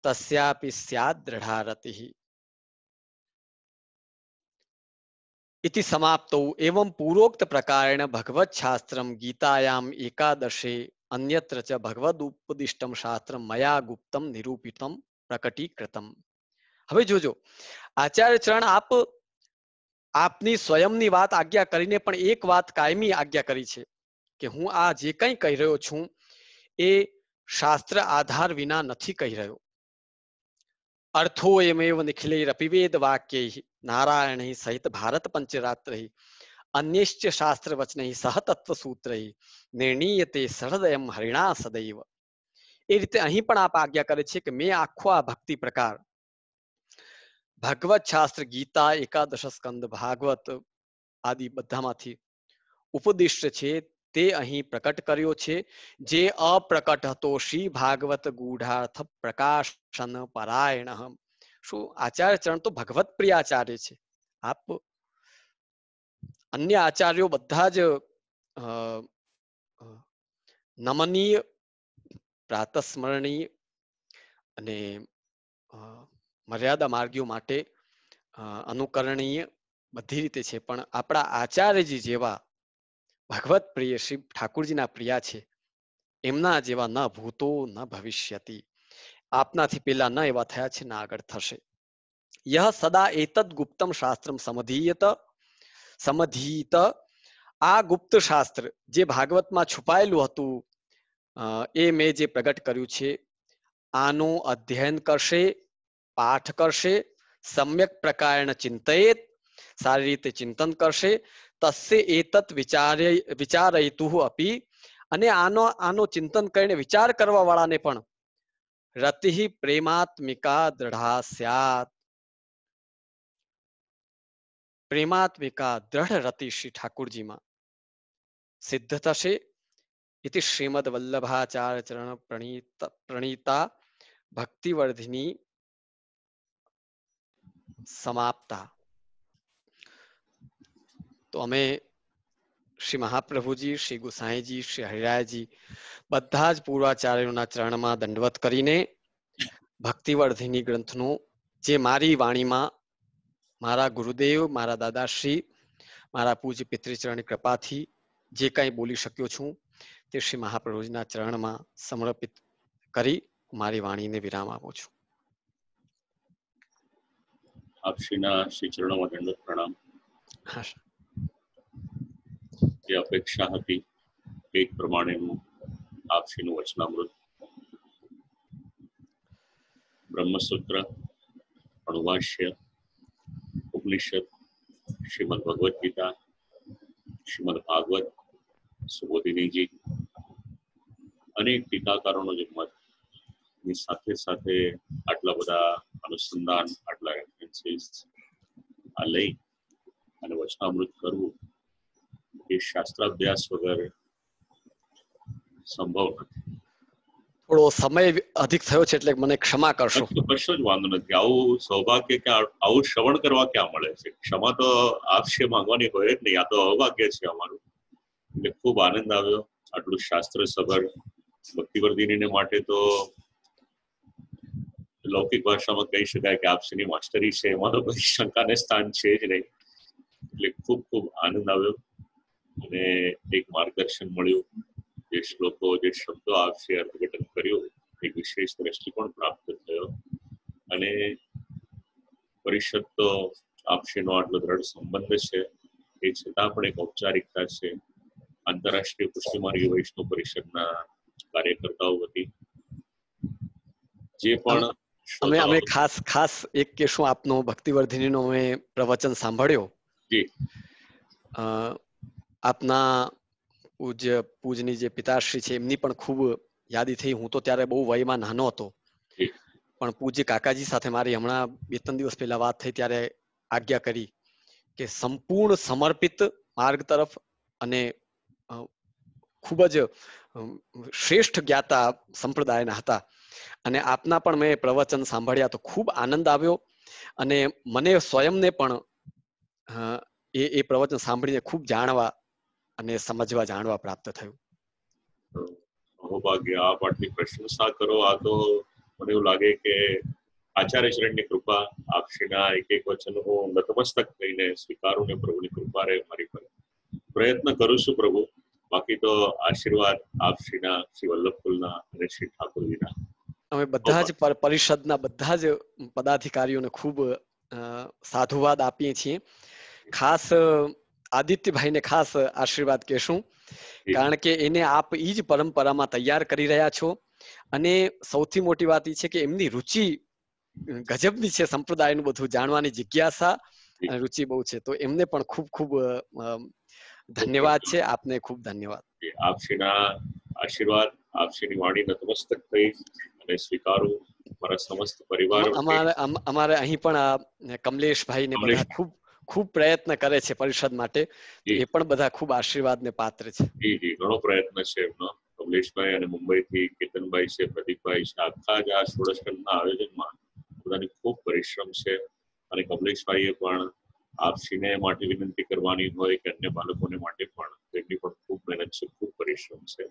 તસ્યાપि સ્યાદ દૃઢારતિઃ इति समाप्तौ एवं पूर्वोक्त प्रकारेण भगवत शास्त्रम गीतायाम एकादशे अन्यत्र च भगवद उपदिष्टम शास्त्रम मया गुप्तम निरूपितम प्रकटीकृतम. હવે જોજો, આચાર્ય ચરણ આપની સ્વયંની વાત આજ્ઞા કરીને પણ એક વાત કાયમી આજ્ઞા કરી છે કે હું આ જે કંઈ કહી રહ્યો છું એ શાસ્ત્ર આધાર વિના નથી કહી રહ્યો. अर्थो एमेव निखिलैरपिवेद वाक्यैः नारायणैः सहित भारत पंचरात्रैः अन्यश्च शास्त्र वचनैः सह तत्व सूत्रैः निर्णीयते सहृदयम हरिणा सदैव. એ રીતે અહીં પણ આપ આજ્ઞા કરે છે કે મેં આખો આ ભક્તિ પ્રકાર ભગવત શાસ્ત્ર, ગીતા, એકાદશ સ્કંદ, ભાગવત આદિ બધામાંથી ઉપદિષ્ટ છે તે અહીં પ્રકટ કર્યો છે, જે અપ્રકટ હતો શ્રી ભાગવત ગૂઢાર્થ પ્રકાશન પરાયણ. શું આચાર્ય ચરણ તો ભગવત પ્રિય આચાર્ય છે. આપ અન્ય આચાર્યો બધા જ નમનીય, પ્રાતસ્મરણીય અને મર્યાદા માર્ગીઓ માટે અનુકરણીય બધી રીતે છે, પણ આપણા આચાર્યજી જેવા ભગવત પ્રિય શ્રી ઠાકુરજીના પ્રિયા છે, એમના જેવા ન ભૂતો ન ભવિષ્યતિ. આપનાથી પેલા ન એવા થયા છે, ના આગળ થશે. યહ સદા એતદ ગુપ્તમ શાસ્ત્રમ સમધીત. આ ગુપ્ત શાસ્ત્ર જે ભાગવતમાં છુપાયેલું હતું એ મેં જે પ્રગટ કર્યું છે, આનું અધ્યયન કરશે, પાઠ કરશે, સમ્યક પ્રકારેણ ચિંતયેત, સારી રીતે ચિંતન કરશે, તસ્ય એતત વિચારયતુઃ અપી, અને આનો ચિંતન કરીને વિચાર કરવા વાળાને પણ રતિઃ પ્રેમાત્મિકા દૃઢા સ્યાત. પ્રેમાત્મિકા દ્રઢ રતિ શ્રી ઠાકુરજીમાં સિદ્ધ થશે. ઇતિ શ્રીમદ વલ્લભાચાર્ય ચરણ પ્રણીતા ભક્તિવર્ધિની સમાપ્તા. તો અમે શ્રી મહાપ્રભુજી, શ્રી ગુસાઈજી, શ્રી હરિરાયજી બધા જ પૂર્વાચાર્યોના ચરણમાં દંડવત કરીને ભક્તિવર્ધિની ગ્રંથનું, જે મારી વાણીમાં મારા ગુરુદેવ, મારા દાદાશ્રી, મારા પૂજ્ય પિતૃચરણની કૃપાથી જે કંઈ બોલી શક્યો છું તે શ્રી મહાપ્રભુજીના ચરણમાં સમર્પિત કરી મારી વાણીને વિરામ આપું છું. આપશ્રીના શ્રી ચરણોમાં દંડવત પ્રણામ. જે અપેક્ષા હતી એક પ્રમાણેનું આપશ્રીનું વચનામૃત, બ્રહ્મસૂત્ર, અણુભાષ્ય, ઉપનિષદ, શ્રીમદ ભગવદ ગીતા, શ્રીમદ ભાગવત, સુબોધિનીજી, અનેક ટીકાકારોનો જે મત ની સાથે સાથે આટલા બધા અનુસંધાન, આટલા રેફરન્સીસ આ લઈ અને વચનામૃત કરવું એ શાસ્ત્રાભ્યાસ વગર સંભવ નથી. થોડો સમય અધિક થયો છે એટલે મને ક્ષમા કરશો. કશો જ વાંધો નથી. આવું સૌભાગ્ય કે આવું શ્રવણ કરવા ક્યાં મળે છે? ક્ષમા તો આપશે માંગવાની હોય જ નહીં, આ તો અભાગ્ય છે અમારું. એટલે ખૂબ આનંદ આવ્યો. આટલું શાસ્ત્ર સભર ભક્તિવર્ધિનીને માટે તો લૌકિક ભાષામાં કહી શકાય કે આપશ્રીની માસ્ટરી છે, એમાં તો કોઈ શંકાને સ્થાન છે જ નહીં. એટલે ખૂબ ખૂબ આનંદ આવ્યો અને એક માર્ગદર્શન મળ્યું. જે શ્લોકો, જે શબ્દો આપશે અર્થઘટન કર્યું, એક વિશેષ દ્રષ્ટિકોણ પ્રાપ્ત થયો. અને પરિષદ તો આપશેનો આટલો દ્રઢ સંબંધ છે, એ છતાં પણ એક ઔપચારિકતા છે. આંતરરાષ્ટ્રીય પુષ્ટિમાર્ગી વૈષ્ણવ પરિષદના કાર્યકર્તાઓ વતી જે પણ અમે ખાસ એક કેશું આપનો ભક્તિવર્ધિનીનો અમે પ્રવચન સાંભળ્યો. જી. આપના પૂજની જે પિતાશ્રી છે એમની પણ ખૂબ યાદી થઈ. હું તો ત્યારે બહુ વયમાં નાનો હતો, પણ પૂજ્ય કાકાજી સાથે મારી હમણાં 2-3 દિવસ પહેલા વાત થઈ ત્યારે આજ્ઞા કરી કે સંપૂર્ણ સમર્પિત માર્ગ તરફ અને ખૂબ જ શ્રેષ્ઠ જ્ઞાતા સંપ્રદાયના હતા. અને આપના પણ મેં પ્રવચન સાંભળ્યા તો ખૂબ આનંદ આવ્યો અને મને સ્વયંને પણ એ પ્રવચન સાંભળીને ખૂબ જાણવા અને સમજવા જાણવા પ્રાપ્ત થયું. અહોભાગ્ય, આપ આટલી પ્રશંસા કરો. આ તો મને એવું લાગે કે આચાર્ય શ્રેણીની કૃપા, આપશ્રીના એક વચન હું નતમસ્તક થઈને સ્વીકારું ને પ્રભુની કૃપા રહે મારી પર. પ્રયત્ન કરું છું પ્રભુ. બાકી તો આશીર્વાદ આપશ્રીના, શ્રી વલ્લભકુલના અને શ્રી ઠાકોરજીના. અમે બધા જ પરિષદના બધા જ પદાધિકારીઓને ખૂબ સાધુવાદ આપીએ છીએ. ખાસ આદિત્યભાઈને ખાસ આશીર્વાદ કહેશું, કારણ કે એને આપ એ જ પરંપરામાં તૈયાર કરી રહ્યા છો. અને સૌથી મોટી વાત એ છે કે એમની રુચિ ગજબની છે, સંપ્રદાયનું બધું જાણવાની જિજ્ઞાસા અને રુચિ બહુ છે. તો એમને પણ ખૂબ ખૂબ ધન્યવાદ છે. આપને ખૂબ ધન્યવાદ. આપશ્રીના આશીર્વાદ, આપશ્રીની વાણી નતમસ્તક થઈ અને સ્વીકારું મારા સમસ્ત પરિવાર. અમારે અહીં પણ કમલેશભાઈ ને બધા ખૂબ ખૂબ પ્રયત્ન કરે છે પરિષદ માટે. એ પણ બધા ખૂબ આશીર્વાદને પાત્ર છે. જી જી, ઘણો પ્રયત્ન છે એમનો. કમલેશભાઈ અને મુંબઈથી કેતનભાઈ છે, પ્રદીપભાઈ છે. આખા જ આ ષોડશકંડના આયોજનમાં બધાની ખૂબ પરિશ્રમ છે. અને કમલેશભાઈએ પણ આપશ્રીને માટે વિનંતી કરવાની હોય કે અન્ય બાળકોને માટે પણ તેમની પણ ખૂબ મહેનત છે, ખૂબ પરિશ્રમ છે.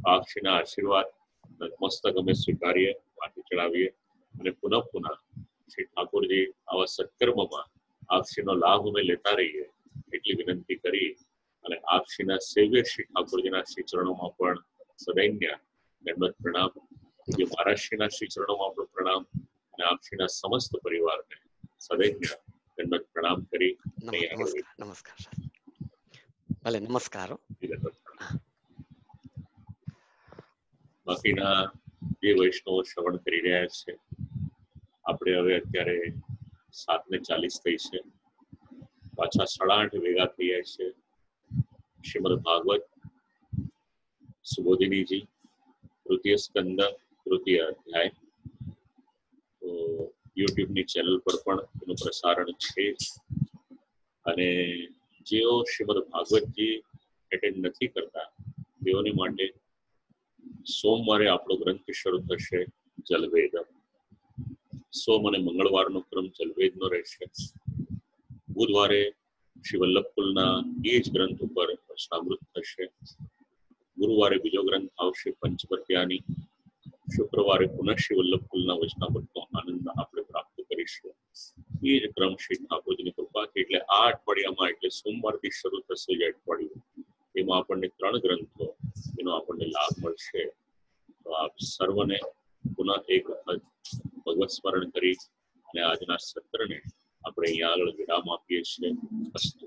આપશ્રીના આશીર્વાદ નતમસ્તક અમે સ્વીકારીએ, માથે ચડાવીએ અને પુનઃ શ્રી ઠાકોરજી આવા સત્કર્મમાં આપશ્રીનો લાભ અમે લેતા રહીએ એટલી વિનંતી કરી અને આપશ્રીના સેવ્ય શ્રી ઠાકોરજીના શ્રી ચરણોમાં પણ સદૈન્ય દંડવત પ્રણામ. પૂજ્ય મહારાજશ્રીના શ્રી ચરણોમાં પણ પ્રણામ અને આપશ્રીના સમસ્ત પરિવારને સદૈન્ય દંડવત પ્રણામ કરી નમસ્કાર. ભલે, નમસ્કાર. બાકીના જે વૈષ્ણવો શ્રવણ કરી રહ્યા છે, આપણે હવે અત્યારે 7:40 થઈ છે, પાછા 8:30 ભેગા થઈ જાય છે. શ્રીમદ ભાગવત સુબોધિનીજી, તૃતીય સ્કંદ, તૃતીય અધ્યાય. તો યુટ્યુબની ચેનલ પર પણ એનું પ્રસારણ છે. અને જેઓ શ્રીમદ ભાગવતજી એટેન્ડ નથી કરતા તેઓને માટે સોમવારે આપણો ગ્રંથ શરૂ થશે, જલવેદ. સોમ અને મંગળવારનો ક્રમ જલવેદનો રહેશે. બુધવારે શ્રી વલ્લભકુલના એ જ ગ્રંથ ઉપર વચનામૃત થશે. ગુરુવારે બીજો ગ્રંથ આવશે, પંચપદ્યાની. શુક્રવારે પુનઃ શ્રી વલ્લભકુલના વચનામૃતનો આનંદ આપણે પ્રાપ્ત કરીશું. એ જ ક્રમ શ્રી ઠાકોરજીની કૃપાથી એટલે આ અઠવાડિયામાં, એટલે સોમવારથી શરૂ થશે જે અઠવાડિયું, એમાં આપણને 3 ગ્રંથો એનો આપણને લાભ મળશે. તો આપ સર્વને પુનઃ એક વખત ભગવત સ્મરણ કરી અને આજના સત્રને આપણે અહીંયા આગળ વિરામ આપીએ છીએ. અસ્તુ.